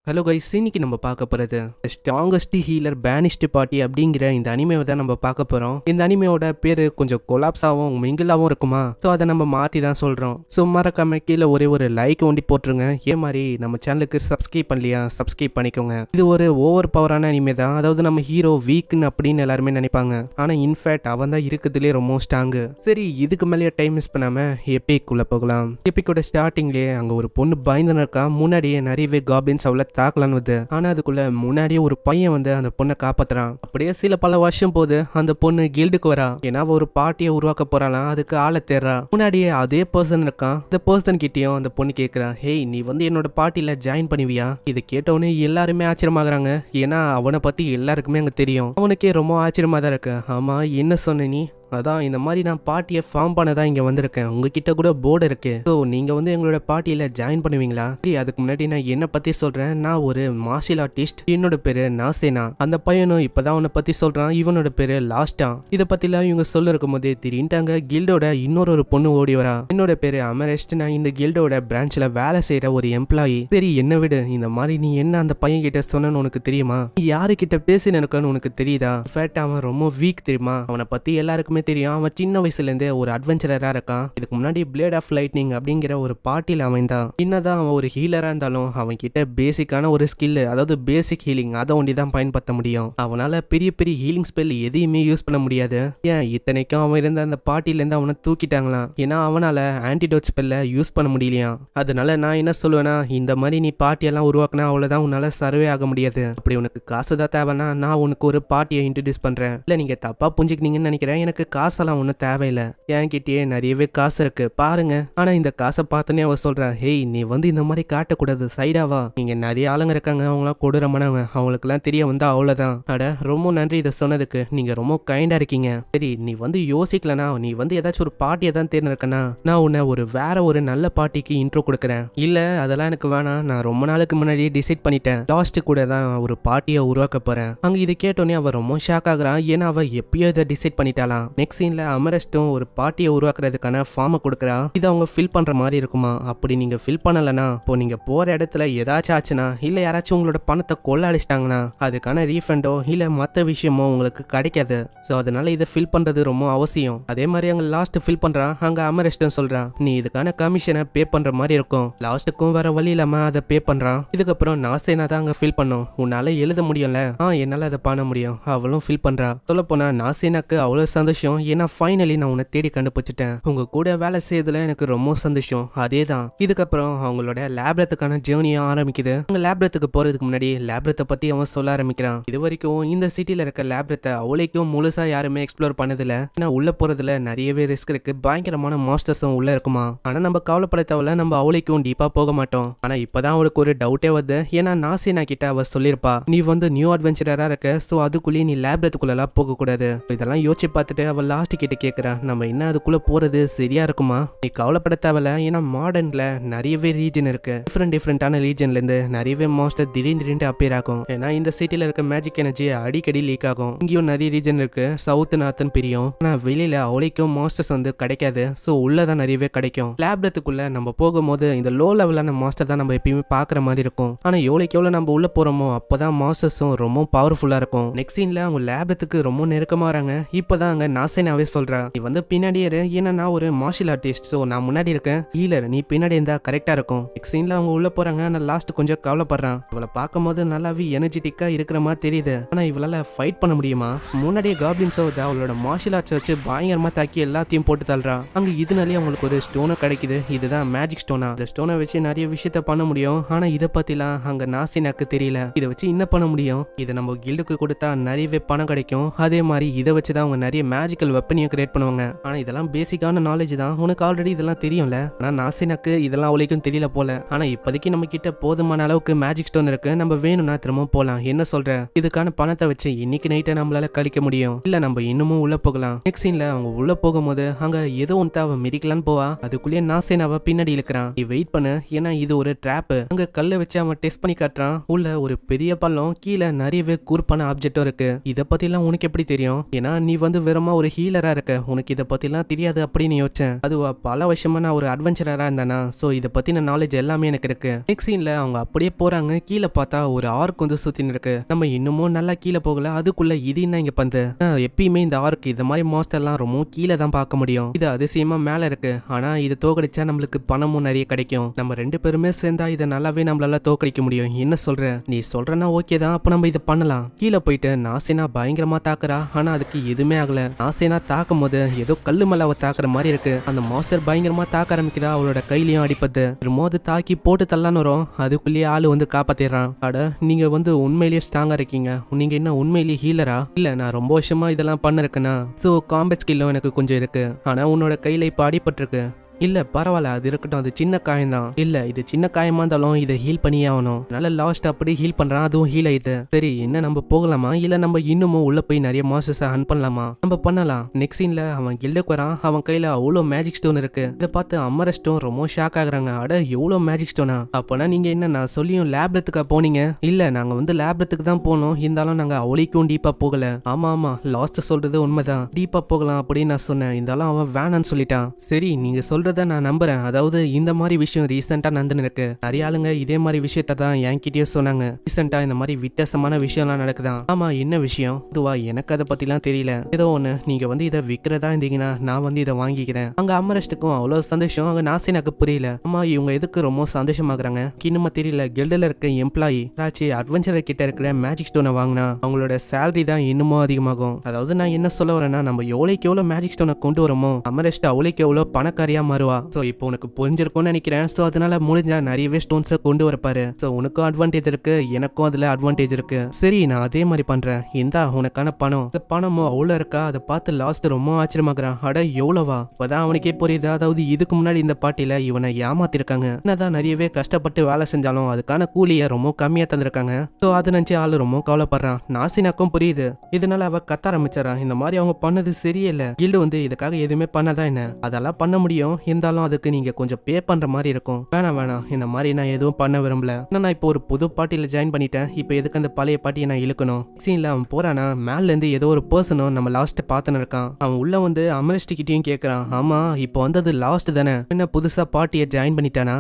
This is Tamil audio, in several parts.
ஹலோ கைஸ், இன்னைக்கு நம்ம பார்க்க போகிறது ஸ்ட்ராங்கஸ்ட் ஹீலர் பேனிஷ்ட் பார்ட்டி அப்படிங்கிற இந்த அனிமேவை தான் நம்ம பார்க்க போகிறோம். இந்த அனிமேவோட பேர் கொஞ்சம் கொலாப்ஸாகவும் மிங்கிளாகவும் இருக்குமா, ஸோ அதை நம்ம மாற்றி தான் சொல்கிறோம். ஸோ மறக்காம கீழே ஒரே ஒரு லைக் ஒண்டி போட்டுருங்க. ஏன் மாதிரி நம்ம சேனலுக்கு சப்ஸ்கிரைப் பண்ணலையா, சப்ஸ்கிரைப் பண்ணிக்கோங்க. இது ஒரு ஓவர் பவரான அனிமே தான். அதாவது நம்ம ஹீரோ வீக்னு அப்படின்னு எல்லாருமே நினைப்பாங்க, ஆனால் இன்ஃபேக்ட் அவன் தான் இருக்குதுலேயே ரொம்ப ஸ்ட்ராங்கு. சரி, இதுக்கு மேலேயே டைம் மிஸ் பண்ணாமல் எபிக்குள்ளே போகலாம். எபிக்கோட ஸ்டார்டிங்லேயே அங்கே ஒரு பொண்ணு பயந்துன்னு இருக்கா. முன்னாடியே நிறையவே காப்ளின்ஸ் அவளை தாக்கலான்னு வருது. ஆனா அதுக்குள்ள முன்னாடியே ஒரு பையன் வந்து அந்த பொண்ணை காப்பாத்துறான். அப்படியே சில பல வருஷம் போது அந்த பொண்ணு கில்டுக்கு வரா. ஏன்னா ஒரு பார்ட்டியை உருவாக்க போறாளாம், அதுக்கு ஆளை தேடுறா. முன்னாடியே அதே பர்சன் இருக்கான். இந்த பர்சன் கிட்டயும் அந்த பொண்ணு கேட்கறான், ஹேய் நீ வந்து என்னோட பார்ட்டியில ஜாயின் பண்ணுவியா? இதை கேட்டவொன்னே எல்லாருமே ஆச்சரியமாகறாங்க. ஏன்னா அவனை பத்தி எல்லாருக்குமே அங்க தெரியும். அவனுக்கே ரொம்ப ஆச்சரியமா தான் இருக்கு. ஆமா, என்ன சொன்ன நீ? அதான் இந்த மாதிரி நான் பார்ட்டியை ஃபார்ம் பண்ண தான் இங்கே வந்திருக்கேன். உங்ககிட்ட கூட போர்டு இருக்கு. ஸோ நீங்கள் வந்து எங்களோட பார்ட்டியில் ஜாயின் பண்ணுவீங்களா? அதுக்கு முன்னாடி நான் என்னை பற்றி சொல்கிறேன். நான் ஒரு மார்ஷியல் ஆர்டிஸ்ட். என்னோட பேர் நாசேனா. அந்த பையனும் இப்போதான் அவனை பற்றி சொல்கிறான். இவனோட பேர் லாஸ்டா. இதை பற்றிலாம் இவங்க சொல்ல இருக்கும் போதே திடீர்னுட்டாங்க கில்டோட இன்னொரு பொண்ணு ஓடி வரா. என்னோட பேர் அமரெஸ்ட். நான் இந்த கில்டோட பிரான்ச்சில் வேலை செய்கிற ஒரு எம்ப்ளாயி. சரி என்ன விடு, இந்த மாதிரி நீ என்ன அந்த பையன் கிட்ட சொன்னு உனக்கு தெரியுமா? நீ யாருக்கிட்ட பேசினு இருக்கன்னு உனக்கு தெரியுதா? இன்ஃபேக்ட் அவன் ரொம்ப வீக் தெரியுமா? அவனை பற்றி எல்லாருக்குமே தெரியும். அவன் சின்ன வயசுல இருந்தே ஒரு அட்வென்ச்சரரா இருக்கான். இதுக்கு முன்னாடி பிளேட் ஆஃப் லைட்னிங் அப்படிங்கிற ஒரு பார்ட்டியில் அமைந்தான். என்னதான் அவன் ஒரு ஹீலரா இருந்தாலும் அவன் கிட்ட பேசிக்கான ஒரு ஸ்கில், அதாவது பேசிக் ஹீலிங், அதை ஒண்டி தான் பயன்படுத்த முடியும். அவனால பெரிய பெரிய ஹீலிங் ஸ்பெல் எதையுமே யூஸ் பண்ண முடியாது. ஏன் இத்தனைக்கும் அவன் இருந்த அந்த பார்ட்டில இருந்து அவனை தூக்கிட்டாங்களாம். ஏன்னா அவனால ஆன்டிடோட் ஸ்பெல்ல யூஸ் பண்ண முடியலையா. அதனால நான் என்ன சொல்லுவேன்னா, இந்த மாதிரி நீ பார்ட்டியெல்லாம் உருவாக்குனா அவ்வளவுதான், உன்னால சர்வே ஆக முடியாது. அப்படி உனக்கு காசு தான் தேவைன்னா நான் உனக்கு ஒரு பார்ட்டியை இன்ட்ரடியூஸ் பண்றேன். இல்ல நீங்க தப்பா புரிஞ்சுக்கினீங்கன்னு நினைக்கிறேன். எனக்கு காசெல்லாம் ஒன்றும் தேவையில்லை. என்கிட்டயே நிறையவே காசு இருக்கு பாருங்க. ஆனா இந்த காசை பார்த்தோன்னே அவ சொல்றா, ஹேய் நீ வந்து இந்த மாதிரி காட்டக்கூடாது, சைடாவா. நீங்க நிறைய ஆளுங்க இருக்காங்க, அவங்களாம் கொடூரமானவங்க, அவங்களுக்குலாம் தெரிய வந்தா அவ்வளவுதான். அட ரொம்ப நன்றி இதை சொன்னதுக்கு, நீங்க ரொம்ப கைண்டா இருக்கீங்க. சரி நீ வந்து யோசிக்கலனா, நீ வந்து ஏதாச்சும் ஒரு பார்ட்டியை தான் தேர்ந்தெடுக்கனா, நான் உன்னை வேற ஒரு நல்ல பார்ட்டிக்கு இன்ட்ரோ கொடுக்குறேன். இல்ல அதெல்லாம் எனக்கு வேணாம், நான் ரொம்ப நாளுக்கு முன்னாடியே டிசைட் பண்ணிட்டேன். லாஸ்ட் கூட தான் ஒரு பார்ட்டியை உருவாக்க போறேன். அங்க இதை கேட்டோன்னே அவ ரொம்ப ஷாக் ஆகுறான். ஏன்னா அவ எப்பயோ இதை டிசைட் பண்ணிட்டாலாம். நெக்ஸ்ட் சீன்ல அமரெஸ்டும் ஒரு பார்ட்டியை உருவாக்குறதுக்கான ஃபார்மை கொடுக்குறா. இதை அவங்க ஃபில் பண்ற மாதிரி இருக்குமா. அப்படி நீங்க ஃபில் பண்ணலனா, இப்போ நீங்க போற இடத்துல ஏதாச்சும் ஆச்சுன்னா, இல்ல யாராச்சும் உங்களோட பணத்தை கொள்ள அடிச்சிட்டாங்கன்னா அதுக்கான ரீஃபண்டோ இல்ல மற்ற விஷயமோ உங்களுக்கு கிடைக்காது. ஸோ அதனால இதை ஃபில் பண்றது ரொம்ப அவசியம். அதே மாதிரி அங்க லாஸ்ட் ஃபில் பண்றான். அங்க அமரெஸ்டும் சொல்றான், நீ இதுக்கான கமிஷனை பே பண்ற மாதிரி இருக்கும். லாஸ்ட்டுக்கும் வேற வழி இல்லாம அதை பே பண்றான். இதுக்கப்புறம் நாசேனா தான் அங்க ஃபில் பண்ணும். உன்னால எழுத முடியும்ல? என்னால அதை பண்ண முடியும். அவளும் ஃபில் பண்றா. சொல்ல போனா நாசேனாக்கு அவ்வளவு சந்தோஷம். ஏன்னா ஃபைனலி நான் உன்னை தேடி கண்டுபிடிச்சிட்டேன். உங்க கூட வேலை செய்யறதுல எனக்கு ரொம்ப சந்தோஷம். அதேதான். இதுக்கப்புறம் அவங்களோட லேப்ரத்துக்கான ஜேர்னியா ஆரம்பிக்குது. அவங்க லேப்ரத்துக்கு போறதுக்கு முன்னாடி லேப்ரத்தை பத்தி அவன் சொல்ல ஆரம்பிக்கிறான். இது வரைக்கும் இந்த சிட்டில இருக்க லேப்ரத்தை அவளைக்கும் முழுசா யாருமே எக்ஸ்ப்ளோர் பண்ணதில்ல. ஏன்னா உள்ள போறதுல நிறையவே ரிஸ்க் இருக்கு. பயங்கரமான மாஸ்டர்ஸும் உள்ள இருக்குமா. ஆனா நம்ம கவலைப்பட தேவையில்ல, நம்ம அவளைக்கும் டீப்பா போக மாட்டோம். ஆனா இப்பதான் அவளுக்கு ஒரு டவுட்டே வருது. ஏன்னா நாசினா கிட்ட அவ சொல்லிருப்பா, நீ வந்து நியூ அட்வென்ச்சரரா இருக்க, சோ அதுக்குள்ளேயே நீ லேப்ரத்துக்குள்ளலாம் போக கூடாது. இதெல்லாம் யோசிச்சு பார்த்துட்டு அவ லாஸ்ட் கிட்ட கேட்கிறா, நம்ம என்ன அதுக்குள்ள போறது சரியா இருக்குமா? நீ கவலைப்பட தேவையில்ல. ஏன்னா மாடர்ன்ல நிறையவே ரீஜன் இருக்கு. டிஃப்ரெண்டான ரீஜன்ல இருந்து நிறையவே மாஸ்டர் திடீர்னு அப்பியர் ஆகும். ஏன்னா இந்த சிட்டில இருக்க மேஜிக் எனர்ஜி அடிக்கடி லீக் ஆகும். இங்கேயும் நிறைய ரீஜன் இருக்கு. சவுத் நார்த்தன் பிரியும். ஆனா வெளியில அவளைக்கும் மாஸ்டர்ஸ் வந்து கிடைக்காது. சோ உள்ளதான் நிறையவே கிடைக்கும். லேப்ரத்துக்குள்ள நம்ம போகும்போது இந்த லோ லெவலான மாஸ்டர் தான் நம்ம எப்பயுமே பாக்குற மாதிரி இருக்கும். ஆனா எவ்வளவு நம்ம உள்ள போறோமோ அப்பதான் மாஸ்டர்ஸும் ரொம்ப பவர்ஃபுல்லா இருக்கும். நெக்ஸ்ட் சீன்ல அவங்க லேப்ரத்துக்கு ரொம்ப நெருக்கமா வராங்க. இப்பதான் அங்க நாசேனாவே சொல்றா, நீ வந்து பின்னாடியே இரு. ஏன்னா நான் ஒரு மார்ஷியல் ஆர்டிஸ்ட், ஸோ நான் முன்னாடி இருக்கேன். ஹீலர் நீ பின்னாடி இருந்தா கரெக்டா இருக்கும். நெக்ஸ்ட் சீன்ல அவங்க உள்ள போறாங்க. நான் லாஸ்ட் கொஞ்சம் கவலைப்படுறான். இவளை பார்க்கும்போது நல்லாவே எனர்ஜெட்டிக்கா இருக்கிற மாதிரி தெரியுது. ஆனா இவளால ஃபைட் பண்ண முடியுமா? முன்னாடியே காப்ளின்ஸோ அவளோட மார்ஷியல் ஆர்ட்ஸ் வச்சு பயங்கரமா தாக்கி எல்லாத்தையும் போட்டு தள்ளுறா. அங்க இதனாலேயே அவங்களுக்கு ஒரு ஸ்டோனை கிடைக்குது. இதுதான் மேஜிக் ஸ்டோனா. இந்த ஸ்டோனை வச்சு நிறைய விஷயத்த பண்ண முடியும். ஆனா இதை பத்திலாம் அங்க நாசினாக்கு தெரியல. இதை வச்சு என்ன பண்ண முடியும்? இதை நம்ம கில்டுக்கு கொடுத்தா நிறையவே பணம் கிடைக்கும். அதே மாதிரி இதை வச்சுதான் அவங்க நிறைய மேஜிக்கல் வெப்பனையும் கிரியேட் பண்ணுவாங்க. ஆனா இதெல்லாம் பேசிக்கான நாலேஜ் தான். உனக்கு ஆல்ரெடி இதெல்லாம் தெரியும்ல. ஆனா நாசினாக்கு இதெல்லாம் அவளைக்கும் தெரியல போல. ஆனா இப்போதைக்கு நம்ம கிட்ட போதுமான அளவுக்கு மேஜிக் ஸ்டோன் இருக்கு. நம்ம வேணும்னா திரும்ப போலாம். என்ன சொல்ற? இதுக்கான பணத்தை வச்சு இன்னைக்கு நைட்டை நம்மளால கழிக்க முடியும். இல்ல நம்ம இன்னமும் உள்ள போகலாம். நெக்ஸ்ட் சீன்ல அவங்க உள்ள போகும்போது அங்க ஏதோ ஒன்று அவ மிதிக்கலான்னு போவா. அதுக்குள்ளேயே நாசேனாவை பின்னாடி இழுக்கிறான். நீ வெயிட் பண்ணு, ஏன்னா இது ஒரு ட்ராப். அங்க கல்லை வச்சு அவன் டெஸ்ட் பண்ணி காட்டுறான். உள்ள ஒரு பெரிய பள்ளம், கீழே நிறையவே கூர்ப்பான ஆப்ஜெக்டும் இருக்கு. இதை பத்தி எல்லாம் உனக்கு எப்படி தெரியும்? ஏன்னா நீ வந்து வெறுமா ஒரு ஹீலரா இருக்க, உனக்கு இதை பத்திலாம் தெரியாது அப்படின்னு யோசிச்சேன். அதுவா பல வருஷமா நான் ஒரு அட்வென்ச்சரரா இருந்தேனா, ஸோ இதை பத்தின நாலேஜ் எல்லாமே எனக்கு இருக்கு. நெக்ஸ்ட் சீன்ல அவங்க அப்படியே போறாங்க. கீழே பார்த்தா ஒரு ஆர்க் வந்து சுத்தின்னு இருக்கு. நம்ம இன்னமும் நல்லா கீழே போகல, அதுக்குள்ள இது என்ன இங்க பந்து. எப்பயுமே இந்த ஆர்க் இந்த மாதிரி மாஸ்டர்லாம் ரொம்ப கீழே தான் பார்க்க முடியும். இது அதிசயமா மேல இருக்கு. ஆனா இது தோக்கடிச்சா நம்மளுக்கு பணமும் நிறைய கிடைக்கும். நம்ம 2 பேருமே சேர்ந்தா இதை நல்லாவே நம்மளால தோக்கடிக்க முடியும். என்ன சொல்ற? நீ சொல்றனா ஓகே தான், அப்ப நம்ம இதை பண்ணலாம். கீழே போயிட்டு நாசேனா பயங்கரமா தாக்குறா. ஆனா அதுக்கு எதுவுமே ஆகல. நாசேனா தாக்கும் போது ஏதோ கல்லு மேல அவ தாக்குற மாதிரி இருக்கு. அந்த மாஸ்டர் பயங்கரமா தாக்க ஆரம்பிக்குதா. அவளோட கையிலயும் அடிப்பது. திரும்ப தாக்கி போட்டு தள்ளான்னு வரும். அதுக்குள்ளேயே ஆளு வந்து காப்பாத்திடுறான். அட, நீங்க வந்து உண்மையிலேயே ஸ்ட்ராங்கா இருக்கீங்க. நீங்க என்ன உண்மையிலேயே ஹீலரா? இல்ல, நான் ரொம்ப வருஷமா இதெல்லாம் பண்ணிருக்கேனா, சோ காம்பேட் ஸ்கில்லும் எனக்கு கொஞ்சம் இருக்கு. ஆனா உன்னோட கையில இப்ப அடிபட்டிருக்கு. இல்ல பரவாயில்ல, அது இருக்கட்டும், அது சின்ன காயம் தான். இல்ல, இது சின்ன காயமா இருந்தாலும் இதை ஹீல் பண்ணியே ஆகணும். அதனால லாஸ்ட் அப்படி ஹீல் பண்றான், அதுவும் ஹீல் ஆயிடுது. சரி, என்ன நம்ம போகலாமா, இல்ல நம்ம இன்னமும் உள்ள போய் நிறைய மாஸ்டர்ஸ் ஹன் பண்ணலாமா? நம்ம பண்ணலாம். நெக்ஸ்ட் சீன்ல அவன் கில்டுக்கு வரான். அவன் கையில அவ்வளோ மேஜிக் ஸ்டோன் இருக்கு. இதை பார்த்து அமரஸ்டும் ரொம்ப ஷாக் ஆகுறாங்க. அட, எவ்வளோ மேஜிக் ஸ்டோனா? அப்பனா நீங்க என்ன, நான் சொல்லியும் லேப்ரத்துக்கா போனீங்க? இல்ல, நாங்க வந்து லேப்ரத்துக்கு தான் போனோம். இருந்தாலும் நாங்க அவளைக்கும் டீப்பா போகல. ஆமா ஆமா, லாஸ்ட் சொல்றது உண்மைதான், டீப்பா போகலாம் அப்படின்னு நான் சொன்னேன். இருந்தாலும் அவன் வேணான்னு சொல்லிட்டான். சரி, நீங்க சொல்றத நான் நம்புறேன். அதாவது இந்த மாதிரி விஷயம் ரீசெண்டா நடந்துன்னு இருக்கு. நிறைய ஆளுங்க இதே மாதிரி விஷயத்த தான் என்கிட்டயே சொன்னாங்க. ரீசெண்டா இந்த மாதிரி வித்தியாசமான விஷயம்லாம் நடக்குதான். ஆமா, என்ன விஷயம்? இதுவா, எனக்கு அதை பத்திலாம் தெரியல. ஏதோ ஒண்ணு, நீங்க வந்து இதை விற்கிறதா இருந்தீங்கன்னா நான் வந்து இதை வாங்கிக்கிறேன். அங்க அமரஸ்டுக்கும் அவ்வளவு சந்தோஷம். அங்க நாசினாக்கு புரியல. ஆமா, இவங்க எதுக்கு ரொம்ப சந்தோஷமாகறாங்க இன்னுமா தெரியல. கில்டுல இருக்க எம்ப்ளாயி ராச்சி அட்வென்ச்சர் கிட்ட இருக்கிற மேஜிக் ஸ்டோனை வாங்கினா அவங்களோட சேலரி தான் இன்னமும் அதிகமாகும். அதாவது நான் என்ன சொல்ல வரேன்னா, நம்ம எவ்வளோக்கு எவ்வளோ மேஜிக் ஸ்டோனை கொண்டு வரமோ அமரஸ்ட் அவளுக்கு எவ்வளோ பணக்காரியா மாறுவா. சோ இப்போ உனக்கு புரிஞ்சிருக்கும்னு நினைக்கிறேன். சோ அதனால முடிஞ்சா நிறையவே ஸ்டோன்ஸை கொண்டு வரப்பாரு. சோ உனக்கும் அட்வான்டேஜ் இருக்கு, எனக்கும் அதுல அட்வான்டேஜ் இருக்கு. சரி, நான் அதே மாதிரி பண்றேன். இந்தா உனக்கான பணம். இந்த பணமும் அவ்வளோ இருக்கா? அதை பார்த்து லாஸ்ட் ரொம்ப ஆச்சரியமாகறான். அட, எவ்வளவா? இப்பதான் அவனுக்கே புரியுது. அதாவது இதுக்கு முன்னாடி இந்த பாட்டில இவனை ஏமாத்திருக்காங்க. என்னதான் நிறையவே கஷ்டப்பட்டு வேலை செஞ்சாலும் அதுக்கான கூலியை ரொம்ப கம்மியா தந்திருக்காங்க. சோ அதை நினைச்சு ஆளு ரொம்ப கவலைப்படுறான். நாசினாக்கும் புரியுது. இதனால அவ கத்த ஆரம்பிச்சாரா, இந்த மாதிரி அவங்க பண்ணது சரியில்லை. கில்டு வந்து இதுக்காக எதுவுமே பண்ணதா என்ன? அதெல்லாம் பண்ண முடியும், இருந்தாலும் அதுக்கு நீங்க கொஞ்சம் பே பண்ற மாதிரி இருக்கும். வேணாம், இந்த மாதிரி நான் எதுவும் பண்ண விரும்பல. நான் இப்போ ஒரு புது பார்ட்டியில ஜாயின் பண்ணிட்டேன். இப்போ எதுக்கு அந்த பழைய பார்ட்டியை நான் இழுக்கணும்? சீன்ல அவன் போறானா, மேல இருந்து ஏதோ ஒரு பர்சனும் நம்ம லாஸ்ட் பார்த்துன்னு இருக்கான். அவன் உள்ள வந்து அமரஸ்ட் கிட்டையும் கேட்கறான். ஆமா, இப்போ வந்தது லாஸ்ட் தானே, என்ன புதுசா பார்ட்டியை ஜாயின் பண்ணிட்டானா?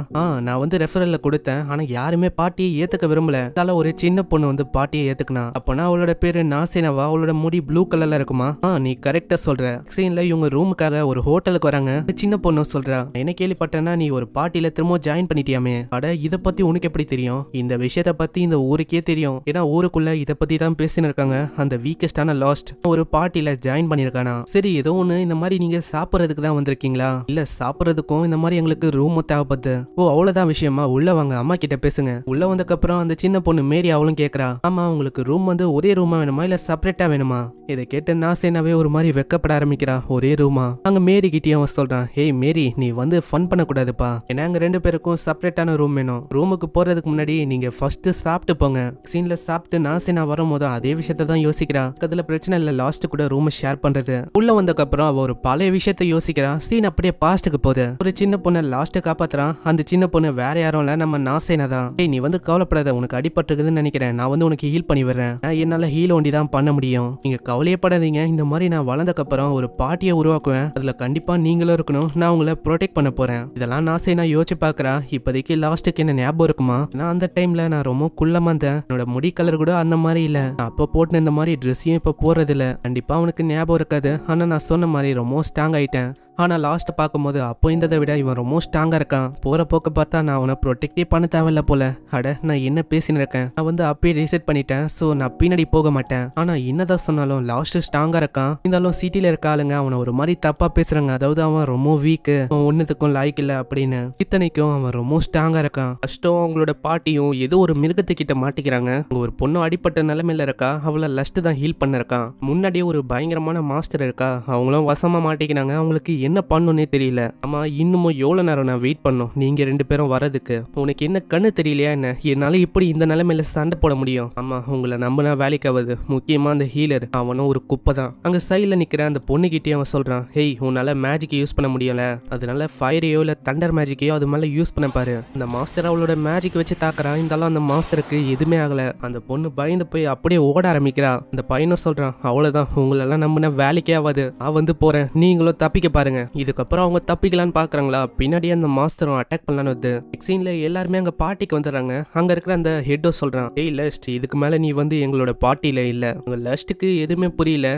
நான் வந்து ரெஃபரல்ல கொடுத்தேன். ஆனா யாருமே பார்ட்டியை ஏத்துக்க விரும்பல. அதனால ஒரு சின்ன பொண்ணு வந்து பார்ட்டியை ஏத்துக்கினா. அப்பனா அவளோட பேரு நாசினவா. அவளோட முடி ப்ளூ கலர்ல இருக்குமா? நீ கரெக்டா சொல்ற. சீன்ல இவங்க ரூமுக்காக ஒரு ஹோட்டலுக்கு வராங்க. சின்ன பொண்ணு சொல்றா, என்ன கேள்விப்பட்டேன்னா நீ ஒரு பார்ட்டியில திரும்ப ஜாயின் பண்ணிட்டியாமே. அட, இத பத்தி உனக்கு எப்படி தெரியும்? இந்த விஷயத்த பத்தி இந்த ஊருக்கே தெரியும். ஏன்னா ஊருக்குள்ள இத பத்தி தான் பேசின்னு இருக்காங்க. அந்த வீக்கஸ்டான லாஸ்ட் ஒரு பார்ட்டியில ஜாயின் பண்ணிருக்கானா. சரி, ஏதோ ஒண்ணு, இந்த மாதிரி நீங்க சாப்பிடறதுக்கு தான் வந்திருக்கீங்களா? இல்ல, சாப்பிடறதுக்கும் இந்த மாதிரி எங்களுக்கு ரூம் தேவைப்படுது. ஓ, அவ்வளவுதான் விஷயமா? உள்ள வாங்க, அம்மா கிட்ட பேசுங்க. உள்ள வந்ததுக்கு அப்புறம் அந்த சின்ன பொண்ணு மேரி அவளும் கேக்குறா, ஆமா, உங்களுக்கு ரூம் வந்து ஒரே ரூமா வேணுமா இல்ல செப்பரேட்டா வேணுமா? இதை கேட்டு நாசேனாவே ஒரு மாதிரி வெக்கப்பட ஆரம்பிக்கிறா. ஒரே ரூமா? அங்க மேரி கிட்டயும் அவன் சொல்றான், ஹேய் மேரி, நீ வந்து ஃபன் பண்ணக்கூடாதுப்பா. ஏன்னா அங்க 2 பேருக்கும் செப்பரேட்டான ரூம் வேணும். ரூமுக்கு போறதுக்கு முன்னாடி நீங்க ஃபர்ஸ்ட் சாப்பிட்டு போங்க. சீன்ல சாப்பிட்டு நாசினா வரும்போது அதே விஷயத்த தான் யோசிக்கிறா. அதுல பிரச்சனை இல்ல, லாஸ்ட் கூட ரூம் ஷேர் பண்றது. உள்ள வந்ததுக்கு அப்புறம் அவ ஒரு பழைய விஷயத்த யோசிக்கிறா. சீன் அப்படியே பாஸ்டுக்கு போகுது. ஒரு சின்ன பொண்ணு லாஸ்ட் காப்பாத்துறான். அந்த சின்ன பொண்ணு வேற யாரும் இல்ல, நம்ம நாசேனா தான். ஏய், நீ வந்து கவலைப்படாத, உனக்கு அடிபட்டுக்குதுன்னு நினைக்கிறேன். நான் வந்து உனக்கு ஹீல் பண்ணி வர்றேன். நான் என்னால ஹீல் ஒண்டி தான் பண்ண முடியும். நீங்க கவலையப்படாதீங்க. இந்த மாதிரி நான் வளர்ந்ததுக்கு அப்புறம் ஒரு பார்ட்டியை உருவாக்குவேன். அதுல கண்டிப்பா நீங்களும் இருக்கணும். நான் உங்களை ப்ரொடெக்ட் பண்ண போறேன். இதெல்லாம் நாசேனா யோசிச்சு பாக்குறா. இப்போதைக்கு லாஸ்ட்டுக்கு என்ன ஞாபகம் இருக்குமா? நான் அந்த டைம்ல நான் ரொம்ப குள்ளமா இருந்தேன். என்னோட முடி கலர் கூட அந்த மாதிரி இல்ல. அப்போ போட்டு இந்த மாதிரி ட்ரெஸ்ஸையும் இப்ப போறது இல்ல. கண்டிப்பா அவனுக்கு ஞாபகம் இருக்காது. ஆனா நான் சொன்ன மாதிரி ரொம்ப ஸ்ட்ராங் ஆயிட்டேன். ஆனா லாஸ்ட் பார்க்கும்போது அப்போ இருந்ததை விட இவன் ரொம்ப ஸ்ட்ராங்கா இருக்கான். போற போக்க பார்த்தா நான் அவனை ப்ரொடெக்டே பண்ண தேவையில்ல போல. அட, நான் என்ன பேசின்னு இருக்கேன்? நான் வந்து அப்பயே ரீசெட் பண்ணிட்டேன். சோ நான் பின்னாடி போக மாட்டேன். ஆனா என்னதான் சொன்னாலும் லாஸ்ட் ஸ்ட்ராங்கா இருக்கான். இருந்தாலும் சிட்டில இருக்க ஆளுங்க அவனை ஒரு மாதிரி தப்பா பேசுறாங்க. அதாவது அவன் ரொம்ப வீக்கு, அவன் ஒன்னுத்துக்கும் லாய்க்கு இல்ல அப்படின்னு. இத்தனைக்கும் அவன் ரொம்ப ஸ்ட்ராங்கா இருக்கான். கஷ்டம் அவங்களோட பாட்டியும் ஏதோ ஒரு மிருகத்துக்கிட்ட மாட்டிக்கிறாங்க. ஒரு பொண்ணு அடிப்பட்ட நிலைமையில இருக்கா. அவளை லஸ்ட் தான் ஹீல் பண்ண இருக்கான். முன்னாடியே ஒரு பயங்கரமான மாஸ்டர் இருக்கா. அவங்களும் வசமா மாட்டிக்கிறாங்க. அவங்களுக்கு என்ன பண்ணணும்னே தெரியல. ஆமா, இன்னமும் எவ்வளவு நேரம் நான் வெயிட் பண்ணும் நீங்க 2 பேரும் வரதுக்கு? உனக்கு என்ன கண்ணு தெரியலையா என்ன? என்னால இப்படி இந்த நிலைமையில சண்டை போட முடியும்? ஆமா, உங்களை நம்பினா வேலைக்கு ஆகுது. முக்கியமா அந்த ஹீலர் அவனும் ஒரு குப்பை தான். அங்க சைட்ல நிக்கிற அந்த பொண்ணுகிட்டே அவன் சொல்றான், ஹேய், உன்னால மேஜிக் யூஸ் பண்ண முடியல, அதனால ஃபயரையோ இல்ல தண்டர் மேஜிக்கையோ அது மேல யூஸ் பண்ண பாரு. அந்த மாஸ்டர் அவளோட மேஜிக் வச்சு தாக்குறான். இருந்தாலும் அந்த மாஸ்டருக்கு எதுவுமே ஆகல. அந்த பொண்ணு பயந்து போய் அப்படியே ஓட ஆரம்பிக்கிறா. அந்த பையனும் சொல்றான், அவ்வளவுதான், உங்களெல்லாம் நம்பின வேலைக்கே ஆகாது, வந்து போறேன், நீங்களும் தப்பிக்க பாருங்க. இதுக்கப்புறம் அவங்க தப்பிக்கலான்னு பாக்குறாங்களா, பின்னாடியே அந்த மாஸ்டரும் அட்டாக் பண்ணலான்னு வந்து சீன்ல எல்லாருமே அங்க பார்ட்டிக்கு வந்துடுறாங்க. அங்க இருக்கிற அந்த ஹெட்டோ சொல்றான், ஏய் லஸ்ட், இதுக்கு மேல நீ வந்து எங்களோட பார்ட்டியில இல்ல. உங்க லஸ்ட்டுக்கு எதுவுமே புரியல.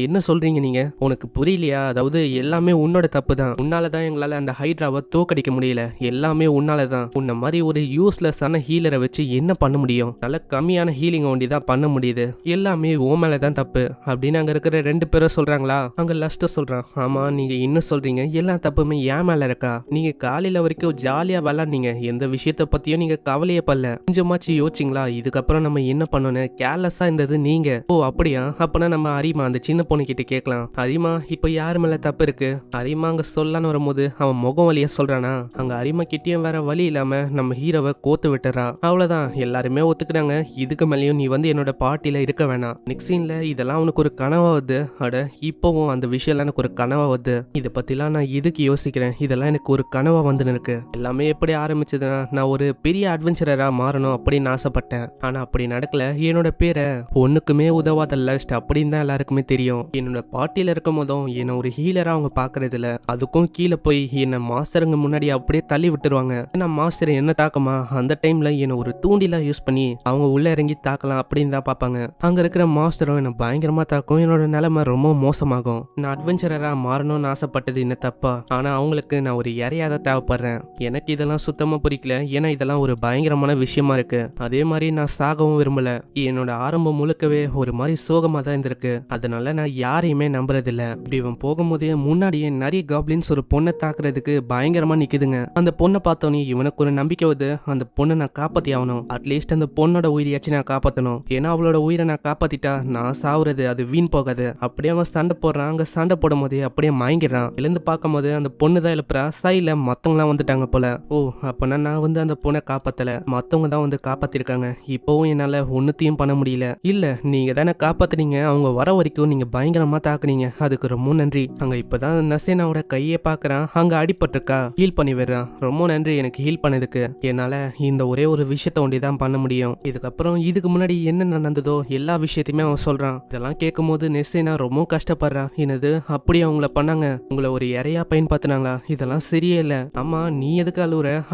என்ன சொல்றீங்க நீங்க? உனக்கு புரியலையா? அதாவது எல்லாமே உன்னோட தப்பு தான். உன்னாலதான் எங்களால அந்த ஹைட்ராவை தோக்கடிக்க முடியல. எல்லாமே உன்னாலதான். உன்ன மாதிரி ஒரு யூஸ்லெஸ்ஸான ஹீலரை வச்சு என்ன பண்ண முடியும்? நல்ல கம்மியான ஹீலிங் ஒண்டி தான் பண்ண முடியுது. எல்லாமே உன் மேலதான் தப்பு அப்படின்னு அங்க இருக்கிற 2 பேரும் சொல்றாங்களா. அங்க லஸ்ட் சொல்றான், ஆமா, நீங்க என்ன சொல்றீங்க? எல்லா தப்புமே ஏன் மேல இருக்கா? நீங்க காலையில வரைக்கும் ஜாலியா விளாண்டீங்க, எந்த விஷயத்த பத்தியும் நீங்க கவலையே படல. கொஞ்சமாச்சு யோசிச்சிங்களா இதுக்கப்புறம் நம்ம என்ன பண்ணணும்? கேர்லெஸ்ஸா இருந்தது நீங்க. ஓ அப்படியா? அப்பனா நம்ம அரிமா அந்த சின்ன பொண்ணு கிட்ட கேட்கலாம். அரிமா, இப்ப யாரு மேல தப்பு இருக்கு? அரிமா அங்க சொல்லலான்னு வரும்போது அவன் முகம் வழியா சொல்றானா, அங்க அரிமா கிட்டயும் வேற வழி இல்லாம நம்ம ஹீரோவை கோத்து விட்டுறா. அவ்வளவுதான், எல்லாருமே ஒத்துக்கிட்டாங்க. இதுக்கு மேலேயும் நீ வந்து என்னோட பார்ட்டியில இருக்க வேணாம். நெக்ஸ்ட் சீன்ல இதெல்லாம் உனக்கு ஒரு கனவா வருது. அட, இப்பவும் அந்த விஷயம் எனக்கு ஒரு கனவா வருது. இதை பத்திலாம் நான் எதுக்கு யோசிக்கிறேன்? இதெல்லாம் எனக்கு ஒரு கனவா வந்து இருக்கு. எல்லாமே எப்படி ஆரம்பிச்சதுன்னா, நான் ஒரு பெரிய அட்வென்ச்சரரா மாறணும் அப்படின்னு ஆசைப்பட்டேன். ஆனா அப்படி நடக்கல. என்னோட பேரை ஒண்ணுக்குமே உதவாத லஸ்ட் அப்படின்னு தான் எல்லாருக்குமே தெரியும். என்னோட பார்ட்டியில இருக்கும் போதும் என்ன ஒரு ஹீலரா அவங்க பாக்குறது இல்ல. அதுக்கும் கீழே போய் என்ன மாஸ்டருங்க முன்னாடி அப்படியே தள்ளி விட்டுருவாங்க. ஏன்னா மாஸ்டர் என்ன தாக்கமா அந்த டைம்ல என்ன ஒரு தூண்டிலா யூஸ் பண்ணி அவங்க உள்ள இறங்கி தாக்கலாம் அப்படின்னு தான் பார்ப்பாங்க. அங்க இருக்கிற மாஸ்டரும் என்ன பயங்கரமா தாக்கும். என்னோட நிலைமை ரொம்ப மோசமாகும். நான் அட்வென்ச்சரரா மாறணும்னு ஆசைப்பட்டது என்ன தப்பா? ஆனா அவங்களுக்கு நான் ஒரு இறையாத தேவைப்படுறேன். எனக்கு இதெல்லாம் சுத்தமா பிடிக்கல. ஏன்னா இதெல்லாம் ஒரு பயங்கரமான விஷயமா இருக்கு. அதே மாதிரி நான் சாகவும் விரும்பல. என்னோட ஆரம்பம் முழுக்கவே ஒரு மாதிரி சோகமா தான் இருந்திருக்கு. அதனால நான் யாரையுமே நம்புறதில்ல. இப்படி இவன் போகும்போதே முன்னாடியே நிறைய காப்ளின்ஸ் ஒரு பொண்ணை தாக்குறதுக்கு பயங்கரமா நிக்குதுங்க. அந்த பொண்ணை பார்த்தோன்னே இவனுக்கு ஒரு நம்பிக்கை வருது. அந்த பொண்ணை நான் காப்பாத்தி ஆகணும். அட்லீஸ்ட் அந்த பொண்ணோட உயிரியாச்சும் நான் காப்பாற்றணும். ஏன்னா அவளோட உயிரை நான் காப்பாத்திட்டா நான் சாவுறது அது வீண் போகாது. அப்படியே அவன் சண்டை போடுறான். அங்க சண்டை போடும் போதே அப்படியே மயங்கிடுறான். எழுந்து பார்க்கும் போது அந்த பொண்ணு தான் எழுப்புறா. சைட்ல மத்தவங்களாம் வந்துட்டாங்க போல. ஓ, அப்பனா நான் வந்து அந்த பொண்ணை காப்பாத்தல, மத்தவங்க தான் வந்து காப்பாத்திருக்காங்க. இப்பவும் என்னால ஒன்னுத்தையும் பண்ண முடியல. இல்ல, நீங்க தானே காப்பாத்துனீங்க. அவங்க வர வரைக்கும் நீங்க பயங்கரமா தாக்குனீங்க, அதுக்கு ரொம்ப நன்றி. அங்க இப்பதான் நசேனாவோட கையை பாக்குறான். அங்க அடிபட்டிருக்கா, ஹீல் பண்ணி விடுறான். ரொம்ப நன்றி எனக்கு ஹீல் பண்ணதுக்கு. என்னால இந்த ஒரே ஒரு விஷயத்த ஒண்டிதான் பண்ண முடியும். இதுக்கப்புறம் இதுக்கு முன்னாடி என்ன நடந்ததோ எல்லா விஷயத்தையுமே அவன் சொல்றான். இதெல்லாம் கேட்கும் போது நெசேனா ரொம்ப கஷ்டப்படுறா. என்னது, அப்படி அவங்கள பண்ணாங்க? உங்களை ஒரு இறையா பயன்படுத்தினாங்களா? இதெல்லாம் சரியே இல்ல. ஆமா, நீ எதுக்கு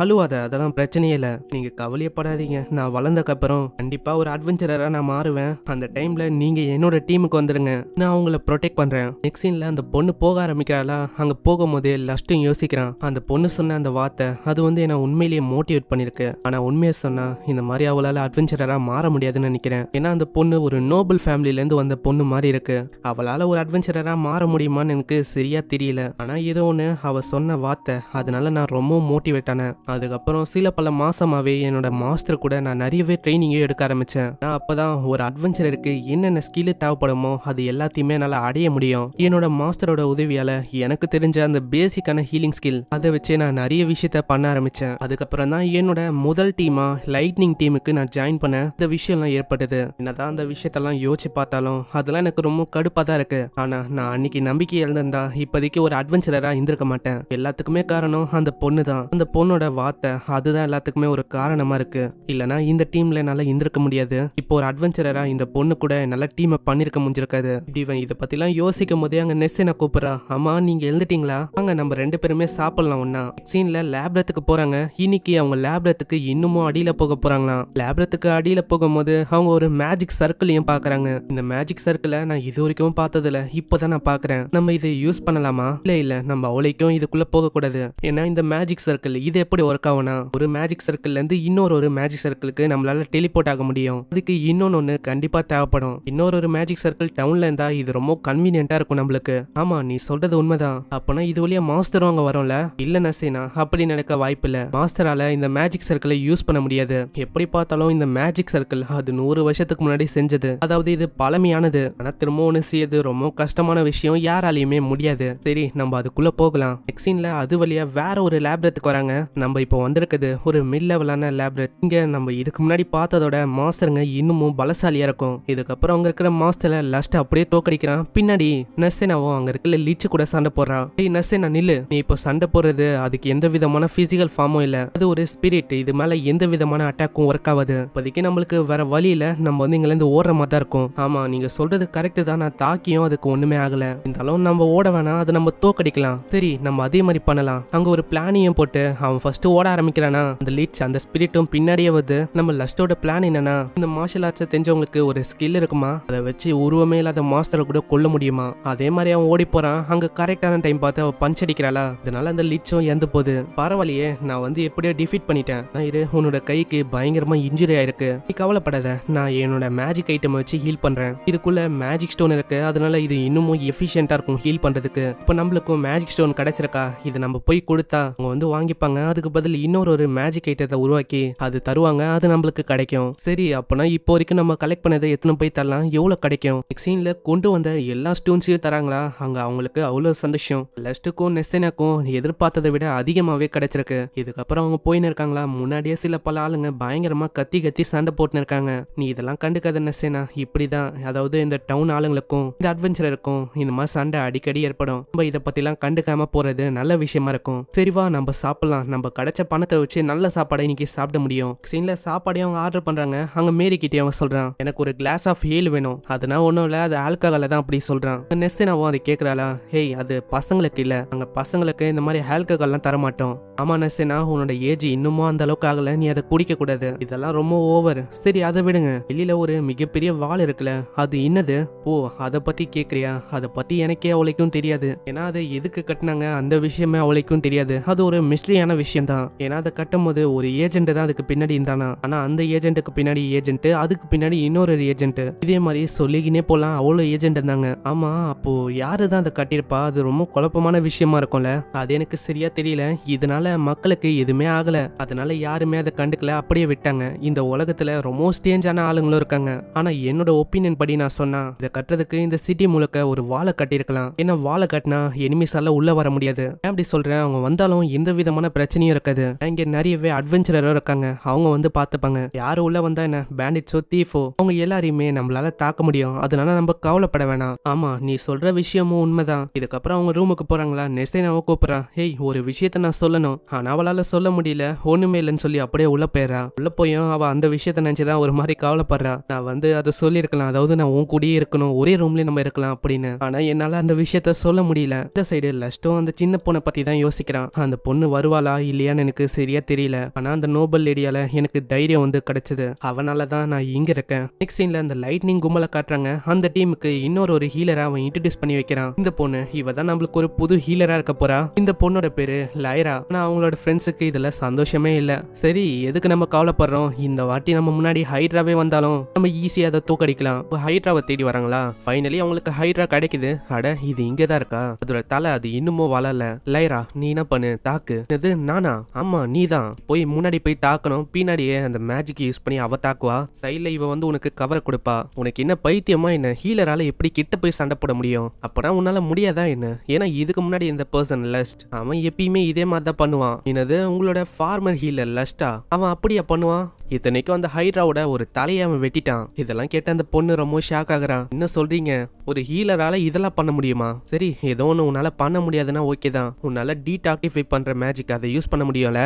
அழுவாத, அதெல்லாம் பிரச்சனையே இல்ல. நீங்க கவலையப்படாதீங்க. நான் வளர்ந்தக்கு அப்புறம் கண்டிப்பா ஒரு அட்வென்ச்சரரா நான் மாறுவேன். அந்த டைம்ல நீங்க என்னோட டீமுக்கு வந்துருங்க, நான் அவங்கள ப்ரொடெக்ட் பண்றேன். நெக்ஸ்ட் சீன்ல அந்த பொண்ணு போக ஆரம்பிக்கிறாளா. அங்க போகும்போதே லஸ்ட்டும் யோசிக்கிறான். அந்த பொண்ணு சொன்ன அந்த வார்த்தை அது வந்து என்ன உண்மையிலேயே மோட்டிவேட் பண்ணிருக்கு. ஆனா உண்மையை சொன்னா இந்த மாதிரி அவளால அட்வென்ச்சரரா மாற முடியாதுன்னு நினைக்கிறேன். ஏன்னா அந்த பொண்ணு ஒரு நோபல் ஃபேமிலில இருந்து வந்த பொண்ணு மாதிரி இருக்கு. அவளால ஒரு அட்வென்ச்சரரா மாற முடியுமான்னு எனக்கு சரியா தெரியல. ஆனா ஏதோ ஒண்ணு அவ சொன்ன வார்த்தை, அதனால நான் ரொம்ப மோட்டிவேட் ஆனேன். அதுக்கப்புறம் சில பல மாசமாவே என்னோட மாஸ்டர் கூட நான் நிறையவே ட்ரைனிங்கே எடுக்க ஆரம்பிச்சேன். நான் அப்பதான் ஒரு அட்வென்ச்சருக்கு என்னென்ன ஸ்கில் தேவைப்படுமோ அது எல்லாத்தையுமே என்னால அடைய முடியும். என்னோட மாஸ்டரோட உதவியால எனக்கு தெரிஞ்ச அந்த பேசிக்கான ஹீலிங் ஸ்கில் அதை வச்சு நான் நிறைய விஷயத்த பண்ண ஆரம்பிச்சேன். அதுக்கப்புறம் தான் என்னோட முதல் டீமா லைட்னிங் டீமுக்கு நான் ஜாயின் பண்ண இந்த விஷயம்லாம் ஏற்பட்டது. என்னதான் அந்த விஷயத்தெல்லாம் யோசிச்சு பார்த்தாலும் அதெல்லாம் எனக்கு ரொம்ப கடுப்பா தான் இருக்கு. ஆனா நான் அன்னைக்கு நம்பிக்கை இழந்திருந்தா இப்போதைக்கு ஒரு அட்வென்ச்சரரா இருந்திருக்க மாட்டேன். எல்லாத்துக்குமே காரணம் அந்த பொண்ணு தான். அந்த பொண்ணோட வார்த்தை அதுதான் எல்லாத்துக்குமே ஒரு காரணமா இருக்கு. இல்லனா இந்த டீம்ல என்னால இருந்திருக்க முடியாது. இப்போ ஒரு அட்வென்ச்சரரா இந்த பொண்ணு கூட நல்ல டீமை பண்ணிருக்க முடிஞ்சிருக்காது. இப்படி இவன் இதை பத்திலாம் யோசிக்கும் போதே அங்க நெஸ்ஸனை கூப்பிடுறா. அம்மா, நீங்க எழுந்துட்டீங்களா? அங்க நம்ம 2 பேருமே சாப்பிடலாம் ஒன்னா. சீன்ல லேப்ரத்துக்கு போறாங்க. இன்னைக்கு அவங்க லேப்ரத்துக்கு இன்னமும் அடியில போக போறாங்களாம். லேப்ரத்துக்கு அடியில போகும்போது அவங்க ஒரு மேஜிக் சர்க்கிளையும் பாக்குறாங்க. இந்த மேஜிக் சர்க்கிளை நான் இது வரைக்கும் பார்த்ததில்ல, இப்பதான் நான் பாக்குறேன். நம்ம இதை யூஸ் பண்ணலாமா? இல்ல நம்ம அவளைக்கும் இதுக்குள்ள போக கூடாது. ஏன்னா இந்த மேஜிக் சர்க்கிள் இது எப்படி ஒர்க் ஆகும்னா, ஒரு மேஜிக் சர்க்கிள்ல இருந்து இன்னொரு மேஜிக் சர்க்கிளுக்கு நம்மளால டெலிபோர்ட் ஆக முடியும். அதுக்கு இன்னொன்னு கண்டிப்பா தேவைப்படும். இன்னொரு மேஜிக் சர்க்கிள் டவுன்ல இருந்தா இது ரொம்ப கன்வீனியன்ட்டா இருக்கும் நம்மளுக்கு. ஆமா, நீ சொல்றது உண்மைதான். அப்பனா இது வழியா மாஸ்டரும் அங்க வரும்ல? இல்ல நசேனா, அப்படி நடக்க வாய்ப்பு இல்ல. மாஸ்டரால இந்த மேஜிக் சர்க்கிளை யூஸ் பண்ண முடியாது. எப்படி பார்த்தாலும் இந்த மேஜிக் சர்க்கிள் அது 100 வருஷத்துக்கு முன்னாடி செஞ்சது. அதாவது இது பழமையானது. ஆனா திரும்ப ஒண்ணு செய்யறது ரொம்ப கஷ்டமான விஷயம், யாராலையுமே முடியாது. சரி நம்ம அதுக்குள்ள போகலாம். நெக்ஸ்ட் சீன்ல அது வழியா வேற ஒரு லேப்ரத்துக்கு வராங்க. நம்ம இப்போ வந்திருக்குது ஒரு மிட் லெவலான லேப்ரத். இங்க நம்ம இதுக்கு முன்னாடி பார்த்ததோட மாஸ்டருங்க இன்னமும் பலசாலியா இருக்கும். இதுக்கப்புறம் அங்க இருக்கிற மாஸ்டர்ல லஸ்ட் அப்படியே தோக்கடிக்கிறான். பின்னாடி நெஸ்ஸேனாவும் அங்க இருக்கிற லீச்சு கூட சண்டை போடுறான். டேய் நெஸ்ஸேனா நில்லு, நீ இப்போ சண்டை போடுறது அதுக்கு எந்த விதமான பிசிக்கல் ஃபார்மும் இல்ல, அது ஒரு ஸ்பிரிட். இது மேல எந்த விதமான அட்டாக்கும் ஒர்க் ஆகாது. இப்போதைக்கு நம்மளுக்கு வேற வழி இல்ல, நம்ம வந்து இங்க இருந்து ஓடுற மாதிரி தான் இருக்கும். ஆமா நீங்க சொல்றது கரெக்ட் தான், நான் தாக்கியும் அதுக்கு ஒண்ணுமே ஆகல. இருந்தாலும் நம்ம ஓட வேணாம், அதை நம்ம தோக்கடிக்கலாம். சரி நம்ம அதே மாதிரி பண்ணலாம். அங்க ஒரு பிளானையும் போட்டு அவன் ஃபர்ஸ்ட் ஓட ஆரம்பிக்கிறானா, அந்த லீச் அந்த ஸ்பிரிட்டும் பின்னாடியே வருது. நம்ம லஸ்டோட பிளான் என்னன்னா, இந்த மார்ஷல் ஆர்ட்ஸ் தெரிஞ்சவங்களுக்கு ஒரு ஸ்கில் இருக்குமா, அதை வச்சு உருவமே இல்லாத மாஸ்டரை கூட கொல்ல முடியுமா. அதே மாதிரி அவன் ஓடி போறான். அங்க கரெக்டான டைம் பார்த்து அவன் பஞ்ச் அடிக்கிறாளா, அதனால அந்த லீச்சும் இறந்து போகுது. பரவாயில்லையே, நான் வந்து எப்படியோ டிஃபீட் பண்ணிட்டேன். நான் இரு, உன்னோட கைக்கு பயங்கரமா இன்ஜுரி ஆயிருக்கு, நீ கவலைப்படாத, நான் என்னோட மேஜிக் ஐட்டம் வச்சு ஹீல் பண்றேன். இதுக்குள்ள மேஜிக் ஸ்டோன் இருக்கு, அதனால இது இன்னமும் எஃபிஷியன்டா இருக்கும் ஹீல் பண்றதுக்கு. இப்போ நம்மளுக்கும் மேஜிக் ஸ்டோன் கிடைச்சிருக்கா, இது நம்ம போய் கொடுத்தா அவங்க வந்து வாங்கிப்பாங்க. அதுக்கு பதில் இன்னொரு மேஜிக் ஐட்டத்தை உருவாக்கி அது தருவாங்க, அது நம்மளுக்கு கிடைக்கும். சரி அப்பனா இப்போ வரைக்கும் நம்ம கலெக்ட் பண்ணதை எத்தனை போய் தரலாம், எவ்வளவு கிடைக்கும். சீன்ல கொண்டு வந்த எல்லா ஸ்டோன்ஸையும் தராங்களா, அங்க அவங்களுக்கு அவ்வளவு சந்தோஷம். லஸ்ட்டுக்கும் நெஸ்ஸேனாக்கும் எதிர்பார்த்ததை விட அதிகமாவே கிடைச்சிருக்கு. இதுக்கப்புறம் அவங்க போயின்னு இருக்காங்களா, முன்னாடியே சில பல ஆளுங்க பயங்கரமா கத்தி கத்தி சண்டை போட்டுன்னு இருக்காங்க. நீ இதெல்லாம் கண்டுக்காத நெஸ்ஸேனா, இப்படிதான் அதாவது இந்த டவுன் ஆளுங்களுக்கும் இந்த அட்வென்ச்சருக்கும் இந்த மாதிரி சண்டை அடிக்கடி ஏற்படும். நம்ம இதை பத்திலாம் கண்டுக்காம போறது நல்ல விஷயமா இருக்கும். சரிவா நம்ம சாப்பிடலாம், நம்ம கிடைச்ச பணத்தை வச்சு நல்ல சாப்பாடை இன்னைக்கு சாப்பிட முடியும். சீன்ல சாப்பாடையும் அவங்க ஆர்டர் பண்றாங்க. அங்க மேரிக்கிட்டே அவன் சொல்றான், எனக்கு ஒரு கிளாஸ் ஆஃப் ஏல் வேணும். அதனால ஒன்றும் இல்லை, அது ஆல்கஹால தான் அப்படி சொல்றான். நெஸ்ஸேனாவும் அதை கேட்கறாளா, ஹேய் அது பசங்களுக்கு இல்ல, அங்க பசங்களுக்கு இந்த மாதிரி ஆல்கஹால்லாம் தர மாட்டோம். ஆமா நெஸ்ஸேனா, உன்னோட ஏஜ் இன்னமும் அந்த அளவுக்கு ஆகல, நீ அதை குடிக்க கூடாது, இதெல்லாம் ரொம்ப ஓவர். சரி அதை விடுங்க, வெளியில ஒரு மிகப்பெரிய வால் இருக்குல்ல, அது என்னது. ஓ அதை பத்தி கேக்குறியா, அதை பத்தி எனக்கே அவளைக்கும் தெரியாது. ஏன்னா அதை எதுக்கு கட்டினாங்க அந்த விஷயமே அவளைக்கும் தெரியாது. அது ஒரு மிஸ்ட்ரியான விஷயம் தான். ஏன்னா அதை கட்டும் போது ஒரு ஏஜென்ட் தான் அதுக்கு பின்னாடி இருந்தானா, ஆனா அந்த ஏஜென்ட்டுக்கு பின்னாடி ஏஜென்ட், அதுக்கு பின்னாடி இன்னொரு ஏஜென்ட், இதே மாதிரி சொல்லிக்கினே போலாம். அவ்வளோ ஏஜென்ட் இருந்தாங்க. ஆமா அப்போ யாரு தான் அதை கட்டியிருப்பா, அது ரொம்ப குழப்பமான விஷயமா இருக்கும்ல. அது எனக்கு சரியா தெரியல. இதனால மக்களுக்கு எதுவுமே ஆகல, அதனால யாருமே அதை கண்டுக்கல, அப்படியே விட்டாங்க. இந்த உலகத்துல ரொம்ப ஸ்டேஞ்சான ஆளுங்களும் இருக்காங்க. ஆனா என்னோட ஒப்பீனியன் படி நான் சொன்னா, இதை கட்டுறதுக்கு இந்த சிட்டி முழுக்க ஒரு வாழை கட்டியிருக்கலாம். ஏன்னா வாழை கட்டினா எனிமிஸால உள்ள வர முடியாது. அப்படி சொல்றேன், அவங்க வந்தாலும் எந்த விதமான பிரச்சனையும் இருக்காது. இங்க நிறையவே அட்வென்ச்சரரும் இருக்காங்க, அவங்க வந்து பார்த்துப்பாங்க. யாரு உள்ள வந்தா என்ன, பேண்டிட்ஸோ தீஃபோ, அவங்க எல்லாரையுமே நம்மளால தாக்க முடியும். அதனால நம்ம கவலைப்பட வேணாம். ஆமா நீ சொல்ற விஷயமும் உண்மைதான். இதுக்கப்புறம் அவங்க ரூமுக்கு போறாங்களா, நெஸ்ஸேனாவை கூப்பிடுறா. ஹேய் ஒரு விஷயத்த நான் சொல்லணும், ஆனா அவளால சொல்ல முடியல, ஒண்ணுமே இல்லைன்னு சொல்லி அப்படியே உள்ள போயிடறா. உள்ள போயும் அவ அந்த விஷயத்த நினைச்சுதான் ஒரு மாதிரி கவலைப்படுறா. நான் வந்து அதை சொல்லியிருக்கலாம், அதாவது நான் உன் கூடயே இருக்கணும், ஒரே ரூம்லயே நம்ம இருக்கலாம் அப்படின்னு. ஆனா என்னால அந்த விஷயத்த சொல்ல முடியல. இந்த சைடு லஸ்ட்டும் அந்த சின்ன பொண்ணை பத்தி தான் யோசிக்கிறான். அந்த பொண்ணு வருவாளா இல்லையான்னு எனக்கு சரியா தெரியல. ஆனா அந்த நோபல் லேடியால எனக்கு தைரியம் வந்து கிடைச்சது, அவனால தான் நான் இங்க இருக்கேன். நெக்ஸ்ட் சீன்ல அந்த லைட்னிங் கும்பலை காட்டுறாங்க. அந்த டீமுக்கு இன்னொரு ஹீலரா அவன் இன்ட்ரடியூஸ் பண்ணி வைக்கிறான். இந்த பொண்ணு இவ தான் நம்மளுக்கு ஒரு புது ஹீலரா இருக்க போறா. இந்த பொண்ணோட பேரு லைரா. ஆனா அவங்களோட ஃப்ரெண்ட்ஸுக்கு இதுல சந்தோஷமே இல்ல. சரி எதுக்கு நம்ம கவலைப்படுறோம், இந்த வாட்டி நம்ம முன்னாடி ஹைட்ராவே வந்தாலும் நம்ம ஈஸியா அதை தூக்கடிக்கலாம். ஹைட்ராவை தேடி வராங்களா, ஃபைனலி அவங்களுக்கு ஹைட்ரா கிடைக்குது. அட இது இங்கதான் இருக்கா, அதோட தலை அது இன்னமும் வளரல. லைரா நீ என்ன பண்ணு, தாக்கு. இது நானா, ஆமா நீ தான் போய் முன்னாடி போய் தாக்கணும். பின்னாடியே அந்த மேஜிக் யூஸ் பண்ணி அவ தாக்குவா. சைட்ல இவ வந்து உனக்கு கவர் கொடுப்பா. உனக்கு என்ன பைத்தியமா என்ன, ஹீலரால எப்படி கிட்ட போய் சண்டை போட முடியும், அப்பனா உன்னால முடியாதா என்ன. ஏன்னா இதுக்கு முன்னாடி இந்த பர்சன் லஸ்ட், அவன் எப்பயுமே இதே மாதிரி தான் பண்ணுவான். என்னது உங்களோட ஃபார்மர் ஹீலர் லஸ்டா, அவன் அப்படியா பண்ணுவான். இத்தனைக்கும் அந்த ஹைட்ராவோட ஒரு தலையை அவன் வெட்டிட்டான். இதெல்லாம் கேட்ட அந்த பொண்ணு ரொம்ப ஷாக் ஆகுறான். என்ன சொல்றீங்க, ஒரு ஹீலரால இதெல்லாம் பண்ண முடியுமா. சரி ஏதோ ஒன்று உன்னால பண்ண முடியாதுன்னா ஓகே தான், உன்னால டீடாக்டிஃபை பண்ற மேஜிக் அதை யூஸ் பண்ண முடியும்ல.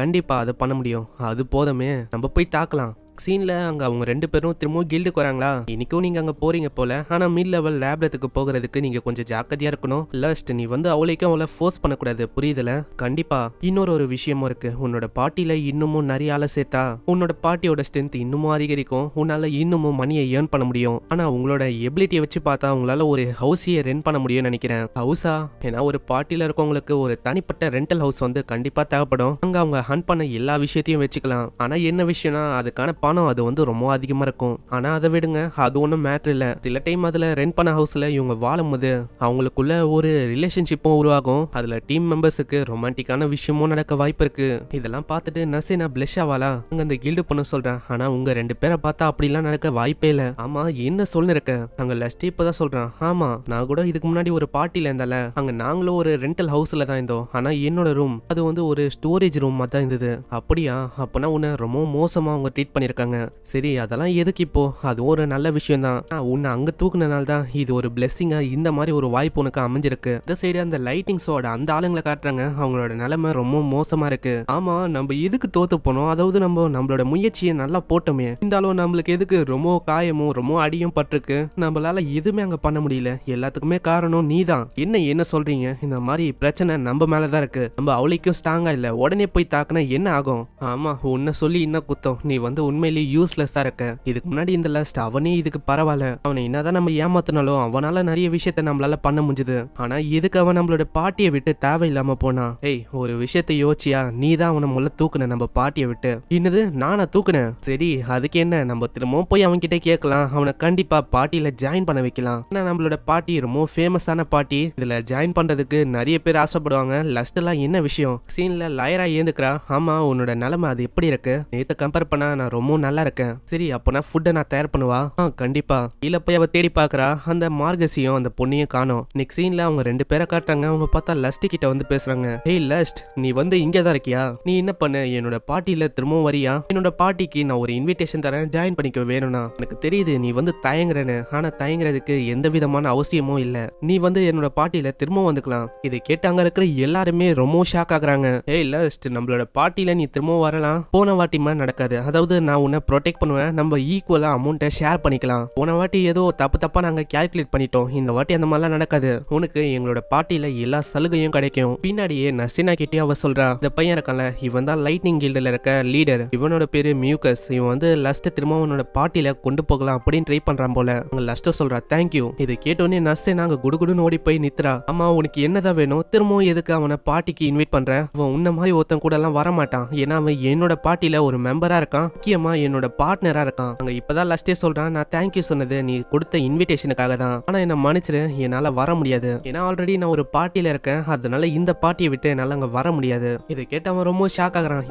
கண்டிப்பா அதை பண்ண முடியும், அது போதுமே, நம்ம போய் தாக்கலாம். சீன்ல அங்க அவங்க ரெண்டு பேரும் திரும்பவும் கில்டுக்கு வராங்களா. இன்னைக்கும் நீங்க அங்க போறீங்க போல, ஆனா மிட் லெவல் லேப்ரத்துக்கு போகிறதுக்கு நீங்க கொஞ்சம் ஜாக்கிரதையா இருக்கணும். லஸ்ட் நீ வந்து அவளைக்கும் அவளை ஃபோர்ஸ் பண்ணக்கூடாது, புரியுதுல. கண்டிப்பா இன்னொரு விஷயமும் இருக்கு, உன்னோட பார்ட்டில இன்னமும் நிறைய ஆளை சேர்த்தா உன்னோட பார்ட்டியோட ஸ்ட்ரென்த் இன்னமும் அதிகரிக்கும், உன்னால இன்னமும் மணியை ஏர்ன் பண்ண முடியும். ஆனா உங்களோட எபிலிட்டியை வச்சு பார்த்தா உங்களால ஒரு ஹவுஸையே ரென்ட் பண்ண முடியும்னு நினைக்கிறேன். ஹவுஸா, ஏன்னா ஒரு பார்ட்டில இருக்கவங்களுக்கு ஒரு தனிப்பட்ட ரெண்டல் ஹவுஸ் வந்து கண்டிப்பா தேவைப்படும். அங்க அவங்க ஹண்ட் பண்ண எல்லா விஷயத்தையும் வச்சுக்கலாம். ஆனா என்ன விஷயம்னா அதுக்கான பணம் அது வந்து ரொம்ப அதிகமா இருக்கும். ஆனா அதை விடுங்க, அது ஒன்றும் மேட்ரு இல்லை. சில டைம் அதுல ரெண்ட் பண்ண ஹவுஸ்ல இவங்க வாழும்போது அவங்களுக்குள்ள ஒரு ரிலேஷன்ஷிப்பும் உருவாகும். அதுல டீம் மெம்பர்ஸுக்கு ரொமான்டிக்கான விஷயமும் நடக்க வாய்ப்பு இருக்கு. இதெல்லாம் பார்த்துட்டு நசீனா பிளஷ் ஆவாளா? அங்க அந்த கில்டு பொண்ணு சொல்றேன், ஆனா உங்க 2 பேரை பார்த்தா அப்படிலாம் நடக்க வாய்ப்பே இல்ல. ஆமா என்ன சொல்ல இருக்க? அங்க லஸ்டி இப்பதான் சொல்றான், ஆமா நான் கூட இதுக்கு முன்னாடி ஒரு பார்ட்டில இருந்தால, அங்க நாங்களும் ஒரு ரெண்டல் ஹவுஸ்ல தான் இருந்தோம். ஆனா என்னோட ரூம் அது வந்து ஒரு ஸ்டோரேஜ் ரூம் மாதிரி தான் இருந்தது. அப்படியா? அப்பனா உன்னை ரொம்ப மோசமா அவங்க ட்ரீட் பண்ணிருக்காங்க. சரி அதெல்லாம் எதுக்கு இப்போ? அது ஒரு நல்ல விஷயம் தான். உன்னை அங்க தூக்குனனால தான் இது ஒரு பிளெஸிங்கா இந்த மாதிரி ஒரு வாய்ப்பு உனக்கு அமைஞ்சிருக்கு. இந்த சைடு அந்த லைட்டிங்ஸோட அந்த ஆளுங்களை காட்டுறாங்க, அவங்களோட நிலைமை ரொம்ப மோசமா இருக்கு. ஆமா நம்ம எதுக்கு தோத்து போனோம்? அதாவது நம்மளோட முயற்சியை நல்லா போட்டோமே, இருந்தாலும் நம்மளுக்கு எதுக்கு ரொம்ப காயமும் ரொம்ப அடியும் பட்டிருக்கு. நம்மளால எதுவுமே அங்க பண்ண முடியல. எல்லாத்துக்குமே காரணம் நீதான். என்ன சொல்றீங்க? இந்த மாதிரி பிரச்சனை நம்ம மேலதான் இருக்கு. நம்ம அவளைக்கும் ஸ்ட்ராங்கா இல்ல, உடனே போய் தாக்குனா என்ன ஆகும்? ஆமா உன்னை சொல்லி என்ன குத்தம்? நீ வந்து உண்மையிலேயே யூஸ்லெஸ்ஸா இருக்க. இதுக்கு முன்னாடி இந்த லஸ்ட் அவனே இதுக்கு பரவாயில்ல. அவனை என்னதான் நம்ம ஏமாத்தினாலும் அவனால நிறைய விஷயத்த நம்மளால பண்ண முடிஞ்சது. ஆனா எதுக்கு அவன் நம்மளோட பாட்டியை விட்டு தேவையில்லாம போனா? ஏய் ஒரு விஷயத்தை யோசிச்சியா? நீ தான் அவனை முள்ள தூக்குன நம்ம பாட்டியை விட்டு. என்னது நானா தூக்குனேன்? சரி அதுக்கு என்ன, நம்ம திரும்பவும் போய் அவன் கிட்ட கேட்கலாம். அவனை கண்டிப்பா பார்ட்டியில ஜாயின் பண்ண வைக்கலாம். ஏன்னா நம்மளோட பாட்டி ரொம்ப ஃபேமஸான பாட்டி. இதுல ஜாயின் பண்றதுக்கு நிறைய பேர் ஆசைப்படுவாங்க. லஸ்ட் எல்லாம் என்ன விஷயம்? சீன்ல லயரா ஏந்துக்கிறா. ஆமா உன்னோட நிலைமை அது எப்படி இருக்கு? நேத்து கம்பேர் பண்ணா நான் ரொம்ப நல்லா இருக்கேன். சரி அப்பனா ஃபுட்டை நான் தயார் பண்ணுவா? கண்டிப்பா. கீழே போய் அவ தேடி பாக்குறா. அந்த மார்கசியும் அந்த பொண்ணையும் காணோம். நெக்ஸ்ட் சீன்ல அவங்க 2 பேரை காட்டுறாங்க. அவங்க பார்த்தா லஸ்ட் கிட்ட வந்து பேசுறாங்க. ஏய் லஸ்ட், நீ வந்து இங்கதான் இருக்கியா? நீ என்ன பண்ண? என்னோட பார்ட்டியில திரும்பவும் வரியா? என்னோட பார்ட்டிக்கு நான் ஒரு இன்விடேஷன் தரேன், ஜாயின் பண்ணிக்க வேணும்னா. எனக்கு தெரியுது நீ வந்து தயங்குறேன்னு. ஆனா தயங்குறதுக்கு எந்த விதமான அவசியமும் இல்ல. நீ வந்து என்னோட பார்ட்டியில திரும்பவும் வந்துக்கலாம். இதை கேட்டு அங்க இருக்கிற எல்லாருமே ரொம்ப ஷாக் ஆகுறாங்க. ஏய் லஸ்ட், நம்மளோட பார்ட்டியில நீ திரும்பவும் வரலாம். போன வாட்டி மாதிரி நடக்காது. அதாவது நான் உன்னை ப்ரொடெக்ட் பண்ணுவேன். நம்ம ஈக்குவலா அமௌண்ட்டை ஷேர் பண்ணிக்கலாம். போன வாட்டி ஏதோ தப்பா நாங்க கால்குலேட் பண்ணிட்டோம். இந்த வாட்டி அந்த மாதிரிலாம் நடக்காது. உனக்கு எங்களோட பார்ட்டியில எல்லா சலுகையும் கிடைக்கும். பின்னாடியே நசீனா கிட்டே அவ சொல்றா, இந்த பையன் இருக்கான்ல, இவன் தான் லைட்னிங் கில்டுல இருக்க லீடர். இவனோட பேரு மியூக்கஸ். இவன் வந்து லஸ்ட் திரும்ப உன்னோட பார்ட்டியில கொண்டு போகலாம் அப்படின்னு ட்ரை பண்றான் போல. அங்க லஸ்ட் சொல்றா தேங்க்யூ. இதை கேட்டோன்னே நசீனா அங்க குடுகுடுன்னு ஓடி போய் நித்ரா. அம்மா உனக்கு என்னதான் வேணும்? திரும்பவும் எதுக்கு அவனை பார்ட்டிக்கு இன்வைட் பண்ற? அவன் உன்ன மாதிரி ஒருத்தன் கூட எல்லாம் வரமாட்டான். ஏன்னா அவன் என்னோட பார்ட்டியில ஒரு மெம்பரா இருக்கான், முக்கியமா என்னோட பார்ட்னரா இருக்கான். அங்க இப்பதான் லஸ்டே சொல்றான், நான் தேங்க்யூ சொன்னது நீ கொடுத்த இன்விடேஷனுக்காக தான். ஆனா என்ன மன்னிச்சிரு, என்னால வர முடியாது. ஏன்னா ஆல்ரெடி நான் ஒரு பார்ட்டியில இருக்கேன். அதனால இந்த பார்ட்டியை விட்டு என்னால அங்க வர முடியாது. இதை கேட்டு அவன் ரொம்ப ஷாக் ஆகுறான்.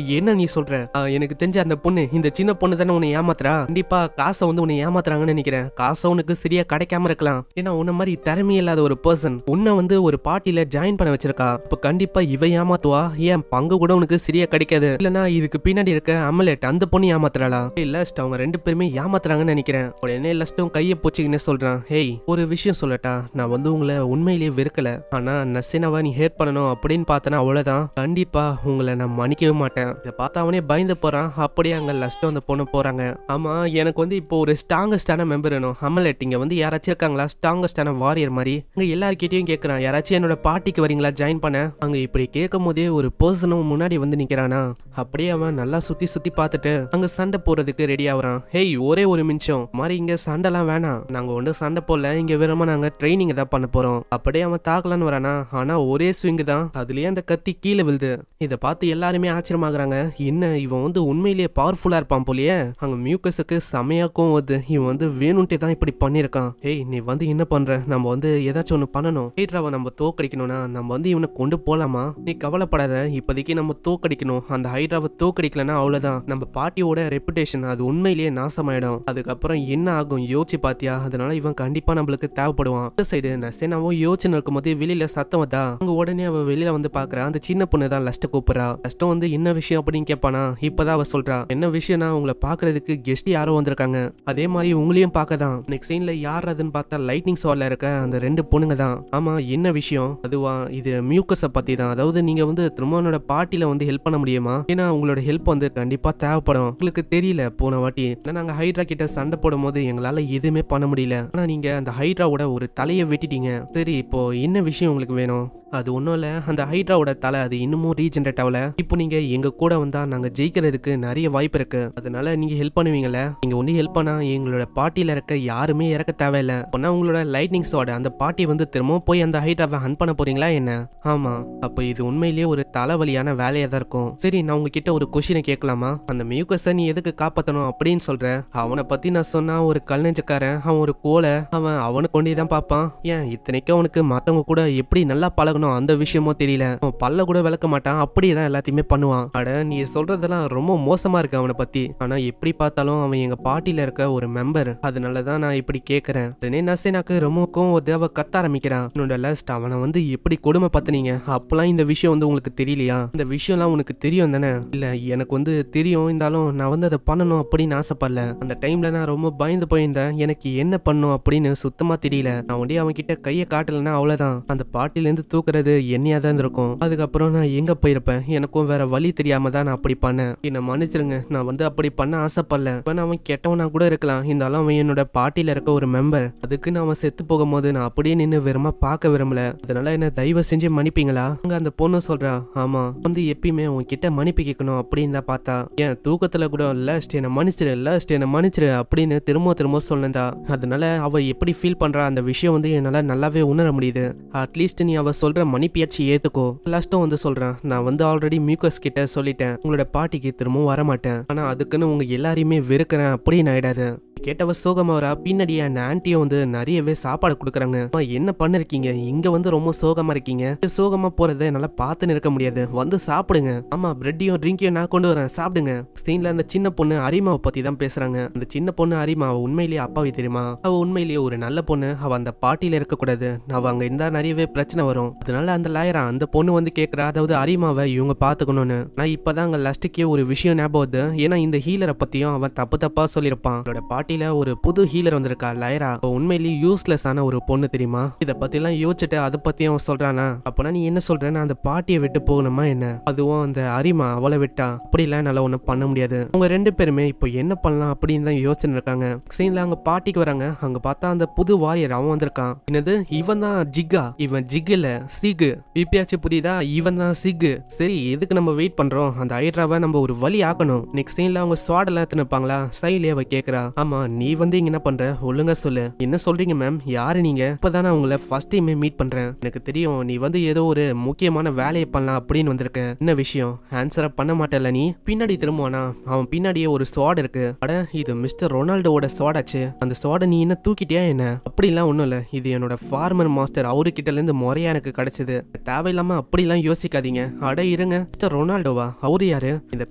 என்ன நீ சொல்ற? எனக்கு தெரிஞ்ச அந்த பொண்ணு, இந்த சின்ன பொண்ணு தானே உன்னை ஏமாத்துறா? கண்டிப்பா காசை வந்து உன்னை ஏமாத்துறாங்கன்னு நினைக்கிறேன். காசை உனக்கு சரியா கிடைக்காம இருக்கலாம். ஏன்னா உன்ன மாதிரி திறமை இல்லாத ஒரு பர்சன் உன்னை வந்து ஒரு பார்ட்டியில ஜாயின் பண்ண வச்சிருக்கா. இப்ப கண்டிப்பா இவ ஏமாத்துவா. ஏன் பங்கு கூட உனக்கு சரியா கிடைக்காது. இல்லனா இதுக்கு பின்னாடி இருக்க அமலெட் அந்த பொண்ணு ஏமாத்துறாளா? லஸ்ட் அவங்க 2 பேருமே ஏமாத்துறாங்கன்னு நினைக்கிறேன். உடனே லஸ்ட்டும் கையை போச்சுக்கின்னு சொல்றான். ஹேய் ஒரு விஷயம் சொல்லட்டா, நான் வந்து உங்களை உண்மையிலேயே வெறுக்கல. ஆனா நசீனாவை நீ ஹேட் பண்ணணும் அப்படின்னு பார்த்தனா அவ்வளவுதான். கண்டிப்பா உங்களை நான் மன்னிக்கவே மாட்டேன். இதை பார்த்து அவனே பயந்து போறான். அப்படியே அங்க லஸ்ட்டும் அந்த பொண்ணு போறாங்க. ஆமா எனக்கு வந்து இப்போ ஒரு ஸ்ட்ராங்கஸ்டான மெம்பர் வேணும். அமலெட் இங்க வந்து யாராச்சும் இருக்காங்களா? ஸ்ட்ராங்கஸ்டான வாரியர் மாதிரி. அங்க எல்லார்கிட்டயும் கேட்கறான், யாராச்சும் என்னோட பார்ட்டிக்கு வரீங்களா ஜாயின் பண்ண? அங்க இப்படி கேட்கும் போதே ஒரு பர்சனும் முன்னாடி வந்து நிக்கிறானா. அப்படியே அவன் நல்லா சுத்தி பார்த்துட்டு அங்க சண்டை போறதுக்கு ரெடி ஆகுறான். ஹேய் ஒரே ஒரு நிமிஷம், மாதிரி இங்க சண்டைலாம் வேணாம். நாங்க ஒன்றும் சண்டை போடல, இங்க வெறும நாங்க ட்ரைனிங் தான் பண்ண போறோம். அப்படியே அவன் தாக்கலான்னு வரானா. ஆனா ஒரே ஸ்விங் தான், அதுலயே அந்த கத்தி கீழே விழுது. இதை பார்த்து எல்லாருமே ஆச்சரியமாகறாங்க. என்ன இவன் வந்து உண்மையிலேயே பவர்ஃபுல்லா இருப்பான் போலயே. அங்க மியூக்கஸுக்கு செமையாக்கும் வருது. இவன் வந்து வேணும்ட்டே தான் இப்படி பண்ணிருக்கான். ஏய் நீ வந்து என்ன பண்ற? நம்ம வந்து ஏதாச்சும் ஒண்ணு பண்ணணும். ஹைட்ராவை நம்ம தோக்கடிக்கணும்னா நம்ம வந்து இவனை கொண்டு போலாமா? நீ கவலைப்படாத, இப்போதைக்கு நம்ம தோக்கடிக்கணும். அந்த ஹைட்ராவை தோக்கடிக்கலன்னா அவ்வளவுதான், நம்ம பார்ட்டியோட ரெப்புடேஷன் அது உண்மையிலேயே நாசமாயிடும். அதுக்கப்புறம் என்ன ஆகும் யோசிச்சு பாத்தியா? அதனால இவன் கண்டிப்பா நம்மளுக்கு தேவைப்படுவான். இந்த சைடு நசீனாவும் யோசிச்சு இருக்கும் போது வெளியில சத்தம் வந்தா. அங்க உடனே அவ வெளியில வந்து பாக்குறா. அந்த சின்ன பொண்ணு தான் லஸ்ட கூப்பிடுறா. லஸ்டம் வந்து என்ன விஷயம் அப்படின்னு கேட்பானா. இப்பதான் அவ சொல்றா, என்ன விஷயம்னா உங்களை பாக்குறதுக்கு கெஸ்ட் யாரோ வந்திருக்காங்க, அதே மாதிரி உங்களையும் பார்க்கதான். நெக்ஸ்ட் சீன்ல யார் அதுன்னு பார்த்தா லைட்னிங் ஷோல இருக்க அந்த 2 பொண்ணுங்க தான். ஆமா என்ன விஷயம்? அதுவா, இது மியூக்கஸை பத்தி தான். அதாவது நீங்க வந்து திருமணோட பார்ட்டில வந்து ஹெல்ப் பண்ண முடியுமா? ஏன்னா உங்களோட ஹெல்ப் வந்து கண்டிப்பா தேவைப்படும். உங்களுக்கு தெரியல போன வாட்டி நாங்க ஹைட்ரா கிட்ட சண்டை போடும் போது எங்களால எதுவுமே பண்ண முடியல. ஆனா நீங்க அந்த ஹைட்ராவோட ஒரு தலையை வெட்டிட்டீங்க. சரி இப்போ என்ன விஷயம் உங்களுக்கு வேணும்? அது ஒன்றும் இல்லை, அந்த ஹைட்ராவோட தலை அது இன்னமும் ரீஜென்ரேட் ஆகல. இப்போ நீங்க எங்க கூட வந்தா நாங்க ஜெயிக்கிறதுக்கு நிறைய வாய்ப்பு இருக்கு. அதனால நீங்க ஹெல்ப் பண்ணுவீங்கல்ல? நீங்க ஒண்ணு ஹெல்ப் பண்ணா எங்களோட பார்ட்டியில இருக்க யாருமே இறக்க தேவையில்லை. அப்பனா உங்களோட லைட்னிங் ஸ்வாட் அந்த பார்ட்டி வந்து திரும்பவும் போய் அந்த ஹைட்ராவை ஹண்ட் பண்ண போறீங்களா என்ன? ஆமா. அப்ப இது உண்மையிலேயே ஒரு தலைவலியான வேலையா தான் இருக்கும். சரி, நான் உங்ககிட்ட ஒரு கொஸ்டினை கேட்கலாமா? அந்த மியூக்கஸை நீ எதுக்கு காப்பாற்றணும் அப்படின்னு சொல்ற? அவனை பத்தி நான் சொன்னா ஒரு கல் நெஞ்சக்காரன், அவன் ஒரு கோலை, அவன் அவனை கொண்டே தான் பார்ப்பான். ஏன் இத்தனைக்கும் அவனுக்கு மற்றவங்க கூட எப்படி நல்லா பழகணும் அந்த விஷயமோ தெரியல. அவன் பல்ல கூட விளக்க மாட்டான், அப்படியே தான் எல்லாத்தையுமே பண்ணுவான். அட, நீ சொல்றதெல்லாம் ரொம்ப மோசமா இருக்கு அவனை பத்தி. ஆனா எப்படி பார்த்தாலும் அவன் எங்க பார்ட்டியில இருக்க ஒரு மெம்பர். அதனாலதான் நான் இப்படி கேட்கறேன். உடனே நசேனாக்கு ரொம்பக்கும் தேவ கத்த ஆரம்பிக்கிறான். என்னோட லாஸ்ட் அவனை வந்து எப்படி கொடுமை பத்தினீங்க? அப்பெல்லாம் இந்த விஷயம் வந்து உங்களுக்கு தெரியலையா? இந்த விஷயம்லாம் உனக்கு தெரியும் தானே? இல்ல, எனக்கு வந்து தெரியும், இருந்தாலும் நான் வந்து அதை பண்ணணும் அப்படின்னு ஆசைப்படல. அந்த டைம்ல நான் ரொம்ப பயந்து போயிருந்தேன். எனக்கு என்ன பண்ணும் அப்படின்னு சுத்தமா தெரியல. நான் ஒண்டி அவன் கிட்ட கையை காட்டலன்னா அவ்வளவுதான், அந்த பாட்டில இருந்து தூக்குறது என்னையா தான் இருக்கும். அதுக்கப்புறம் நான் எங்க போயிருப்பேன்? எனக்கும் வேற வழி தெரியாம தான் நான் அப்படி பண்ணேன். என்ன மன்னிச்சிருங்க, நான் வந்து அப்படி பண்ண ஆசைப்படல. அவன் கெட்டவனா கூட இருக்கலாம், இருந்தாலும் அவன் என்னோட பார்ட்டியில இருக்க ஒரு மெம்பர். அதுக்கு நான் அவன் செத்து போகும்போது நான் அப்படியே நின்று வெறுமா பார்க்க விரும்பல. அதனால என்ன தயவு செஞ்சு மன்னிப்பீங்களா? அங்க அந்த பொண்ணு சொல்றா, ஆமா வந்து எப்பயுமே உன்கிட்ட மன்னிப்பு கேட்கணும் அப்படின்னு தான் பார்த்தா. ஏன் தூக்கத்துல கூட லாஸ்ட் என்ன மன்னிச்சிரு, லாஸ்ட் என்ன மன்னிச்சிரு அப்படின்னு திரும்ப சொன்னதா. அதனால அவ எப்படி ஃபீல் பண்றா அந்த விஷயம் வந்து என்னால நல்லாவே உணர முடியுது. அட்லீஸ்ட் நீ அவ சொல்ற மன்னிப்பியாச்சு ஏத்துக்கோ. லாஸ்ட்டும் வந்து சொல்றேன், நான் வந்து ஆல்ரெடி மியூக்கஸ் கிட்ட சொல்லிட்டேன், உங்களோட பார்ட்டிக்கு திரும்பவும் வரமாட்டேன். ஆனா அதுக்குன்னு உங்க எல்லாரையுமே வெறுக்கிறேன் அப்படின்னு ஆயிடாது. கேட்டவ சோகமா வரா. பின்னாடி அந்த ஆன்ட்டியும் வந்து நிறையவே சாப்பாடு கொடுக்குறாங்க. என்ன பண்ணிருக்கீங்க? இங்க வந்து ரொம்ப சோகமா இருக்கீங்க. சோகமா போறதை என்னால பார்த்துன்னு இருக்க முடியாது, வந்து சாப்பிடுங்க. ஆமா, பிரெட்டையும் ட்ரிங்கையும் நான் கொண்டு வரேன், சாப்பிடுங்க. சீன்ல அந்த சின்ன பொண்ணு அரிமாவை பத்தி தான் பேசுறாங்க. அந்த சின்ன பொண்ணு அரிமா உண்மையிலேயே அப்பாவி தெரியுமா? அவ உண்மையிலேயே ஒரு நல்ல பொண்ணு. அவ அந்த பார்ட்டியில இருக்க கூடாது, அவ அங்க இருந்தா நிறையவே பிரச்சனை வரும். அதனால அந்த லாயரா அந்த பொண்ணு வந்து கேட்கறா, அதாவது அரிமாவை இவங்க பாத்துக்கணும்னு. நான் இப்பதான் அங்க லாஸ்ட்டுக்கே ஒரு விஷயம் ஞாபகம் வருது. ஏன்னா இந்த ஹீலரை பத்தியும் அவன் தப்பா சொல்லியிருப்பான். அவளோட பார்ட்டியில ஒரு புது ஹீலர் வந்திருக்கா லைரா. உண்மையிலேயே யூஸ்லெஸ் ஆன ஒரு பொண்ணு தெரியுமா? இத பத்தி எல்லாம் யோசிச்சுட்டு அதை பத்தியும் சொல்றானா? அப்பனா நீ என்ன சொல்றேன்னு அந்த பார்ட்டியை விட்டு போகணுமா என்ன? அதுவும் அந்த அரிமா அவளை விட்டா அப்படிலாம் என்னால ஒன்னும் பண்ண முடியாது. அவங்க ரெண்டு பேருமே இப்போ என்ன பண்ணலாம் அப்படின்னு தான் யோசனை இருக்காங்க. சீன்ல அங்க பார்ட்டிக்கு வராங்க. அங்க பார்த்தா அந்த புது வாரியர் அவன் வந்திருக்கான். என்னது, இவன் தான் ஜிகா? இவன் ஜிக் இல்ல, சிகு. பிபியாச்சு புரியுதா? இவன் தான் சிகு. சரி, எதுக்கு நம்ம வெயிட் பண்றோம்? அந்த ஹைட்ராவை நம்ம ஒரு வழி ஆக்கணும். நெக்ஸ்ட் சீன்ல அவங்க ஸ்வாடெல்லாம் எடுத்துனுப்பாங்களா? சைலே அவ கேக்குறா, ஆமா நீ வந்து இங்க என்ன பண்ற? ஒழுங்கா சொல்லு. என்ன சொல்றீங்க மேம்? யாரு நீங்க? இப்பதானே உங்களை ஃபர்ஸ்ட் டைம் மீட் பண்றேன். எனக்கு தெரியும் நீ வந்து ஏதோ ஒரு முக்கியமான வேலையை பண்ணலாம் அப்படின்னு வந்திருக்க. என்ன விஷயம்? ஆன்சரா பண்ண மாட்டேல நீ? பின்னாடி திரும்புவானா? அவன் பின்னாடியே ஒரு ஸ்வாட் இருக்கு. அட, இது மிஸ்டர் ரொனால்டோட ஸ்வாடாச்சு. அந்த ஸ்வாடை நீ என்ன தூக்கிட்டியா என்ன? அப்படிலாம் ஒண்ணும் இல்ல, இது என்னோட ஃபார்மர் மாஸ்டர், அவரு கிட்ட இருந்து முறையா எனக்கு கிடைச்சது. தேவையில்லாம அப்படிலாம் யோசிக்காதீங்க. அட இருங்க, மிஸ்டர் ரொனால்டோவா? அவரு யாரு? இந்த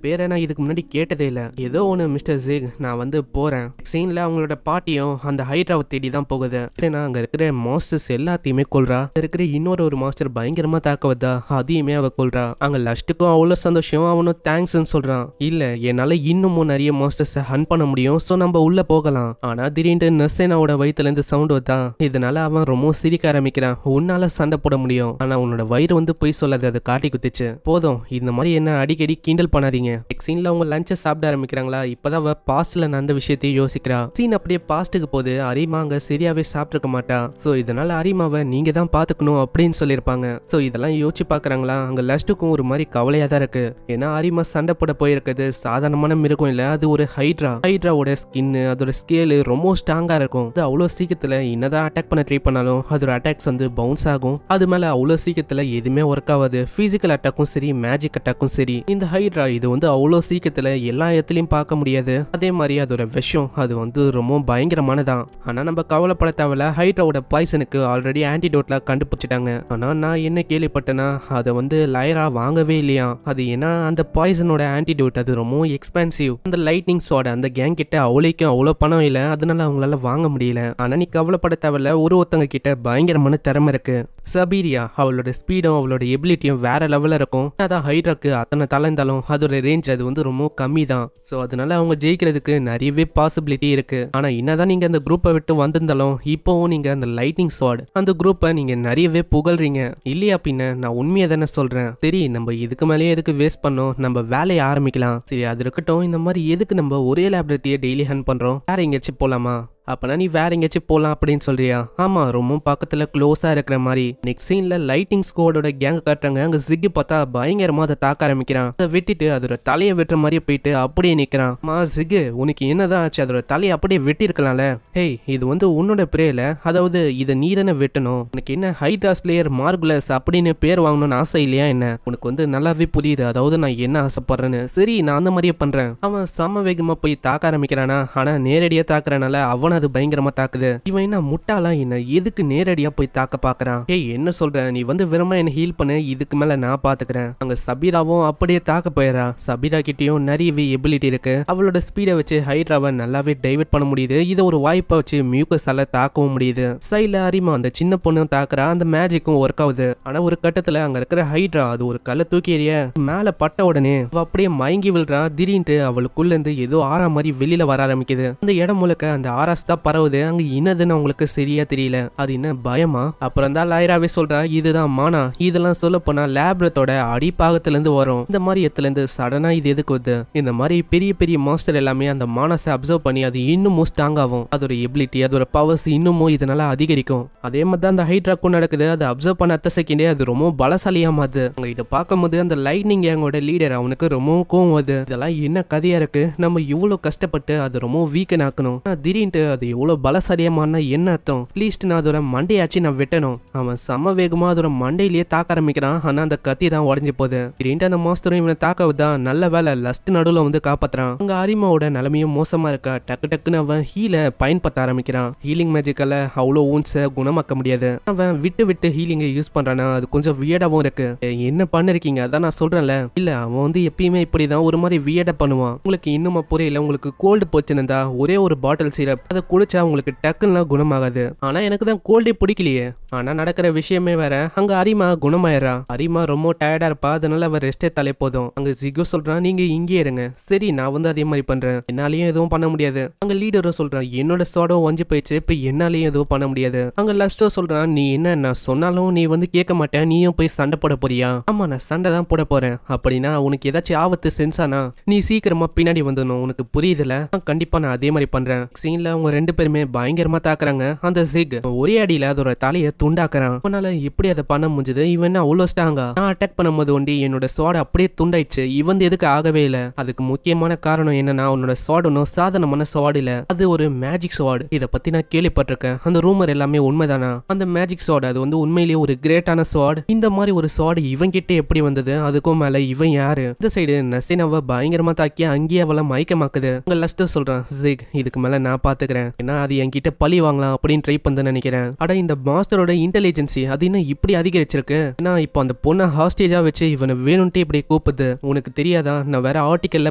பேரை நான் இதுக்கு முன்னாடி கேட்டதே இல்ல. ஏதோ ஒண்ணு மிஸ்டர் ஜிக், நான் வந்து போறேன். சீன்ல அவங்களோட பார்ட்டியும் அந்த ஹைட்ராவை தேடி தான் போகுது. அங்க இருக்கிற மாஸ்டர்ஸ் எல்லாத்தையுமே கொல்றா. இருக்கிற இன்னொரு மாஸ்டர் பயங்கரமா தாக்க வந்தா, அதையுமே அவ கொல்றா. அங்க லஸ்ட்டுக்கும் அவ்வளவு சந்தோஷம். அவனும் தேங்க்ஸ் சொல்றான். இல்ல, என்னால இன்னமும் நிறைய மாஸ்டர்ஸ் ஹண்ட் பண்ண முடியும், சோ நம்ம உள்ள போகலாம். ஆனா திடீர்னு நசேனாவோட வயிற்றுல இருந்து சவுண்ட் வந்தா. இதனால அவன் ரொம்ப சிரிக்க ஆரம்பிக்கிறான். உன்னால சண்டை போட முடியும், ஆனா உன்னோட வயிறு வந்து போய் சொல்லாது, அதை காட்டி குத்துச்சு. போதும், இந்த மாதிரி என்ன அடிக்கடி கிண்டல் பண்ணாதீங்க. சீன்ல அவங்க லஞ்சை சாப்பிட ஆரம்பிக்கிறாங்களா? இப்பதான் அவ பாஸ்ட்ல நடந்த விஷயத்தையும் யோசிக்கிறா. சீன் அப்படியே பாஸ்ட்டுக்கு போது அரிமா அங்க சரியாவே சாப்பிட்டுருக்க மாட்டா. சோ இதனால அரிமாவை நீங்க தான் பாத்துக்கணும் அப்படின்னு சொல்லியிருப்பாங்க. சோ இதெல்லாம் யோசிச்சு பாக்குறாங்களா? அங்க லஸ்ட்டுக்கும் ஒரு மாதிரி கவலையா தான் இருக்கு. ஏன்னா அரிமா சண்டை போட போயிருக்கிறது சாதாரணமான மிருகம் இல்ல, அது ஒரு ஹைட்ரா. ஹைட்ராவோட ஸ்கின், அதோட ஸ்கேலு ரொம்ப ஸ்ட்ராங்கா இருக்கும். அது அவ்வளவு சீக்கிரத்துல என்னதான் அட்டாக் பண்ண ட்ரை பண்ணாலும் அதோட அட்டாக்ஸ் வந்து பவுன்ஸ் ஆகும். அது மேல அவ்வளவு சீக்கிரத்துல எதுவுமே ஒர்க் ஆகாது. பிசிக்கல் அட்டாக்கும் சரி, மேஜிக் அட்டாக்கும் சரி. இந்த ஹைட்ரா இது வந்து அவ்வளவு சீக்கிரத்துல எல்லா இடத்துலயும் பார்க்க முடியாது. அதே மாதிரி அதோட விஷம் அது வந்து ரொம்ப பயங்கரமானதான். ஆனா நம்ம கவலைப்பட தேவையில்ல, ஹைட்ராவோட பாய்சனுக்கு ஆல்ரெடி ஆன்டிடோட்லாம் கண்டுபிடிச்சிட்டாங்க. ஆனா நான் என்ன கேள்விப்பட்டேன்னா அதை வந்து லைரா வாங்கவே இல்லையா. அது ஏன்னா அந்த பாய்சனோட ஆன்டிடோட் அது ரொம்ப எக்ஸ்பென்சிவ். அந்த லைட்னிங் ஸ்வாட் அந்த கேங் கிட்ட அவ்வளோ பணம் இல்லை, அதனால அவங்களால வாங்க முடியல. ஆனா நீ கவலைப்பட தேவையில்ல, ஒருத்தங்க கிட்ட பயங்கரமான திறமை இருக்கு. சபீரியா அவளோட ஸ்பீடும் அவளோட எபிலிட்டியும் வேற லெவலில் இருக்கும். அதான் ஹைட்ராக்கு அத்தனை தலைந்தாலும் அதோட ரேஞ்ச் அது வந்து ரொம்ப கம்மி தான். ஸோ அதனால அவங்க ஜெயிக்கிறதுக்கு நிறையவே பாசிபிலிட்டி இருக்கு. ஆனா என்னதான் நீங்க அந்த குரூப்பை விட்டு வந்திருந்தாலும் இப்போவும் நீங்க அந்த லைட்னிங் ஸ்வாட் அந்த குரூப்பை நீங்க நிறையவே புகழ்றீங்க இல்லையா? பின்ன நான் உண்மையை தானே சொல்றேன். சரி, நம்ம இதுக்கு மேலேயே எதுக்கு வேஸ்ட் பண்ணோம், நம்ம வேலையை ஆரம்பிக்கலாம். சரி அது இருக்கட்டும், இந்த மாதிரி எதுக்கு நம்ம ஒரே லேபரேட்டரியை டெய்லி ஹண்ட் பண்றோம்? வேற எங்கேயாச்சும் போலாமா? அப்பனா நீ வேற எங்கேயாச்சும் போலாம் அப்படின்னு சொல்றியா? ஆமா, ரொம்ப பக்கத்துல க்ளோஸா இருக்கிற மாதிரி. நெக்ஸ்ட் சீன்ல லைட்டிங் ஸ்குவாடோட கேங் காட்டுறாங்க. அங்க ஜிக் பார்த்தா பயங்கரமா அதை தாக்க ஆரம்பிக்கிறான். அதை வெட்டிட்டு அதோட தலையை வெட்டுற மாதிரியே போயிட்டு அப்படியே நிக்கிறான். ஜிக், உனக்கு என்னதான் ஆச்சு? அதோட தலையை அப்படியே வெட்டி இருக்கலாம்ல. ஹேய், இது வந்து உன்னோட பிரேல, அதாவது இதை நீ தானே வெட்டணும். உனக்கு என்ன ஹைட்ரா ஸ்லேயர் மார்குலஸ் அப்படின்னு பேர் வாங்கணும்னு ஆசை இல்லையா என்ன? உனக்கு வந்து நல்லாவே புரியுது அதாவது நான் என்ன ஆசைப்படுறேன்னு. சரி, நான் அந்த மாதிரியே பண்றேன். அவன் சம வேகமா போய் தாக்க ஆரம்பிக்கிறானா, ஆனா நேரடியா தாக்குறனால அவன் அது பயங்கரமா தாக்குது. இவன் என்ன முட்டாளா என்ன? எதுக்கு நேரடியா போய் தாக்க பாக்குறான்? ஏய், என்ன சொல்ற? நீ வந்து வெறுமா என்ன ஹீல் பண்ணு, இதுக்கு மேல நான் பாத்துக்கிறேன். அங்க சபீராவும் அப்படியே தாக்க போயிடா. சபீரா கிட்டயும் நிறையவே எபிலிட்டி இருக்கு. அவளோட ஸ்பீடை வச்சு ஹைட்ராவை நல்லாவே டைவர்ட் பண்ண முடியுது. இதை ஒரு வாய்ப்பா வச்சு மியூக்கஸால தாக்கவும் முடியுது. சைல அரிமா அந்த சின்ன பொண்ணும் தாக்குறா. அந்த மேஜிக்கும் ஒர்க் ஆகுது. ஆனா ஒரு கட்டத்துல அங்க இருக்கிற ஹைட்ரா அது ஒரு கல்ல தூக்கி எறிய மேல பட்ட உடனே அவ அப்படியே மயங்கி விழுறா. திடீர்னு அவளுக்குள்ள இருந்து ஏதோ ஆறா மாதிரி வெளியில வர ஆரம்பிக்குது. அந்த இடம் முழுக்க அந்த ஆராஸ் தான் பரவுது. அங்க என்னதுன்னு அவங்களுக்கு சரியா தெரியல. அது என்ன பயமா? அப்புறம் தான் லாயராவே சொல்றா, இதுதான் மானா. இதெல்லாம் சொல்ல போனா லேப்ரத்தோட அடிப்பாகத்துல இருந்து வரும். இந்த மாதிரி இடத்துல இருந்து சடனா இது எதுக்கு வருது? இந்த மாதிரி பெரிய பெரிய மாஸ்டர் எல்லாமே அந்த மானஸை அப்சர்வ் பண்ணி அது இன்னமும் ஸ்ட்ராங் ஆகும். அதோட எபிலிட்டி, அதோட பவர்ஸ் இன்னமும் இதனால அதிகரிக்கும். அதே மாதிரி தான் அந்த ஹைட்ராக்கும் நடக்குது. அதை அப்சர்வ் பண்ண அடுத்த செகண்டே அது ரொம்ப பலசாலியா மாறுது. அங்க இதை பார்க்கும்போது அந்த லைட்னிங் கேங்கோட லீடர் அவனுக்கு ரொம்ப கோவம் வருது. இதெல்லாம் என்ன கதையா இருக்கு? நம்ம இவ்வளவு கஷ்டப்பட்டு அது ரொம்ப வீக்கன் ஆக்கணும், திடீர்னு அது எவ்வளவு பலசாலியா மாறினா என்ன அர்த்தம்? அட்லீஸ்ட் நான் அதோட மண்டையாச்சு நான் வெட்டணும். அவன் சம வேகமா அதோட மண்டையிலேயே தாக்க ஆரம்பிக்கிறான். ஆனா அந்த கத்தி தான் உடஞ்சு போகுது. திடீர்னு அந்த மாஸ்டரும் இவனை தாக்கவுதான். நல்ல வேலை லஸ்ட் நடுவுல வந்து காப்பாத்துறான். அங்க அரிமாவோட நிலைமையும் மோசமா இருக்கா. டக்கு டக்குன்னு அவன் ஹீல பயன்படுத்த ஆரம்பிக்கிறான். ஹீலிங் மேஜிக்கால அவ்வளோ ஊன்ஸை குணமாக்க முடியாது. அவன் விட்டு விட்டு ஹீலிங்கை யூஸ் பண்றானா, அது கொஞ்சம் வியர்டாவும் இருக்கு. என்ன பண்ணிருக்கீங்க? அதான் நான் சொல்றேன்ல. இல்ல, அவன் வந்து எப்பயுமே இப்படிதான் ஒரு மாதிரி வியர்டா பண்ணுவான். உங்களுக்கு இன்னும் புரியல? உங்களுக்கு கோல்டு போச்சுன்னா ஒரே ஒரு பாட்டில் சிரப் அதை குடிச்சா உங்களுக்கு டக்குன்னா குணமாகாது. ஆனா எனக்கு தான் கோல்டே பிடிக்கலையே. ஆனா நடக்கிற விஷயமே வேற. அங்க அரிமா குணமாயிரா. அரிமா ரொம்ப டயர்டா இருப்பா. அதனால அவ ரெஸ்டே தலை போதும். அங்க ஜிகோ சொல்றான், நீங்க இங்கே இருங்க. சரி, நான் வந்து அதே மாதிரி பண்றேன். என்னாலையும் எதுவும் பண்ண முடியாது. அங்க லீடரும் சொல்றான், என்னோட சோடம் ஒஞ்சி போயிடுச்சு, இப்ப என்னாலையும் எதுவும் பண்ண முடியாது. அங்க லஸ்டோ சொல்றான், நீ என்ன நான் சொன்னாலும் நீ வந்து கேட்க மாட்டேன், நீயும் போய் சண்டை போட போறியா? ஆமா, நான் சண்டை தான் போட போறேன். அப்படின்னா உனக்கு ஏதாச்சும் ஆபத்து சென்சானா நீ சீக்கிரமா பின்னாடி வந்துடணும். உனக்கு புரியுதுல? கண்டிப்பா நான் அதே மாதிரி பண்றேன். சீன்ல அவங்க ரெண்டு பேருமே பயங்கரமா தாக்குறாங்க. அந்த ஜிக் ஒரே அடியில அதோட தலையை துண்டாக்குறான். அவனால எப்படி அதை பண்ண முடிஞ்சது? இவன் அவ்வளோ ஸ்ட்ராங்கா? நான் அட்டாக் பண்ணும்போது ஒண்டி என்னோட சோட அப்படியே துண்டாயிடுச்சு. இவன் எதுக்கு ஆகவே இல்லை? அதுக்கு முக்கியமான காரணம் என்னன்னா, உன்னோட சோடு ஒன்றும் சாதாரணமான சோடு இல்ல, அது ஒரு மேஜிக் சோடு. இதை பத்தி நான் கேள்விப்பட்டிருக்கேன். அந்த ரூமர் எல்லாமே உண்மைதானா? அந்த மேஜிக் சோடு அது வந்து உண்மையிலேயே ஒரு கிரேட்டான சோடு. இந்த மாதிரி ஒரு சோடு இவன் கிட்ட எப்படி வந்தது? அதுக்கும் மேல இவன் யாரு? இந்த சைடு நசினாவை பயங்கரமா தாக்கி அங்கேயே அவளை மயக்கமாக்குது. அங்க லஸ்ட் சொல்றான், ஜிக் இதுக்கு மேல நான் பாத்துக்கிறேன், ஏன்னா அது என்கிட்ட பழி வாங்கலாம் அப்படின்னு ட்ரை பண்ண நினைக்கிறேன். அட இந்த மாஸ்டரோட இன்டெலிஜென்சி அது இன்னும் இப்படி அதிகரிச்சிருக்கு. ஏன்னா இப்போ அந்த பொண்ணை ஹாஸ்டேஜா வச்சு இவனை வேணும்ட்டு இப்படி கூப்பிடுது. உனக்கு தெரியாதா? நான் வேற ஆர்டிக்கல்ல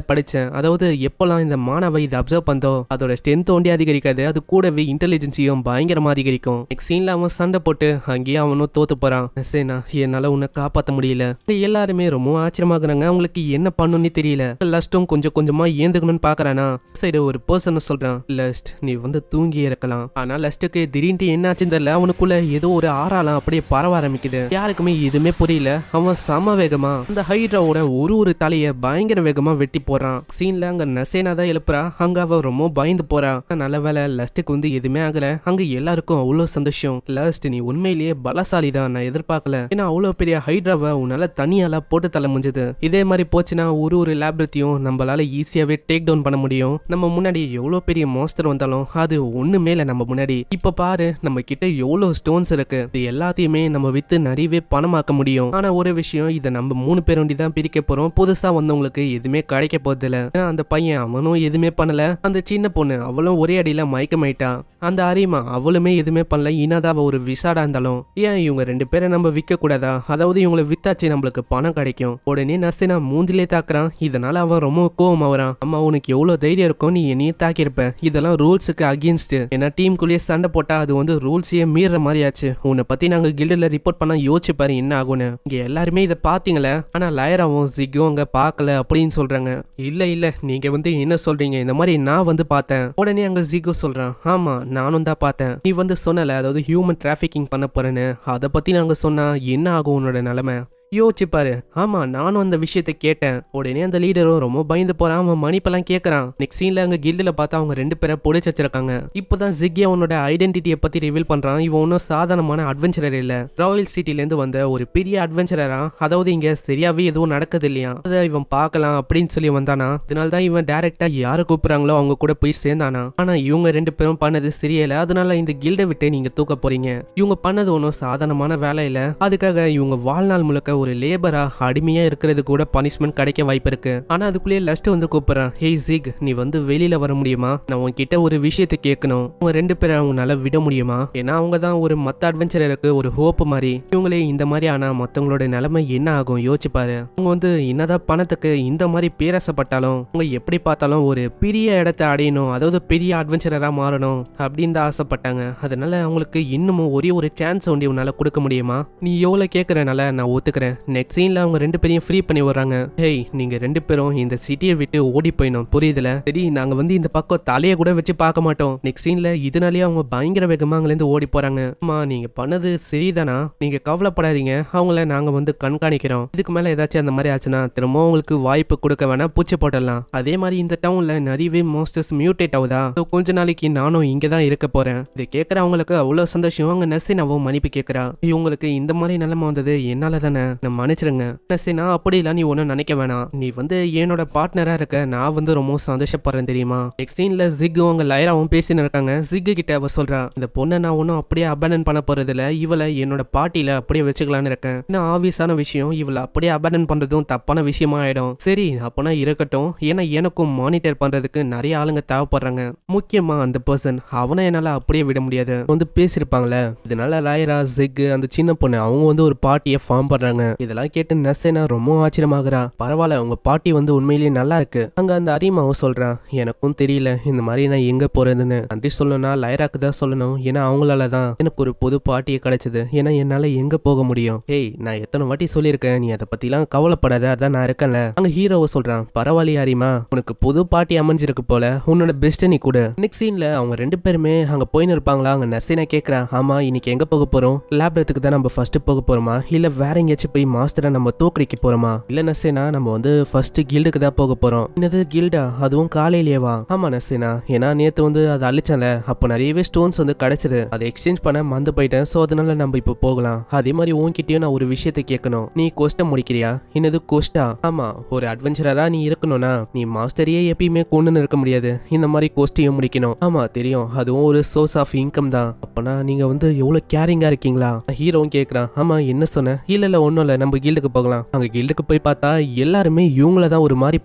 படிச்சேன். அதாவது எப்பெல்லாம் இந்த மாணவை இதை அப்சர்வ் பண்ணதோ அதோட ஸ்ட்ரென்த் ஒண்டி அதிகரிக்காது, அது கூடவே இன்டெலிஜென்சியும் பயங்கரமா அதிகரிக்கும். நெக்ஸ்ட் சீன்ல அவன் சண்டை போட்டு அங்கேயே அவனும் தோத்து போறான். சேனா, என்னால உன்னை காப்பாற்ற முடியல. எல்லாருமே ரொம்ப ஆச்சரியமாகறாங்க. அவங்களுக்கு என்ன பண்ணணும்னு தெரியல. லஸ்டும் கொஞ்சம் கொஞ்சமா ஏந்துக்கணும்னு பாக்குறானா. சைடு ஒரு பர்சன் சொல்றான், லஸ்ட் நீ வந்து தூங்கி இருக்கலாம். ஆனா லஸ்டுக்கு திடீர்னு என்னாச்சுன்னு தெரியல. அவனுக்குள்ள ஏதோ ஒரு ஆறாலாம் அப்படியே பரவ ஆரம்பிக்குது. யாருக்குமே எதுவுமே புரியல. அவன் சம வேகமா அந்த ஹைட்ராவோட ஒரு தலைய பயங்கர வேகமா வெட்டி போறான். சீன்ல அங்க நசேனா தான் எழுப்புறா. அங்க அவ ரொம்ப பயந்து போறா. நல்ல வேலை லஸ்டுக்கு வந்து எதுவுமே ஆகல. அங்க எல்லாருக்கும் அவ்வளவு சந்தோஷம். லஸ்ட் நீ உண்மையிலேயே பலசாலி தான், நான் எதிர்பார்க்கல. ஏன்னா அவ்வளவு பெரிய ஹைட்ராவை உன்னால தனியால போட்டு தள்ள முடிஞ்சது. இதே மாதிரி போச்சுன்னா ஒரு லேப்ரத்தையும் நம்மளால ஈஸியாவே டேக் டவுன் பண்ண முடியும். நம்ம முன்னாடி எவ்வளவு பெரிய மாஸ்டர் வந்தாலும் அது ஒண்ணு மேல நம்ம முன்னாடி. இப்ப பாரு நம்ம கிட்ட எவ்வளவு ஸ்டோன்ஸ் இருக்கு. இது எல்லாத்தையுமே நம்ம வித்து நிறையவே பணமாக்க முடியும். ஆனா ஒரு விஷயம், இதை நம்ம 3 பேர் ஒண்டி தான் பிரிக்க போறோம். புதுசா வந்தவங்களுக்கு எதுவுமே கிடைக்க போறது இல்ல. அந்த பையன் அவனும் எதுவுமே பண்ணல. அந்த சின்ன பொண்ணு அவளும் ஒரே அடியில மயக்கமாயிட்டா. அந்த அரிமா அவளுமே எதுவுமே பண்ணல. இனாதான் ஒரு விசாடா இருந்தாலும் ஏன் இவங்க 2 பேரை நம்ம விற்க கூடாதா? அதாவது இவங்களை வித்தாச்சு நம்மளுக்கு பணம் கிடைக்கும். உடனே நர்சினா மூஞ்சிலே தாக்குறான். இதனால அவன் ரொம்ப கோவம் ஆகுறான். அம்மா உனக்கு எவ்வளவு தைரியம் இருக்கும், நீ என்னையே தாக்கியிருப்ப. இதெல்லாம் ரூல்ஸுக்கு அகேன்ஸ்ட். ஏன்னா டீமுக்குள்ளேயே சண்டை போட்டா அது வந்து ரூல்ஸையே மீற மாதிரி ஆச்சு. உன்னை பத்தி நாங்க கில்டுல ரிப்போர்ட் பண்ணா யோசிச்சு பாரு என்ன ஆகும்னு. இங்க எல்லாருமே இதை பாத்தீங்களே. ஆனா லயராவும் ஜிக்கும் அங்க பாக்கல அப்படின்னு சொல்றாங்க. இல்ல நீங்க வந்து என்ன சொல்றீங்க? இந்த மாதிரி நான் வந்து பார்த்தேன். உடனே அங்க ஜிகோ சொல்றான், ஆமா நானும் தான் பார்த்தேன். நீ வந்து சொன்னல, அதாவது ஹியூமன் டிராபிகிங் பண்ண போறேன்னு. அதை பத்தி நாங்க சொன்னா என்ன ஆகும் உன்னோட நிலைமை? யோசிச்சுப்பாரு. ஆமா நானும் அந்த விஷயத்தை கேட்டேன். உடனே அந்த லீடரும் ரொம்ப பயந்து போறான். அவன் மன்னிப்பெல்லாம் கேட்கறான். நெக்ஸ்ட் சீன்ல அங்க கில்டுல பார்த்தா அவங்க 2 பேரை புடிச்சு வச்சிருக்காங்க. இப்போதான் ஜிக்கி அவனோட ஐடென்டிட்டியை பத்தி ரிவீல் பண்றான். இவன் ஒன்னும் சாதாரணமான அட்வென்ச்சரர் இல்ல, ராயல் சிட்டில இருந்து வந்த ஒரு பெரிய அட்வென்ச்சரரா. அதாவது இங்க சரியாவே எதுவும் நடக்குது இல்லையா, அதை இவன் பார்க்கலாம் அப்படின்னு சொல்லி வந்தானா. அதனால்தான் இவன் டைரக்டா யாரை கூப்பிடுறாங்களோ அவங்க கூட போய் சேர்ந்தானா. ஆனா இவங்க 2 பேரும் பண்ணது சரியல. அதனால இந்த கில்டை விட்டு நீங்க தூக்க போறீங்க. இவங்க பண்ணது ஒன்றும் சாதாரணமான வேலை இல்ல. அதுக்காக இவங்க வாழ்நாள் முழுக்க ஒரு லேபரா அடிமையா இருக்கிறது கூட பனிஷ்மெண்ட் கிடைக்க வாய்ப்பு இருக்கு. ஆனா அதுக்குள்ளேயே லஸ்ட் வந்து கூப்பிடுறான். ஹேய் ஜிக், நீ வந்து வெளியில வர முடியுமா? நான் உன்கிட்ட ஒரு விஷயத்தை கேட்கணும். அவங்க 2 பேரை அவங்களால விட முடியுமா? ஏன்னா அவங்க தான் ஒரு மத்த அட்வென்ச்சரருக்கு ஒரு ஹோப் மாதிரி. இவங்களே இந்த மாதிரி ஆனா மத்தவங்களோட நிலைமை என்ன ஆகும் யோசிச்சு பாரு. அவங்க வந்து என்னதான் பணத்துக்கு இந்த மாதிரி பேராசப்பட்டாலும் அவங்க எப்படி பார்த்தாலும் ஒரு பெரிய இடத்தை அடையணும், அதாவது பெரிய அட்வென்ச்சரரா மாறணும் அப்படின்னு தான் ஆசைப்பட்டாங்க. அதனால அவங்களுக்கு இன்னமும் ஒரே ஒரு சான்ஸ் ஒண்டி உன்னால கொடுக்க முடியுமா? நீ எவ்வளவு கேட்கறனால நான் ஒத்துக்கிறேன். நெக்ஸ்ட் சீன்ல அவங்க 2 பேரையும் ஃப்ரீ பண்ணி வர்றாங்க. ஹேய், நீங்க 2 பேரும் இந்த சிட்டியை விட்டு ஓடி போயிடும், புரியுதுல? சரி, நாங்க வந்து இந்த பக்கம் தலையை கூட வச்சு பார்க்க மாட்டோம். நெக்ஸ்ட் சீன்ல இதனாலேயே அவங்க பயங்கர வேகமா அங்கிருந்து ஓடி போறாங்க. அம்மா, நீங்க பண்ணது சரிதானா? நீங்க கவலைப்படாதீங்க, அவங்கள நாங்க வந்து கண்காணிக்கிறோம். இதுக்கு மேல ஏதாச்சும் அந்த மாதிரி ஆச்சுன்னா திரும்ப உங்களுக்கு வாய்ப்பு கொடுக்க வேணா, பூச்சி போடலாம். அதே மாதிரி இந்த டவுன்ல நிறையவே மாஸ்டர்ஸ் மியூட்டேட் ஆகுதா, கொஞ்ச நாளைக்கு நானும் இங்க தான் இருக்க போறேன். இதை கேட்கற அவங்களுக்கு அவ்வளவு சந்தோஷம். அவங்க நசினாவும் மன்னிப்பு கேட்கறா. இவங்களுக்கு இந்த மாதிரி நிலைமை வந்தது என்னால தானே, நான் மன்னிச்சிருங்க நசினா. அப்படி இல்ல, நீ ஒன்னும் நினைக்க வேணாம். நீ வந்து என்னோட பார்ட்னரா இருக்க, நான் வந்து ரொம்ப சந்தோஷப்படுறேன் தெரியுமா? நெக்ஸ்ட் சீன்ல ஜிக்கும் அவங்க லைராவும் பேசின்னு இருக்காங்க. ஜிக்கு கிட்ட அவ சொல்றா, இந்த பொண்ணை நான் ஒன்னும் அப்படியே அபேண்டன் பண்ண போறது இல்ல, இவளை என்னோட பார்ட்டியில அப்படியே வச்சுக்கலான்னு இருக்கேன். இன்னும் ஆப்வியஸான விஷயம், இவளை அப்படியே அபேண்டன் பண்றதும் தப்பான விஷயமா ஆயிடும். சரி, அப்பனா இருக்கட்டும். ஏன்னா எனக்கும் மானிட்டர் பண்றதுக்கு நிறைய ஆளுங்க தேவைப்படுறாங்க. முக்கியமா அந்த பர்சன், அவனை என்னால அப்படியே விட முடியாது வந்து பேசிருப்பாங்களே. இதனால லைரா, ஜிக், அந்த சின்ன பொண்ணு அவங்க வந்து ஒரு பார்ட்டியை ஃபார்ம் பண்றாங்க. இதெல்லாம் கேட்டு நசேனா ரொம்ப ஆச்சரியமாகறா. பரவாயில்ல, உங்க பார்ட்டி வந்து உண்மையிலேயே நல்லா இருக்கு. அங்க அந்த அரிமாவும் சொல்றான், எனக்கும் தெரியல இந்த மாதிரி நான் எங்க போறதுன்னு. நன்றி சொல்லணும்னா லைராக்கு தான் சொல்லணும். ஏன்னா அவங்களால தான் எனக்கு ஒரு புது பார்ட்டியை கிடைச்சது. ஏன்னா என்னால எங்க போக முடியும்? ஏய், நான் எத்தனை வாட்டி சொல்லியிருக்கேன், நீ அதை பத்திலாம் கவலைப்படாத, அதான் நான் இருக்கேன்ல. அங்க ஹீரோவை சொல்றான், பரவாயில்லையா அரிமா, உனக்கு புது பார்ட்டி அமைஞ்சிருக்கு போல, உன்னோட பெஸ்ட் நீ கூட. நெக்ஸ்ட் சீன்ல அவங்க 2 பேருமே அங்க போயின்னு இருப்பாங்களா. அங்க நசீனா கேக்குறா, ஆமா இன்னைக்கு எங்க போக போறோம்? லேப்ரத்துக்கு தான் நம்ம ஃபர்ஸ்ட் போக போறோமா, இல்ல வேற எங்கேயாச்சும் போய் மாஸ்டரை நம்ம தோக்கடிக்க போறோமா? இல்ல நசீனா, நம்ம வந்து ஃபர்ஸ்ட் கில்டுக்கு தான் போக போறோம். என்னது கில்டா? அதுவும் காலையிலேவா? ஆமா நசீனா, ஏன்னா நேத்து வந்து அதை அழிச்சல, அப்போ நிறையவே ஸ்டோன்ஸ் வந்து கிடைச்சது, அதை எக்ஸ்சேஞ்ச் பண்ண மறந்து போயிட்டேன். சோ அதனால நம்ம இப்போ போகலாம். அதே மாதிரி உன்கிட்டயும் நான் ஒரு விஷயத்தை கேட்கணும். நீ கோஸ்ட முடிக்கிறியா? என்னது கோஸ்டா? ஆமா, ஒரு அட்வென்ச்சரரா நீ இருக்கணும்னா நீ மாஸ்டரையே எப்பயுமே கொண்டு இருக்க முடியாது, இந்த மாதிரி கோஸ்டையும் முடிக்கணும். ஆமா தெரியும், அதுவும் ஒரு சோர்ஸ் ஆஃப் இன்கம் தான். அப்பனா நீங்க வந்து எவ்வளவு கேரிங்கா இருக்கீங்களா? ஹீரோவும் கேக்குறான், ஆமா என்ன சொன்ன? இல்ல ஒன்னும் இல்ல, நம்ம கில்டுக்கு போகலாம். அங்க கில்டுக்கு போய் பார்த்தா எல்லாருமே இவங்கள தான் ஒரு மாதிரி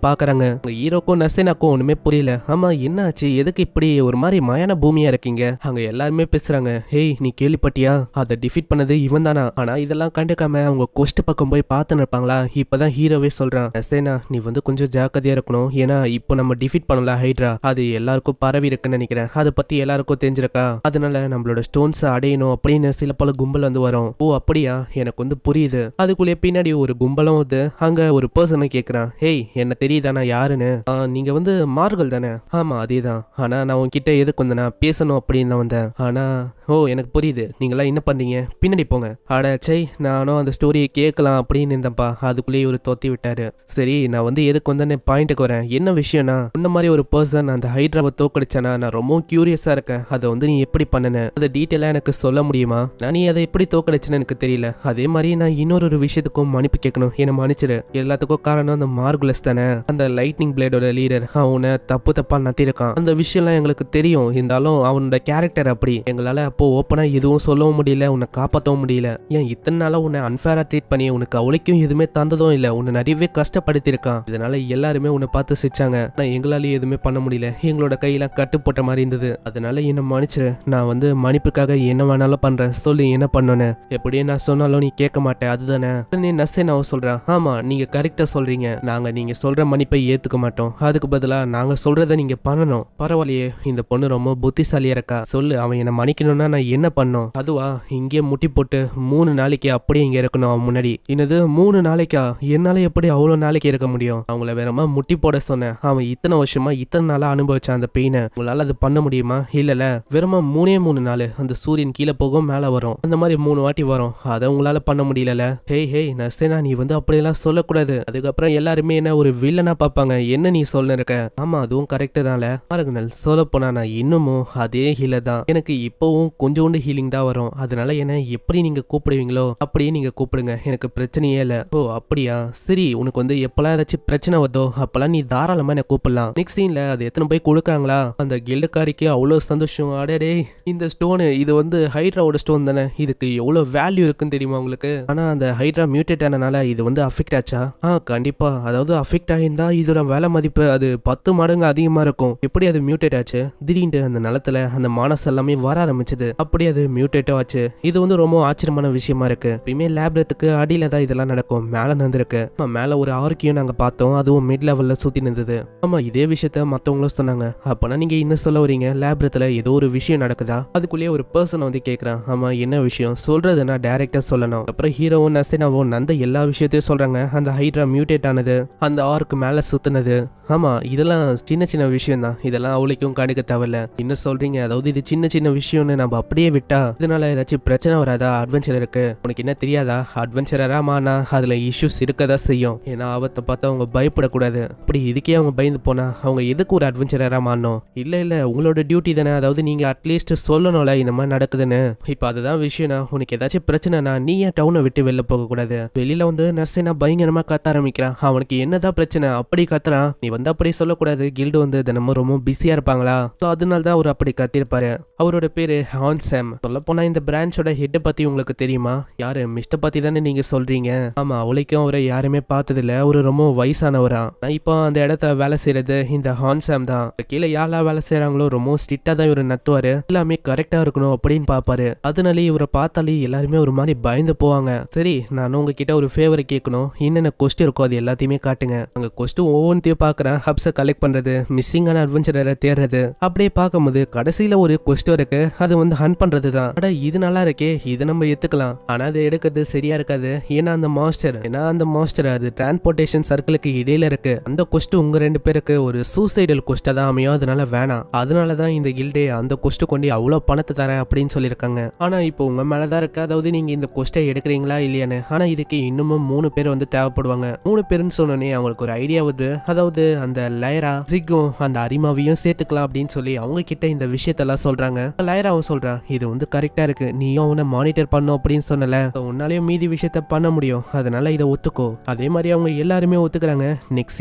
பாக்குறாங்க. ஹீரோக்கும் நசேனாக்கும் ஒண்ணுமே புரியல. ஆமா என்ன ஆச்சு, எதுக்கு இப்படி ஒரு மாதிரி மயான பூமியா இருக்கீங்க? அங்க எல்லாருமே பேசுறாங்க, ஹேய் நீ கேள்விப்பட்டியா, அதை டிஃபீட் பண்ணது இவன் தானா? ஆனா இதெல்லாம் கண்டுக்காம அவங்க கோஸ்ட் பக்கம் போய் பார்த்து இருப்பாங்களா. இப்பதான் ஹீரோவே சொல்றான், நசேனா நீ வந்து கொஞ்சம் ஜாக்கிரதையா இருக்கணும். ஏன்னா இப்போ நம்ம டிஃபீட் பண்ணல ஹைட்ரா, அது எல்லாருக்கும் பரவி இருக்குன்னு நினைக்கிறேன். அதை பத்தி எல்லாருக்கும் தெரிஞ்சிருக்கா, அதனால நம்மளோட ஸ்டோன்ஸ் அடையணும் அப்படின்னு சில பல கும்பல் வந்து வரும். ஓ அப்படியா, எனக்கு வந்து புரியுது. அதுக்குள்ளே பின்னாடி ஒரு கும்பலும் வந்து அங்க ஒரு பர்சனை கேக்குறான், ஹேய் என்ன தெரியுதா நான் யாருன்னு? நீங்க வந்து மார்கள் தானே? ஆமா அதேதான். ஆனா நான் உன்கிட்ட எதுக்கு வந்தேன்னா பேசணும் அப்படின்னு தான் வந்தேன். ஆனா ஓ எனக்கு புரியுது, நீங்களாம் என்ன பண்ணீங்க, பின்னாடி போங்க. அடச்சை, நானும் அந்த ஸ்டோரியை கேட்கலாம் அப்படின்னு இருந்தேன்ப்பா, அதுக்குள்ளேயே ஒரு தொத்தி விட்டாரு. சரி, நான் வந்து எதுக்கு வந்தேன்னு பாயிண்ட்டுக்கு வரேன். என்ன விஷயம்னா, இந்த மாதிரி ஒரு பர்சன் அந்த ஹைட்ராவை தோக்கடிச்சானா நான் ரொம்ப கியூரியஸா இருக்கேன். அதை வந்து நீ எப்படி பண்ணன, அதை டீட்டெயிலா எனக்கு சொல்ல முடியுமா? நான் நீ அதை எப்படி தோக்கடிச்சுன்னு எனக்கு தெரியல. அதே மாதிரி நான் இன்னொரு விஷயத்துக்கும் மன்னிப்பு கேட்கணும், என்ன மன்னிச்சிரு. எல்லாத்துக்கும் காரணம் அந்த மார்குலஸ் தானே, அந்த லைட்னிங் பிளேடோட லீடர். அவனை தப்பா நத்திருக்கான். அந்த விஷயம்லாம் எங்களுக்கு தெரியும், இருந்தாலும் அவனோட கேரக்டர் அப்படி. எங்களால அப்போ ஓப்பனா எதுவும் சொல்லவும் முடியல, உன்னை காப்பாற்றவும் முடியல. ஏன் இத்தனை நாளா உன்னை அன்ஃபேரா ட்ரீட் பண்ணி உனக்கு அவளைக்கும் எதுவுமே தந்ததும் இல்லை, உன்னை நிறையவே கஷ்டப்படுத்திருக்கான். இதனால எல்லாருமே உன்னை பார்த்து சிரிச்சாங்க. நான் எங்களாலேயே எதுவுமே பண்ண முடியல, எங்களோட கையெல்லாம் கட்டு போட்ட மாதிரி இருந்தது. அதனால என்ன மன்னிச்சிரு. நான் வந்து மன்னிப்புக்காக என்ன வேணாலும் பண்றேன், சொல்லி என்ன பண்ணோன்னு. எப்படியே நான் சொன்னாலும் நீ கேட்க மாட்டேன் அதுதானே? நசேனாவும் சொல்றேன், ஆமா நீங்க கரெக்டா சொல்றீங்க. நாங்க நீங்க சொல்ற மன்னிப்பை ஏத்துக்க மாட்டோம், அதுக்கு பதிலா நாங்க சொல்றதை நீங்க பண்ணணும். பரவாயில்லையே, இந்த பொண்ணு ரொம்ப புத்திசாலியா இருக்கா. சொல்லு, அவன் என்ன மன்னிக்கணும்னா நான் என்ன பண்ணோம்? அதுவா இங்கே முட்டி போட்டு 3 நாளைக்கு அப்படியே இங்க இருக்கணும் அவன் முன்னாடி. என்னது 3 நாளைக்கா? என்னால எப்படி அவ்வளவு நாளைக்கு இருக்க முடியும்? அவங்கள வேறமா முட்டி போட சொன்னேன். அவன் இத்தனை வருஷமா இத்தனை நாளா அனுபவிச்சான் அந்த பெயினை. உங்களால அது பண்ண முடியுமா? இல்லல, வெறுமா 3 நாள் அந்த சூரியன் கீழே போகும் மேல வரும், அந்த மாதிரி 3 வாட்டி வரும். அதை உங்களால பண்ண முடியல. ஹேய் நர்சேனா, நீ வந்து அப்படியெல்லாம் சொல்லக்கூடாது. அதுக்கப்புறம் எல்லாருமே என்ன ஒரு வில்லனா பார்ப்பாங்க. என்ன நீ சொல்ல இருக்க? ஆமா, அதுவும் கரெக்ட் தான்ல. பாருங்க, சொல்ல போனா நான் இன்னமும் அதே ஹீலர் தான். எனக்கு இப்பவும் கொஞ்சோண்டு ஹீலிங் தான் வரும். அதனால என்ன எப்படி நீங்க கூப்பிடுவீங்களோ அப்படியே நீங்க கூப்பிடுங்க, எனக்கு பிரச்சனையே இல்ல. ஓ அப்படியா, சரி. உனக்கு வந்து எப்பெல்லாம் ஏதாச்சும் பிரச்சனை வருதோ அப்பெல்லாம் நீ தாராளமா என்ன கூப்பிடலாம். நெக்ஸ்ட் சீன்ல அது எத்தனை போய் கொடுக்காங்களா அந்த கில்டுக்காரிக்கு அவ்வளவு சந்தோஷம். அடடே, இந்த ஸ்டோனு இது வந்து ஹைட்ராவோட ஸ்டோன் தானே, இதுக்கு எவ்வளவு வேல்யூ இருக்குன்னு தெரியுமா உங்களுக்கு? ஆனா அந்த ஹைட்ரா மியூட்டேட் ஆனனால இது வந்து அஃபெக்ட் ஆச்சா? கண்டிப்பா. அதாவது அஃபெக்ட் ஆயிருந்தா இதோட வேலை மதிப்பு அது 10 மடங்கு அதிகமா இருக்கும். எப்படி அது மியூட்டேட் ஆச்சு? திடீர்னு அந்த நிலத்துல அந்த மானஸ் எல்லாமே வர ஆரம்பிச்சது. அப்படி அது மியூட்டேட்டும் ஆச்சு. இது வந்து ரொம்ப ஆச்சரியமான விஷயமா இருக்கு. எப்பயுமே லேப்ரத்துக்கு அடியில தான் இதெல்லாம் நடக்கும், மேல நடந்திருக்கு. மேல ஒரு ஆர்க்கியும் நாங்க பார்த்தோம், அதுவும் மிட் லெவல்ல சுத்தி நின்றது. ஆமா, இதே விஷயத்த மத்தவங்களும் சொன்னாங்க. அப்பனா நீங்க என்ன சொல்ல வரீங்க? லேப்ரத்துல ஏதோ ஒரு விஷயம் நடக்குதா? அதுக்குள்ளேயே ஒரு பர்சன் வந்து கேக்குறான். ஆமா, என்ன விஷயம்? சொல்றதுன்னா டைரக்டா சொல்லணும். அப்புறம் ஹீரோவும் நசேனாவும் நந்த எல்லா விஷயத்தையும் சொல்றாங்க. அந்த ஹைட்ரா மியூட்டேட் ஆனது, அந்த ஆர்க்கு மேல சுத்துனது. ஆமா, இதெல்லாம் சின்ன விஷயம் தான். இதெல்லாம் அவளுக்கும் கண்டுக்க தேவையில்ல. என்ன சொல்றீங்க? அதாவது இது சின்ன விஷயம்னு நம்ம அப்படியே விட்டா இதனால ஏதாச்சும் பிரச்சனை வராதா? அட்வென்ச்சர் இருக்கு, உனக்கு என்ன தெரியாதா? அட்வென்ச்சரா மானா அதுல இஷ்யூஸ் இருக்கதா செய்யும். ஏன்னா ஆபத்தை பார்த்து அவங்க பயப்படக்கூடாது. அப்படி இதுக்கே அவங்க பயந்து போனா அவங்க எதுக்கு ஒரு அட்வென்ச்சரா மாறணும்? இல்ல உங்களோட டியூட்டி தானே. அதாவது நீங்க அட்லீஸ்ட் சொல்லணும்ல இந்த மாதிரி நடக்குதுன்னு. இப்ப அதுதான் விஷயம்னா, உனக்கு ஏதாச்சும் பிரச்சனைனா நீ ஏன் டவுனை விட்டு வெளில போக கூடாது? வெளியில வந்து நர்சேனா பயங்கரமா கத்த ஆரம்பிக்கிறான். அவனுக்கு என்னதான் பிரச்சனை அப்படி கத்துறான்? நீ வந்து அப்படி சொல்லக்கூடாது. கில்டு வந்து தினமும் ரொம்ப பிஸியா இருப்பாங்களா? அதனால தான் அவர் அப்படி கத்திருப்பாரு. அவரோட பேரு ஹான்சாம். சொல்ல போனா இந்த பிரான்ச்சோட ஹெட் பத்தி உங்களுக்கு தெரியுமா? யாரு? மிஸ்டர் பத்தி தானே நீங்க சொல்றீங்க? ஆமா, அவளைக்கும் அவரை யாருமே பார்த்தது இல்ல. அவரு ரொம்ப வயசானவரா. நான் இப்போ அந்த இடத்துல வேலை செய்யறது இந்த ஹான்சாம் தான். கீழே யாரெல்லாம் வேலை செய்யறாங்களோ ரொம்ப ஸ்ட்ரிக்டா தான் இவரு நத்துவாரு. எல்லாமே கரெக்டா இருக்கணும் அப்படின்னு பாப்பாரு. அதனாலே இவரை பார்த்தாலே எல்லாருமே ஒரு மாதிரி பயந்து போவாங்க. சரி, நான் உங்ககிட்ட ஒரு ஃபேவர் கேட்கணும். என்னென்ன கொஸ்டின் இருக்கோ அது எல்லாத்தையுமே காட்டுங்க. அங்க கொஸ்டின் ஒவ்வொன்றையும் பாக்குறேன். ஹப்ஸை கலெக்ட் பண்றது, மிஸ்ஸிங்கான அட்வென்ச்சரை தேடுறது. அப்படியே பார்க்கும்போது கடைசியில ஒரு கொஸ்டின் இருக்கு, அது வந்து ஹண்ட் பண்றது தான். அட, இது நல்லா இருக்கே, இதை நம்ம எடுத்துக்கலாம். ஆனா அதை எடுக்கிறது சரியா இருக்காது. ஏன்னா அந்த மாஸ்டர் அது டிரான்ஸ்போர்டேஷன் சர்க்கிளுக்கு இடையில இருக்கு. அந்த கொஸ்டின் உங்க 2 பேருக்கு ஒரு சூசைடல் கொஸ்டா தான் அமையும். அதனால வேணாம். அதனாலதான் இந்த கில்டே அந்த கொஸ்டின் கொண்டு அவ்வளவு பணத்தை தரேன் அப்படின்னு சொல்லியிருக்காங்க. ஆனா இப்போ உங்க மேலதான் இருக்கு. அதாவது நீங்க இந்த கொஸ்டை எடுக்கிறீங்களா இல்லையான்னு. ஆனா இதுக்கு இன்னமும் 3 பேர் வந்து தேவைப்படுவாங்க. 3 பேருன்னு சொன்னோன்னே அவங்களுக்கு ஒரு ஐடியா வருது. அதாவது அந்த லைரா, ஜிக்கும், அந்த அரிமாவையும் சேர்த்துக்கலாம் அப்படின்னு சொல்லி அவங்க கிட்ட இந்த விஷயத்தெல்லாம் சொல்றாங்க. லைராவும் சொல்றான், இது வந்து கரெக்டா இருக்கு, நீயும் அவனை மானிட்டர் பண்ணும் அப்படின்னு சொன்னல, உன்னாலையும் மீதி விஷயத்த பண்ண முடியும், அதனால இதை ஒத்துக்கோ. அதே மாதிரி அவங்க எல்லாருமே ஒத்துக்கிறாங்க. நெக்ஸ்ட்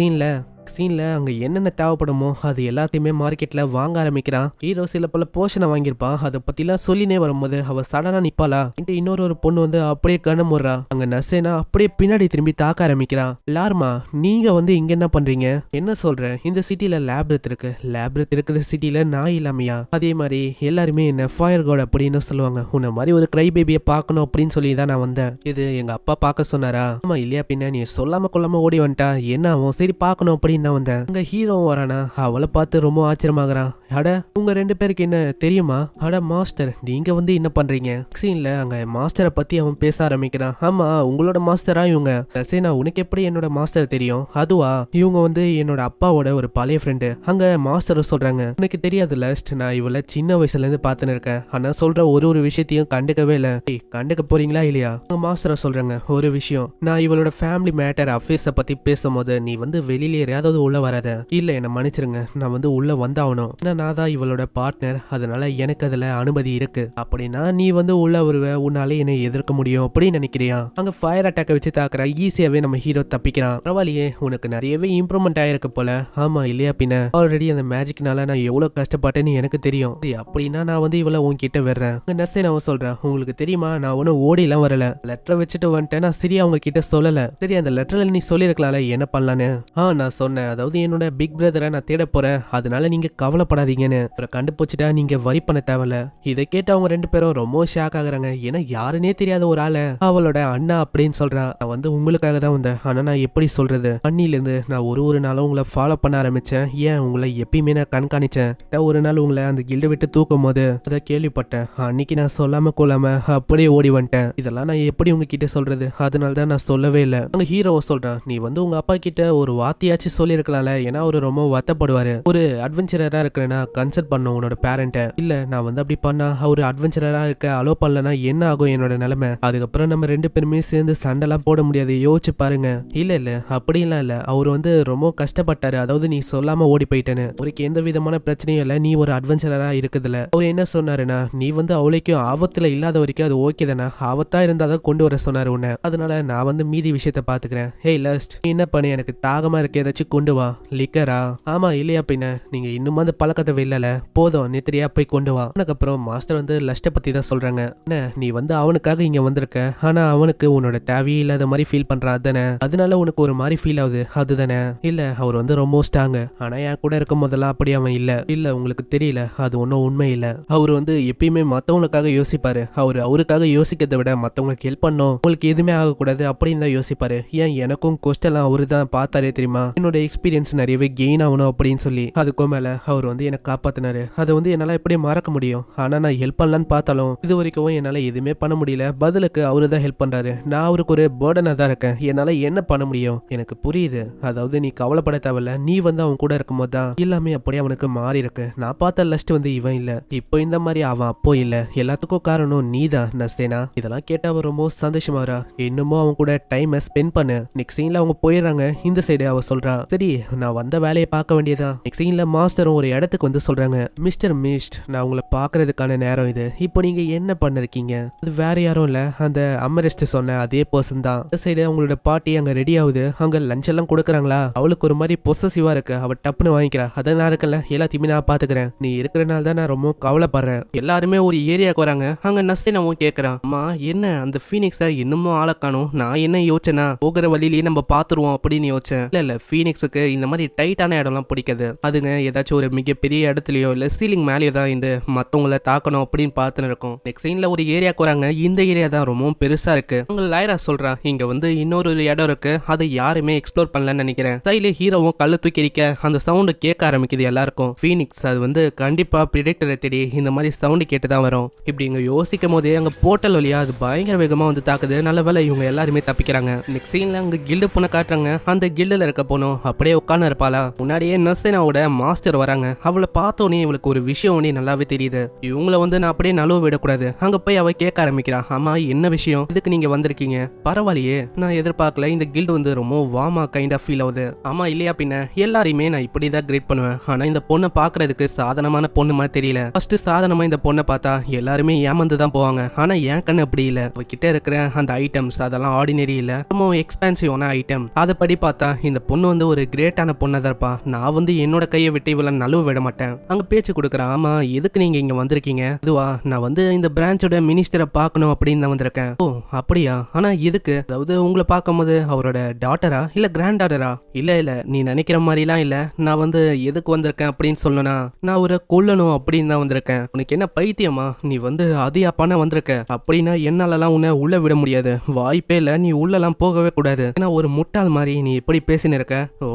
சீன்ல அங்க என்னென்ன தேவைப்படுமோ அது எல்லாத்தையுமே மார்க்கெட்ல வாங்க ஆரம்பிக்கிறான். ஹீரோ சில பல போர்ஷனை வாங்கியிருப்பான். அதை பத்திலாம் சொல்லினே வரும்போது அவ சடனா நிப்பாளா. இன்னொரு பொண்ணு வந்து அப்படியே கண்ணம் போடுறா. அங்க நர்சேனா அப்படியே பின்னாடி திரும்பி தாக்க ஆரம்பிக்கிறான். லார்மா, நீங்க வந்து இங்க என்ன பண்றீங்க? என்ன சொல்ற? இந்த சிட்டில லேப்ரத் இருக்கிற சிட்டில நான் இல்லாமையா? அதே மாதிரி எல்லாருமே என்ன ஃபயர் காட் அப்படின்னு சொல்லுவாங்க. உன்ன மாதிரி ஒரு கிரை பேபியை பார்க்கணும் அப்படின்னு சொல்லி தான் நான் வந்தேன். இது எங்க அப்பா பார்க்க சொன்னாரா? ஆமா, இல்லையா பின்ன நீ சொல்லாம கொள்ளாம ஓடி வந்துட்டா என்ன ஆகும்? சரி பார்க்கணும் அப்படின்னு தான் வந்தேன். அங்க ஹீரோவும் வரானா. அவளை பார்த்து ரொம்ப ஆச்சரியமாகறான். அட, உங்க 2 பேருக்கு என்ன தெரியுமா? அட மாஸ்டர், நீங்க வந்து என்ன பண்றீங்க? சீன்ல அங்க மாஸ்டரை பத்தி அவன் பேச ஆரம்பிக்கிறான். ஆமா, உங்களோட மாஸ்டரா இவங்க? ரசேனா, உனக்கு எப்படி என்னோட மாஸ்டர் தெரியும்? அதுவா, இவங்க வந்து என்னோட அப்பாவோட ஒரு பழைய ஃப்ரெண்டு. அங்க மாஸ்டர் சொல்றாங்க, உனக்கு தெரியாது லஸ்ட், நான் இவளை சின்ன வயசுல இருந்து பார்த்துன்னு இருக்கேன். ஆனா சொல்ற ஒரு விஷயத்தையும் கண்டுக்கவே இல்ல. கண்டுக்க போறீங்களா இல்லையா? மாஸ்டர் சொல்றாங்க, ஒரு விஷயம், நான் இவளோட ஃபேமிலி மேட்டர் அஃபேர்ஸை பத்தி பேசும்போது நீ வந்து வெளியிலே ஏதாவது உள்ள வராத. இல்ல, என்ன மன்னிச்சிருங்க, நான் வந்து உள்ள வந்தாகணும். நான் தான் இவளோட பார்ட்னர், அதனால எனக்கு அதுல அனுமதி இருக்கு. அப்படின்னா நீ வந்து உள்ள வருவ, உன்னாலே என்னை எதிர்க்க முடியும் அப்படின்னு நினைக்கிறியா? அங்க ஃபயர் அட்டாக்க வச்சு தாக்குற ஈஸியாவே நம்ம ஹீரோ தப்பிக்கிறான். பரவாயில்லையே, உனக்கு நிறையவே இம்ப்ரூவ்மெண்ட் ஆயிருக்கு போல. ஆமா, இல்லையா பின்ன? ஆல்ரெடி அந்த மேஜிக்னால நான் எவ்வளவு கஷ்டப்பட்டேன்னு எனக்கு தெரியும். அப்படின்னா நான் வந்து இவளை உன்கிட்ட வர்றேன். நர்சேன் அவன் சொல்றேன், உங்களுக்கு தெரியுமா, நான் ஒன்னும் ஓடிலாம் வரல, லெட்டரை வச்சுட்டு வந்துட்டேன். நான் சரியா அவங்க கிட்ட சொல்லல. சரி, அந்த லெட்டர்ல நீ சொல்லிருக்கலாம்ல என்ன பண்ணலான்னு. நான் சொன்னேன், அதாவது என்னோட பிக் பிரதரை நான் தேட போறேன், அதனால நீங்க கவலைப்படாதீங்க பண்ணாதீங்கன்னு. அப்புறம் கண்டுபிடிச்சிட்டா நீங்க வரி பண்ண தேவையில்ல. இதை கேட்டு அவங்க 2 பேரும் ரொம்ப ஷாக் ஆகுறாங்க. ஏன்னா யாருன்னே தெரியாத ஒரு ஆளை அவளோட அண்ணா அப்படின்னு சொல்றா. நான் வந்து உங்களுக்காக தான் வந்தேன். ஆனா நான் எப்படி சொல்றது, அன்னிலேருந்து நான் ஒரு நாளும் உங்களை ஃபாலோ பண்ண ஆரம்பிச்சேன். ஏன் உங்களை எப்பயுமே நான் கண்காணிச்சேன். ஒரு நாள் உங்களை அந்த கில்டை விட்டு தூக்கும் போது அதை கேள்விப்பட்டேன். அன்னைக்கு நான் சொல்லாம கொள்ளாம அப்படியே ஓடி வந்துட்டேன். இதெல்லாம் நான் எப்படி உங்ககிட்ட சொல்றது, அதனால தான் நான் சொல்லவே இல்லை. அங்க ஹீரோவை சொல்றான், நீ வந்து உங்க அப்பா கிட்ட ஒரு வார்த்தையாச்சும் சொல்லியிருக்கலாம்ல. ஏன்னா அவரு ரொம்ப வருத்தப்படுவாரு. ஒரு அட்வென்ச்சரரா இருக்கிறேன்னா கன்சல்ட் பண்ண உன்னோட பேரண்ட்டை. இல்ல நான் வந்து அப்படி பண்ணா அவரு அட்வென்ச்சரரா இருக்க அலோ பண்ணலன்னா என்ன ஆகும் என்னோட நிலைமை. அதுக்கப்புறம் நம்ம 2 பேருமே சேர்ந்து சண்டைலாம் போட முடியாது. யோசிச்சு பாருங்க. இல்ல அப்படிலாம் இல்ல, அவரு வந்து ரொம்ப கஷ்டப்பட்டாரு. அதாவது நீ சொல்லாம ஓடி போயிட்டேன்னு. அவருக்கு எந்த விதமான பிரச்சனையும் இல்ல, நீ ஒரு அட்வென்ச்சரரா இருக்குதுல. அவர் என்ன சொன்னாருன்னா, நீ வந்து அவளைக்கும் ஆபத்துல இல்லாத வரைக்கும் அது ஓகே தானே, ஆபத்தா இருந்தாதான் கொண்டு வர சொன்னாரு உன்னை. அதனால நான் வந்து மீதி விஷயத்த பாத்துக்கிறேன். ஹே லஸ்ட், நீ என்ன பண்ணு, எனக்கு தாகமா இருக்க, ஏதாச்சும் கொண்டு வா. லிக்கரா? ஆமா இல்லையா பின்ன, நீங்க இன்னும் அந்த பழக்கத்தை வெல்லல, போதும் நித்திரியா போய் கொண்டு வா. அதுக்கப்புறம் மாஸ்டர் வந்து லஸ்ட பத்தி தான் சொல்றாங்க. என்ன நீ வந்து அவனுக்காக இங்க வந்திருக்க, ஆனா அவனுக்கு உன்னோட தேவையே இல்லாத மாதிரி ஃபீல் பண்றான் தானே, அதனால உனக்கு ஒரு மாதிரி ஃபீல் ஆகுது அதுதானே. இல்ல அவர் வந்து ரொம்ப ஸ்ட்ராங், ஆனா என் கூட இருக்கும் போதெல்லாம் அப்படி அவன் இல்ல உங்களுக்கு தெரியல, அது ஒன்றும் உண்மை இல்ல. அவர் வந்து எப்பயுமே மத்தவங்களுக்காக யோசிப்பாரு. அவருக்காக யோசிக்கிறத விட மத்தவங்களுக்கு ஹெல்ப் பண்ணும், உங்களுக்கு எதுவுமே ஆகக்கூடாது அப்படின்னு தான் யோசிப்பாரு. ஏன் எனக்கும் கொஸ்டெல்லாம் அவரு தான் பார்த்தாரே தெரியுமா, என்னோட எக்ஸ்பீரியன்ஸ் நிறையவே கெயின் ஆகணும் அப்படின்னு சொல்லி. அதுக்கும் மேல அவர் வந்து என்னை காப்பாத்தினாரு. அதை வந்து என்னால எப்படி மறக்க முடியும். ஆனா நான் ஹெல்ப் பண்ணலான்னு பார்த்தாலும் இது வரைக்கும் என்னால எதுவுமே பண்ண முடியல. பதிலுக்கு அவரு தான் ஹெல்ப் பண்றாரு. நான் அவருக்கு ஒரு பேர்டனா தான் இருக்கேன். என்னால என்ன பண்ண முடியும். எனக்கு புரியுது. அதாவது நீ கவலைப்பட தேவையில்ல, நீ வந்து அவன் கூட இருக்கும் போது தான் எல்லாமே அப்படியே அவனுக்கு மாறி இருக்கு. நான் பார்த்த லஸ்ட் வந்து இவன் இல்ல, இப்போ இந்த மாதிரி அவன் அப்போ இல்ல. எல்லாத்துக்கும் காரணம் நீ தான் நஸ்தேனா. இதெல்லாம் கேட்டா அவ ரொம்ப சந்தோஷமாரா. இன்னமும் அவன் கூட டைம் ஸ்பெண்ட் பண்ணு. நெக்ஸ்ட் சீன்ல அவங்க போயிடுறாங்க. இந்த சைடு அவ சொல்றா, சரி நான் வந்த வேலையை பார்க்க வேண்டியதா. நெக்ஸ்ட் சீன்ல மாஸ்டரும் ஒரு இடத்துக்கு வந்து சொல்றாங்க, மிஸ்டர் மிஸ்ட், நான் உங்களை பாக்குறதுக்கான நேரம் இது. இப்போ நீங்க என்ன பண்ணிருக்கீங்க. அது வேற யாரும் இல்ல, அந்த அம்மரெஸ்ட் சொன்ன அதே பர்சன் தான். இந்த சைடு அவங்களோட பாட்டி அங்க ரெடி ஆகுது. அங்க லஞ்ச் எல்லாம் கொடுக்குறாங்களா. அவளுக்கு ஒரு மாதிரி பொசசிவா இருக்கு. அவ டப்புன்னு வாங்கிக்கிறா. அதை நான் இருக்கல, எல்லாத்தையுமே நான் பாத்துக்கிறேன். நீ இருக்கிறனால தான் நான் ரொம்ப கவலைப்படுறேன். எல்லாருமே ஒரு ஏரியாவுக்கு வராங்க. அங்க நஸ்தேனாவும் கேட்கறான், அம்மா என்ன அந்த ஃபீனிக்ஸை இன்னமும் ஆள காணோம். நான் என்ன யோசிச்சேன்னா போகிற வழியிலேயே நம்ம பாத்துருவோம் அப்படின்னு யோசிச்சேன். இல்ல ஃபீனிக்ஸுக்கு இந்த மாதிரி டைட்டான இடம்லாம் பிடிக்காது. அதுங்க ஏதாச்சும் ஒரு மிகப்பெரிய இடத்துலயோ இல்ல சீலிங் மேலேயோ தான் இந்த மத்தவங்களை தாக்கணும் அப்படின்னு பார்த்துன்னு இருக்கும். நெக்ஸ்ட் சீன்ல ஒரு ஏரியாவுக்கு வராங்க. இந்த ஏரியா தான் ரொம்பவும் பெருசா இருக்கு. உங்க லைரா சொல்றா, இங்க வந்து இன்னொரு இடம் இருக்கு, அதை யாருமே எக்ஸ்ப்ளோர் பண்ணலன்னு நினைக்கிறேன். சைட்ல ஹீரோவும் கல்ல தூக்கி அடிக்க அந்த சவுண்ட் கேட்க ஆரம்பிக்குது எல்லாருக்கும். ஃபீனிக்ஸ் அது வந்து கண்டிப்பா ப்ரிடிக்டரை தேடி இந்த மாதிரி சவுண்ட் கேட்டு தான் வரும். இப்படி இங்க யோசிக்கும் போதே அங்க போர்ட்டல் வழியா அது பயங்கர வேகமா வந்து தாக்குது. நல்ல வேலை இவங்க எல்லாருமே தப்பிக்கிறாங்க. நெக்ஸ்ட் சீன்ல அங்க கில்டு பொண்ணை காட்டுறாங்க. அந்த கில்டுல இருக்க பொண்ணும் அப்படியே உட்கார்ந்து இருப்பாளா. முன்னாடியே நஸ்தேனாவோட மாஸ்டர் வராங்க. அவளை பார்த்தோன்னே இவளுக்கு ஒரு விஷயம் ஒண்ணே நல்லாவே தெரியுது. இவங்கள வந்து நான் அப்படியே நழுவ விடக்கூடாது. அங்க போய் அவ கேட்க ஆரம்பிக்கிறா, ஆமா என்ன விஷயம், இதுக்கு நீங்க வந்திருக்கீங்க. பரவாயில்லையே, நான் எதிர்பார்க்கல. இந்த கில்டு வந்து ரொம்ப வாமா கைண்ட் ஆஃப் ஃபீல் ஆகுது. ஆமா இல்லையா பின்ன, எல்லாரையுமே நான் இப்படிதான் கிரேட் பண்ணுவேன். ஆனா இந்த பொண்ணை பாக்குறதுக்கு சாதாரணமான பொண்ணு மாதிரி தெரியல. ஃபர்ஸ்ட் சாதாரணமா இந்த பொண்ணை பார்த்தா எல்லாருமே ஏமாந்து தான் போவாங்க. ஆனா என் கண்ணு அப்படி இல்ல. அவகிட்ட இருக்கிற அந்த ஐட்டம்ஸ் அதெல்லாம் ஆர்டினரி இல்ல, ரொம்ப எக்ஸ்பென்சிவான ஐட்டம். அதை படி பார்த்தா இந்த பொண்ணு வந்து ஒரு கிரேட்டான பொண்ணா தான் இருப்பா. நான் வந்து என்னோட கையை விட்டு இவள நழுவ விட மாட்டேன். அங்க பேச்சு கொடுக்குறேன். ஆமா எதுக்கு நீங்க இங்க வந்திருக்கீங்க. இதுவா, நான் வந்து இந்த பிரான்ச்சோட மினிஸ்டரை பார்க்கணும் அப்படின்னு தான் வந்திருக்கேன். ஓ அப்படியா, ஆனா எதுக்கு. அதாவது உங்களை பார்க்கும்போது அவரோட டாட்டரா இல்ல கிராண்ட் டாட்டரா. இல்ல நீ நினைக்கிற மாதிரிலாம் இல்ல. நான் வந்து எதுக்கு வந்திருக்கேன் அப்படின்னு சொல்லனா, நான் ஒரு கொல்லணும் அப்படின்னு தான் வந்திருக்கேன். உனக்கு என்ன பைத்தியமா, நீ வந்து அதிகா பண்ண வந்திருக்க. அப்படின்னா என்னாலலாம் உன்னை உள்ள விட முடியாது. வாய்ப்பே இல்ல, நீ உள்ளலாம் போகவே கூடாது. ஏன்னா ஒரு முட்டாள் மாதிரி நீ எப்படி பேசின்னு இருக்க. ஓ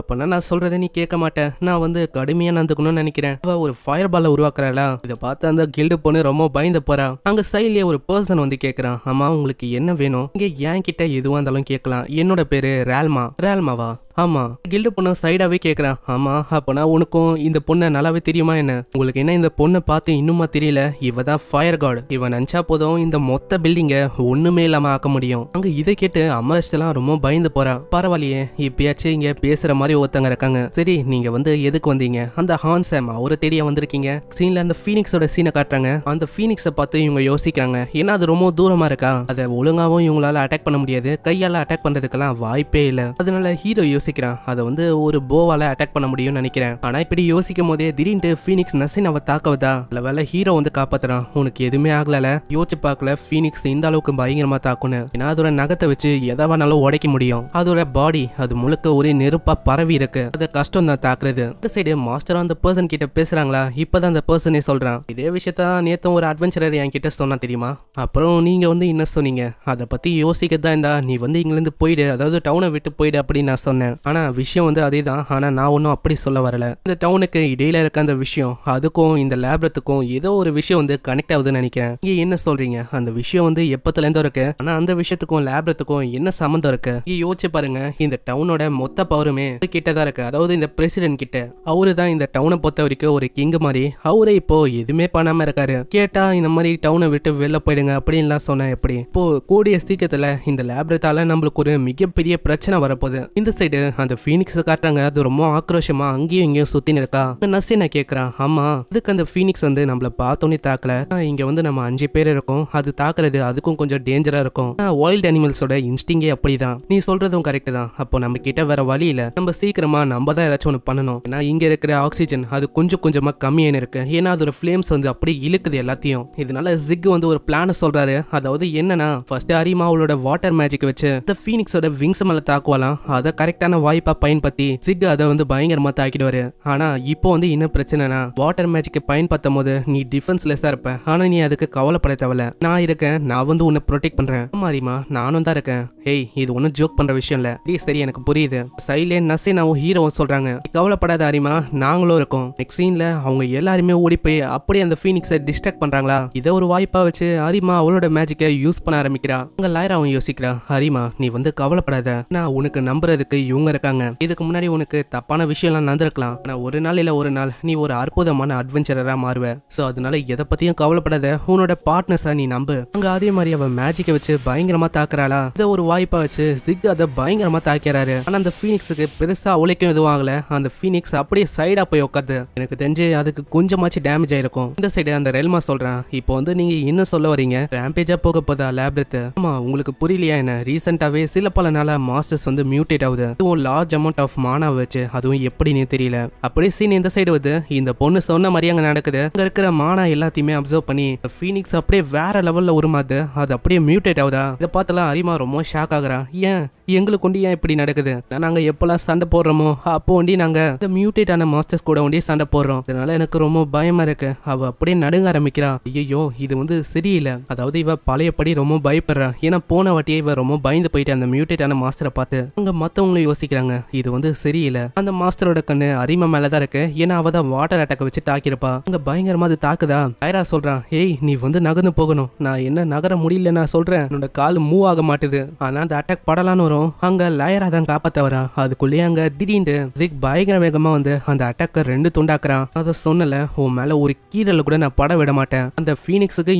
அப்பனா நான் சொல்றதை நீ கேட்க மாட்டேன். நான் வந்து கடுமையா நடந்துக்கணும்னு நினைக்கிறேன். அவ ஒரு ஃபயர் பால உருவாக்குறாளா. இதை பார்த்து அந்த கில்டு பொண்ணு ரொம்ப பயந்து போறா. அங்க சைட்லயே ஒரு பர்சன் வந்து கேக்குறான், ஆமா உங்களுக்கு என்ன வேணும். இங்க என் கிட்ட எதுவா இருந்தாலும் கேட்கலாம். என்னோட பேரு ரேல்மாவா. ஆமா. கில்டு பொண்ணு சைடாவே கேக்குறான். ஆமா அப்பனா உனக்கும் இந்த பொண்ணை நல்லாவே தெரியுமா என்ன. உங்களுக்கு என்ன இந்த பொண்ணை பார்த்து இன்னுமா தெரியல, இவதான் ஃபயர் காட். இவன் நினைச்சா போதும் இந்த மொத்த பில்டிங்க ஒண்ணுமே இல்லாம ஆக்க முடியும். அங்க இதை கேட்டு அமரஸ்ட் எல்லாம் ரொம்ப பயந்து போறா. பரவாயில்லையே, இப்பயாச்சும் இங்க பேசுற மாதிரி ஒருத்தங்க இருக்காங்க. சரி நீங்க வந்து எதுக்கு வந்தீங்க. அந்த ஹான்சாம் அவரை தேடியா வந்திருக்கீங்க. சீன்ல அந்த ஃபீனிக்ஸோட சீனை காட்டுறாங்க. அந்த ஃபீனிக்ஸை பார்த்து இவங்க யோசிக்கிறாங்க, ஏன்னா அது ரொம்ப தூரமா இருக்கா, அதை ஒழுங்காவும் இவங்களால அட்டாக் பண்ண முடியாது. கையால அட்டாக் பண்றதுக்கெல்லாம் வாய்ப்பே இல்ல. அதனால ஹீரோ யோசி யோசிக்கிறான் அதை வந்து ஒரு போவால அட்டாக் பண்ண முடியும்னு நினைக்கிறேன். ஆனா இப்படி யோசிக்கும் போதே திடீர்னு ஃபீனிக்ஸ் நசினாவை தாக்கவதா இல்ல வேலை ஹீரோ வந்து காப்பாத்துறான். உனக்கு எதுவுமே ஆகல, யோசிச்சு பார்க்கல ஃபீனிக்ஸ் இந்த அளவுக்கு பயங்கரமா தாக்குன்னு. ஏன்னா அதோட நகத்தை வச்சு எதை வேணாலும் உடைக்க முடியும். அதோட பாடி அது முழுக்க ஒரே நெருப்பா பரவி இருக்கு. அது கஷ்டம் தான் தாக்குறது. இந்த சைடு மாஸ்டர் அந்த பர்சன் கிட்ட பேசுறாங்களா, இப்பதான் அந்த பர்சனே சொல்றான் இதே விஷயத்த நேத்து ஒரு அட்வென்ச்சரர் என் கிட்ட சொன்னா தெரியுமா. அப்புறம் நீங்க வந்து என்ன சொன்னீங்க, அதை பத்தி யோசிக்கதான் இருந்தா நீ வந்து இங்கிருந்து போயிடு, அதாவது டவுனை விட்டு போயிடு அப்படின்னு நான் சொன்னேன். ஆனா விஷயம் வந்து அதே தான். ஆனா நான் ஒன்னும் அப்படி சொல்ல வரல. இந்த டவுனுக்கு இடையில இருக்க அந்த விஷயம் அதுக்கும் இந்த லேப்ரத்துக்கும் ஏதோ ஒரு விஷயம் வந்து கனெக்ட் ஆகுதுன்னு நினைக்கிறேன். நீங்க என்ன சொல்றீங்க, அந்த விஷயம் வந்து எப்பத்துல இருந்தோ இருக்கு. ஆனா அந்த விஷயத்துக்கும் லேப்ரத்துக்கும் என்ன சம்மந்தம் இருக்கு. நீங்க யோசிச்சு பாருங்க, இந்த டவுனோட மொத்த பவருமே கிட்டதான் இருக்கு. அதாவது இந்த பிரசிடென்ட் கிட்ட. அவரு தான் இந்த டவுனை பொறுத்த வரைக்கும் ஒரு கிங் மாதிரி. அவரே இப்போ எதுவுமே பண்ணாம இருக்காரு. கேட்டா இந்த மாதிரி டவுனை விட்டு வெளில போயிடுங்க அப்படின்லாம் சொன்னா எப்படி. இப்போ கூடிய சீக்கிரத்துல இந்த லேப்ரத்தால நம்மளுக்கு ஒரு மிகப்பெரிய பிரச்சனை வரப்போகுது. இந்த சைடு அந்த ஃபீனிக்ஸ் காட்டுறாங்க. அது ரொம்ப ஆக்ரோஷமா அங்கேயும் இங்கேயும் சுத்தின்னு இருக்கா. நசினா கேக்குறான், ஆமா இதுக்கு அந்த ஃபீனிக்ஸ் வந்து நம்மள பார்த்தோன்னே தாக்கல. இங்க வந்து நம்ம 5 பேர் இருக்கோம், அது தாக்குறது அதுக்கும் கொஞ்சம் டேஞ்சரா இருக்கும். வைல்ட் அனிமல்ஸோட இன்ஸ்டிங்கே அப்படிதான். நீ சொல்றதும் கரெக்ட் தான். அப்போ நம்ம கிட்ட வேற வழி இல்ல, நம்ம சீக்கிரமா நம்ம தான் ஏதாச்சும் ஒன்று பண்ணணும். ஏன்னா இங்க இருக்கிற ஆக்சிஜன் அது கொஞ்சம் கொஞ்சமா கம்மியான இருக்கு. ஏன்னா அதோட ஃபிளேம்ஸ் வந்து அப்படி இழுக்குது எல்லாத்தையும். இதனால ஜிக் வந்து ஒரு பிளான சொல்றாரு. அதாவது என்னன்னா ஃபர்ஸ்ட் அரிமா அவளோட வாட்டர் மேஜிக் வச்சு இந்த ஃபீனிக்ஸோட விங்ஸ் மேல தாக்குவாலாம். அதை கரெக்டான வாய்ப்பா பயன்படுத்தி ஜிக் அதை வந்து பயங்கரமா தாக்கிடுவாரு. ஆனா இப்போ வந்து என்ன பிரச்சனைனா வாட்டர் மேஜிக் பயன்படுத்தும் போது நீ டிஃபென்ஸ்லெஸ்ஸா இருப்ப. ஆனா நீ அதுக்கு கவலைப்பட தேவையில்ல, நான் இருக்கேன், நான் வந்து உன்னை ப்ரொடெக்ட் பண்றேன். அரிமா நானும் தான் இருக்கேன். ஹேய் இது ஒன்னும் ஜோக் பண்ற விஷயம் இல்ல. சரி எனக்கு புரியுது. சைலே நசினாவும் ஹீரோவும் சொல்றாங்க, கவலைப்படாத அரிமா, நாங்களும் இருக்கோம். நெக்ஸ்ட் சீன்ல அவங்க எல்லாருமே ஓடி போய் அப்படியே அந்த ஃபீனிக்ஸை டிஸ்ட்ராக்ட் பண்றாங்களா. இதை ஒரு வாய்ப்பா வச்சு அரிமா அவளோட மேஜிக்கை யூஸ் பண்ண ஆரம்பிக்கிறா. அங்க லாயராவும் யோசிக்கிறா, அரிமா நீ வந்து கவலைப்படாத, நான் உனக்கு நம்புறதுக்கு இவங்க இருக்காங்க. இதுக்கு முன்னாடி உனக்கு தப்பான விஷயம்லாம் நடந்திருக்கலாம். ஆனா ஒரு நாள் இல்ல ஒரு நாள் நீ ஒரு அற்புதமான அட்வென்ச்சரரா மாறுவ. சோ அதனால எதை பத்தியும் கவலைப்படாத, உன்னோட பார்ட்னர்ஸா நீ நம்பு. அங்க அதே மாதிரி அவ மேஜிக்கை வச்சு பயங்கரமா தாக்குறாளா. இதை ஒரு வாய்ப்பா வச்சு ஜிக் அதை பயங்கரமா தாக்கிறாரு. ஆனா அந்த ஃபீனிக்ஸுக்கு பெருசா உழைக்கும் எதுவும் ஆகல. அந்த ஃபீனிக்ஸ் அப்படியே சைடா போய் உட்காது. எனக்கு தெரிஞ்சு அதுக்கு கொஞ்சமாச்சு டேமேஜ் ஆயிருக்கும். இந்த சைடு அந்த ரெல்மா சொல்றான், இப்போ வந்து நீங்க என்ன சொல்ல வரீங்க, ரேம்பேஜா போக போதா லேப்ரத். ஆமா உங்களுக்கு புரியலையா என்ன, ரீசெண்டாவே சில பல நாளா மாஸ்டர்ஸ் வந்து மியூட்டேட் ஆகுது. அதுவும் லார்ஜ் அமௌண்ட் ஆஃப் மானா வச்சு, அதுவும் எப்படின்னு தெரியல. அப்படியே சீன் இந்த சைடு வந்து இந்த பொண்ணு சொன்ன மாதிரி அங்க நடக்குது. அங்க இருக்கிற மானா எல்லாத்தையுமே அப்சர்வ் பண்ணி ஃபீனிக்ஸ் அப்படியே வேற லெவல்ல உருமாது. அது அப்படியே மியூட்டேட் ஆகுதா. இதை பார்த்தலாம் அரிமா ரொம்ப ஷாக் ஆகுறா. ஏன் எங்களுக்கு ஒண்டி ஏன் இப்படி நடக்குது, நாங்க எப்பெல்லாம் சண்டை போடுறோமோ அப்போ ஒண்டி நாங்க இந்த மியூட்டேட் ஆன மாஸ்டர்ஸ் கூட ஒண்டி சண்டை போடுறோம். இதனால எனக்கு ரொம்ப பயமா இருக்கு. அவ அப்படியே நடுங்க ஆரம்பிக்கிறா. ஐயோ இது வந்து சரியில்லை. அதாவது இவ பழையபடி ரொம்ப பயப்படுறா. ஏன்னா போன வாட்டியே இவ ரொம்ப பயந்து போயிட்டு அந்த மியூட்டேட் ஆன மாஸ்டரை பார்த்து அங்க மத்தவங்களும் யோசிக்கிறாங்க இது வந்து சரியில்லை. அந்த மாஸ்டரோட கண்ணு அரிமா மேலதான் இருக்கு. ஏன்னா அவ தான் வாட்டர் அட்டாக் வச்சு தாக்கிருப்பா. அங்க பயங்கரமா அது தாக்குதா. ஐரா சொல்றான், ஏய் நீ வந்து நகர்ந்து போகணும். நான் என்ன நகர முடியல, நான் சொல்றேன் என்னோட கால் மூவ் ஆக மாட்டுது. ஆனா அந்த அட்டாக் படலான்னு வரும். அங்க லயரா தான் காப்பாத்த வரா. அதுக்குள்ளேயே அங்க திடீர்னு ஜிக் பயங்கர வேகமா வந்து அந்த அட்டாக்க 2 துண்டாக்குறான். அதை சொன்னல, உன் மேல ஒரு கீரல் கூட நான் பட விட மாட்டேன். அந்த ஃபீனிக்ஸுக்கு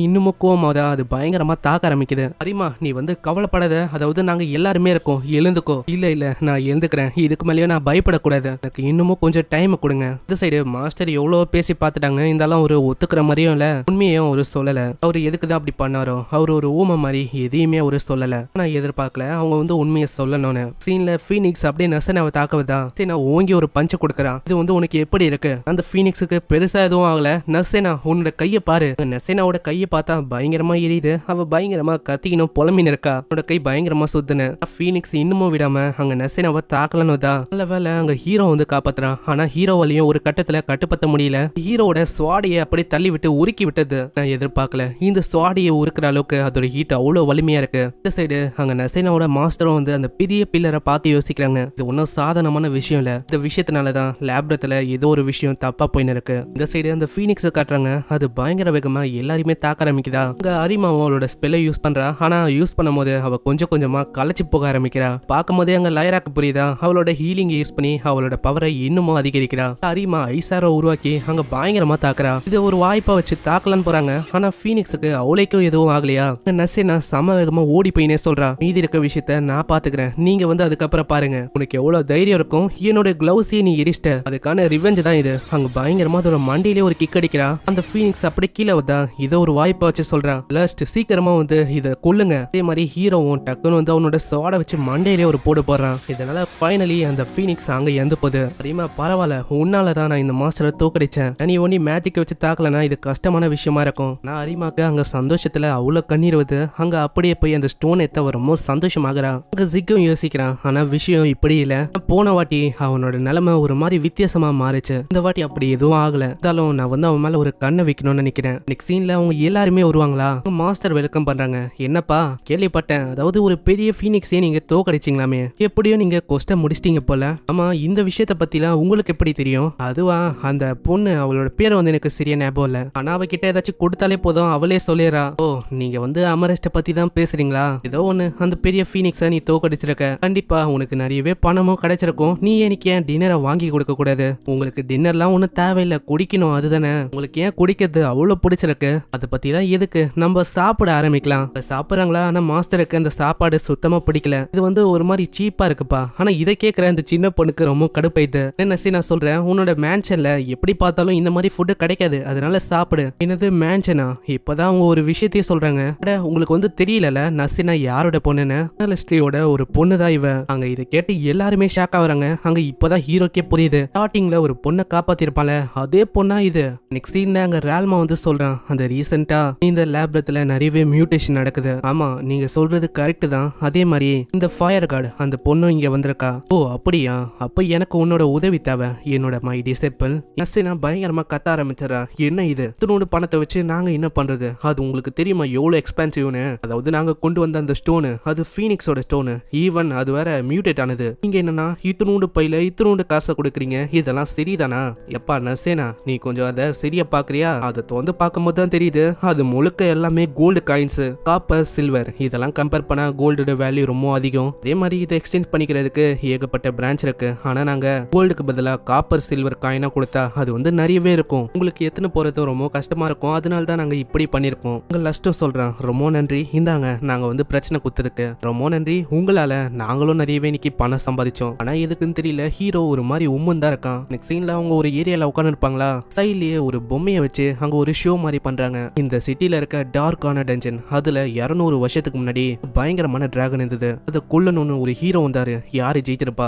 இன்னமும் கோவமாதா அது பயங்கரமா தாக்க ஆரம்பிக்குது. அரிமா நீ வந்து கவலைப்படாத, அதாவது நாங்க எல்லாருமே இருக்கோம், எழுந்துக்கோ. இல்ல இல்ல நான் எழுந்துக்கிறேன், இதுக்கு மேலேயே நான் பயப்படக்கூடாது, எனக்கு இன்னமும் கொஞ்சம் டைம் கொடுங்க. இந்த சைடு மாஸ்டர் எவ்வளவு பேசி பார்த்துட்டாங்க, இருந்தாலும் ஒரு ஒத்துக்கிற மாதிரியும் இல்ல, உண்மையும் ஒரு சொல்லல. அவரு எதுக்குதான் அப்படி பண்ணாரோ, அவர் ஒரு ஊமை மாதிரி எதையுமே ஒரு சொல்லல. நான் எதிர்பார்க்கல அவங்க வந்து உண்மையை சொல்லணும்னு. சீன்ல ஃபீனிக்ஸ் அப்படியே நசனாவை தாக்கவதா. சரி நான் ஓங்கி ஒரு பஞ்ச கொடுக்கறான். இது வந்து உனக்கு எப்படி இருக்கு. அந்த ஃபீனிக்ஸுக்கு பெருசா எதுவும் ஆகல. நசேனா உன்னோட கையை பாரு. நசேனாவோட கையை பார்த்தா பயங்கரமா எரியுது. அவ பயங்கரமா கத்திக்கணும் புலம்பின்னு இருக்கா. அவனோட கை பயங்கரமா சுத்துன. ஃபீனிக்ஸ் இன்னமும் விடாம அங்க நசேனாவை தாக்கலன்னு தான். நல்ல வேலை அங்க ஹீரோ வந்து காப்பாத்துறான். ஆனா ஹீரோவாலையும் ஒரு கட்டத்துல கட்டுப்படுத்த முடியல. ஹீரோட சுவாடியை அப்படி தள்ளி விட்டு உருக்கி விட்டது. நான் எதிர்பார்க்கல இந்த சுவாடியை உருக்குற அளவுக்கு அதோட ஹீட் அவ்வளவு வலிமையா இருக்கு. இந்த சைடு அங்க நசேனாவோட மாஸ்டரும் வந்து அந்த பெரிய பில்லரை பார்த்து யோசிக்கிறாங்க. இது ஒன்னும் சாதாரணமான விஷயம் இல்ல. இந்த விஷயத்தினாலதான் லேப்ரத்துல ஏதோ ஒரு விஷயம் தப்பா போயின்னு இருக்கு. இந்த சைடு அந்த ஃபீனிக்ஸ் காட்டுறாங்க. அது பயங்கர வேகமா எல்லாருமே தாக்க ஆரம்பிக்குதா. அங்க அரிமாவும் அவளோட ஸ்பெல்லை யூஸ் பண்றா. ஆனா யூஸ் பண்ணும் போது அவ கொஞ்சம் கொஞ்சமா களைச்சு போக ஆரம்பிக்கிறா. பார்க்கும் போதே அங்க லயராக்கு புரியுதா. அவளோட ஹீலிங் யூஸ் பண்ணி அவளோட பவரை இன்னமும் அதிகரிக்கிறா. அரிமா ஐசாரோ உருவாக்கி அங்க பயங்கரமா தாக்குறா. இது ஒரு வாய்ப்பா வச்சு தாக்கலான்னு போறாங்க. ஆனா ஃபீனிக்ஸுக்கு அவளைக்கும் எதுவும் ஆகலையா. நசேனா சம வேகமா ஓடி போயினே சொல்றா, மீதி இருக்க விஷயத்த நான் பாத்துக்கிறேன், நீங்க வந்து அதுக்கப்புறம் பாருங்க, உனக்கு எவ்வளவு தைரியம் இருக்கும். என்னோட கிளவுஸையே நீ எரிச்சிட்ட, அதுக்கான ரிவெஞ்ச் தான் இது. அங்க பயங்கரமா அதோட மண்டியிலே ஒரு கிக் அடிக்கிறா. அந்த ஃபீனிக்ஸ் அப்படி கீழே வந்தா இதை ஒரு வாய்ப்பா வச்சு சொல்றான், லாஸ்ட் சீக்கிரமா வந்து இதை கொல்லுங்க. அதே மாதிரி ஹீரோவும் டக்குன்னு வந்து அவனோட சோட வச்சு மண்டையிலே ஒரு போடு போடுறான். இதனால அதனால ஃபைனலி அந்த ஃபீனிக்ஸ் அங்க இறந்து போகுது. அரிமா பரவாயில்ல, உன்னாலதான் நான் இந்த மாஸ்டரை தோக்கடிச்சேன். நீ ஒண்ணி மேஜிக் வச்சு தாக்கலனா இது கஷ்டமான விஷயமா இருக்கும். நான் அரிமாக்கு அங்க சந்தோஷத்துல அவ்வளவு கண்ணீர் வருது. அங்க அப்படியே போய் அந்த ஸ்டோன் எத்த ரொம்ப சந்தோஷமாகறான். அங்க ஜிக்கும் யோசிக்கிறான், ஆனா விஷயம் இப்படி இல்ல. போன வாட்டி அவனோட நிலைமை ஒரு மாதிரி வித்தியாசமா மாறிச்சு. இந்த வாட்டி அப்படி எதுவும் ஆகல. இருந்தாலும் நான் வந்து அவன் மேல ஒரு கண்ணை வைக்கணும்னு நினைக்கிறேன். நெக்ஸ்ட் சீன்ல அவங்க எல்லாருமே வருவாங்களா. மாஸ்டர் வெல்கம் பண்றாங்க. என்னப்பா கேள்விப்பட்டேன், அதாவது ஒரு பெரிய ஃபீனிக்ஸே நீங்க தோக்கடிச்சிங்களாமே, எப்படியோ நீங்க கொஸ்ட முடிச்சிட்டீங்க போல. ஆமா, இந்த விஷயத்த பத்திலாம் உங்களுக்கு எப்படி தெரியும்? அதுவா, அந்த பொண்ணு அவளோட பேரை வந்து எனக்கு சரியா ஞாபகம் இல்ல. ஆனா அவகிட்ட ஏதாச்சும் கொடுத்தாலே போதும் அவளே சொல்லிடுறா. ஓ, நீங்க வந்து அமரஸ்ட பத்தி தான் பேசுறீங்களா? ஏதோ ஒண்ணு, அந்த பெரிய ஃபீனிக்ஸை நீ தோக்கடிச்சிருக்க. கண்டிப்பா உனக்கு நிறையவே பணமும் கிடைச்சிருக்கும். நீ எனக்கு ஏன் டின்னரை வாங்கி கொடுக்க கூடாது? உங்களுக்கு டின்னர்லாம் ஒன்றும் தேவையில்லை, குடிக்கணும் அதுதானே. உங்களுக்கு ஏன் குடிக்கிறது அவ்வளோ பிடிச்சிருக்கு? அதை பத்திலாம் எதுக்கு, நம்ம சாப்பிட ஆரம்பிக்கலாம். சாப்பிட்றாங்களா? ஆனா மாஸ்டருக்கு அந்த சாப்பாடு சுத்தமா பிடிக்கல. இது வந்து ஒரு மாதிரி சீப்பா இருக்குப்பா. ஆனா இதை கேட்கிற அந்த சின்ன பொண்ணுக்கு ரொம்ப கடுப்பாயிது. என்ன நான் சொல்றேன், உன்னோட மேன்ஷன்ல எப்படி பார்த்தாலும் இந்த மாதிரி ஃபுட்டு கிடைக்காது, அதனால சாப்பிடு. என்னது மேன்ஷனா? இப்பதான் அவங்க ஒரு விஷயத்தையே சொல்றாங்க. உங்களுக்கு வந்து தெரியல நசினா யாரோட பொண்ணுன்னு? ஜெர்னலிஸ்ட்ரியோட ஒரு பொண்ணுதான் இவ. அங்க இதை கேட்டு எல்லாருமே ஷாக் ஆகுறாங்க. அங்க இப்பதான் ஹீரோக்கே புரியுது, ஸ்டார்டிங்ல ஒரு பொண்ணை காப்பாத்திருப்பால அதே பொண்ணா இது. நெக்ஸ்ட் சீன்ல அங்க ரால்மா வந்து சொல்றான், அந்த ரீசெண்டா இந்த லேப்ரத்துல நிறையவே மியூட்டேஷன் நடக்குது. ஆமா, நீங்க சொல்றது கரெக்ட் தான். அதே மாதிரி இந்த ஃபயர் கார்டு அந்த பொண்ணும் இங்க வந்திருக்கா. ஓ அப்படியா? அப்ப எனக்கு உன்னோட உதவி தேவை, என்னோட மை டிசைபிள். நசினா பயங்கரமா கத்த ஆரம்பிச்சறா. என்ன இது, இத்தனோட பணத்தை வச்சு நாங்க என்ன பண்றது? அது உங்களுக்கு தெரியுமா எவ்வளவு எக்ஸ்பென்சிவ்னு? அதாவது நாங்க கொண்டு வந்த அந்த ஸ்டோனு அது ஃபீனிக்ஸோட ஸ்டோனு, ஈவன் அது வேற மியூட்டேட் ஆனது. நீங்க என்னன்னா இத்தனோண்டு பையில இத்தனோண்டு காசை கொடுக்குறீங்க, இதெல்லாம் சரிதானா? எப்பா நசேனா, நீ கொஞ்சம் அதை சரியா பாக்குறியா? அதை வந்து பார்க்கும்போது தான் தெரியுது, அது முழுக்க எல்லாமே கோல்டு காயின்ஸ், காப்பர், சில்வர். இதெல்லாம் கம்பேர் பண்ணா கோல்டோட வேல்யூ ரொம்ப அதிகம். அதே மாதிரி இதை எக்ஸ்சேஞ்ச் பண்ணிக்கிறதுக்கு ஏகப்பட்ட பிரான்ச் இருக்கு. ஆனா நாங்க கோல்டுக்கு பதிலா காப்பர் சில்வர் காயினா கொடுத்தா அது வந்து நிறையவே இருக்கும். உங்களுக்கு எத்தனை போறது ரொம்ப கஷ்டமா இருக்கும். அதனால தான் நாங்க இப்படி பண்ணிருக்கோம். உங்க லஸ்ட்டும் சொல்றேன், ரொம்ப நன்றி. இந்தாங்க, நாங்க வந்து பிரச்சனை குத்துறதுக்கு ரொம்ப நன்றி. உங்களால நாங்களும் நிறையவே இன்னைக்கு பணம் சம்பாதிச்சோம். ஆனா எதுக்குன்னு தெரியல, ஹீரோ ஒரு மாதிரி உம்மன் தான் இருக்கான். நெக்ஸ்ட் சீன்ல அவங்க ஒரு ஏரியால உட்காந்து இருப்பாங்களா, சைட்லயே ஒரு பொம்மையை வச்சு அங்க ஒரு ஷோ மாதிரி பண்றாங்க. இந்த சிட்டில இருக்க டார்க்கான டஞ்சன், அதுல 200 வருஷத்துக்கு முன்னாடி பயங்கரமான டிராகன் இருந்தது. அதை கொல்லணும்னு ஒரு ஹீரோ வந்தாரு. யாரு ஜெயிச்சிருப்பா?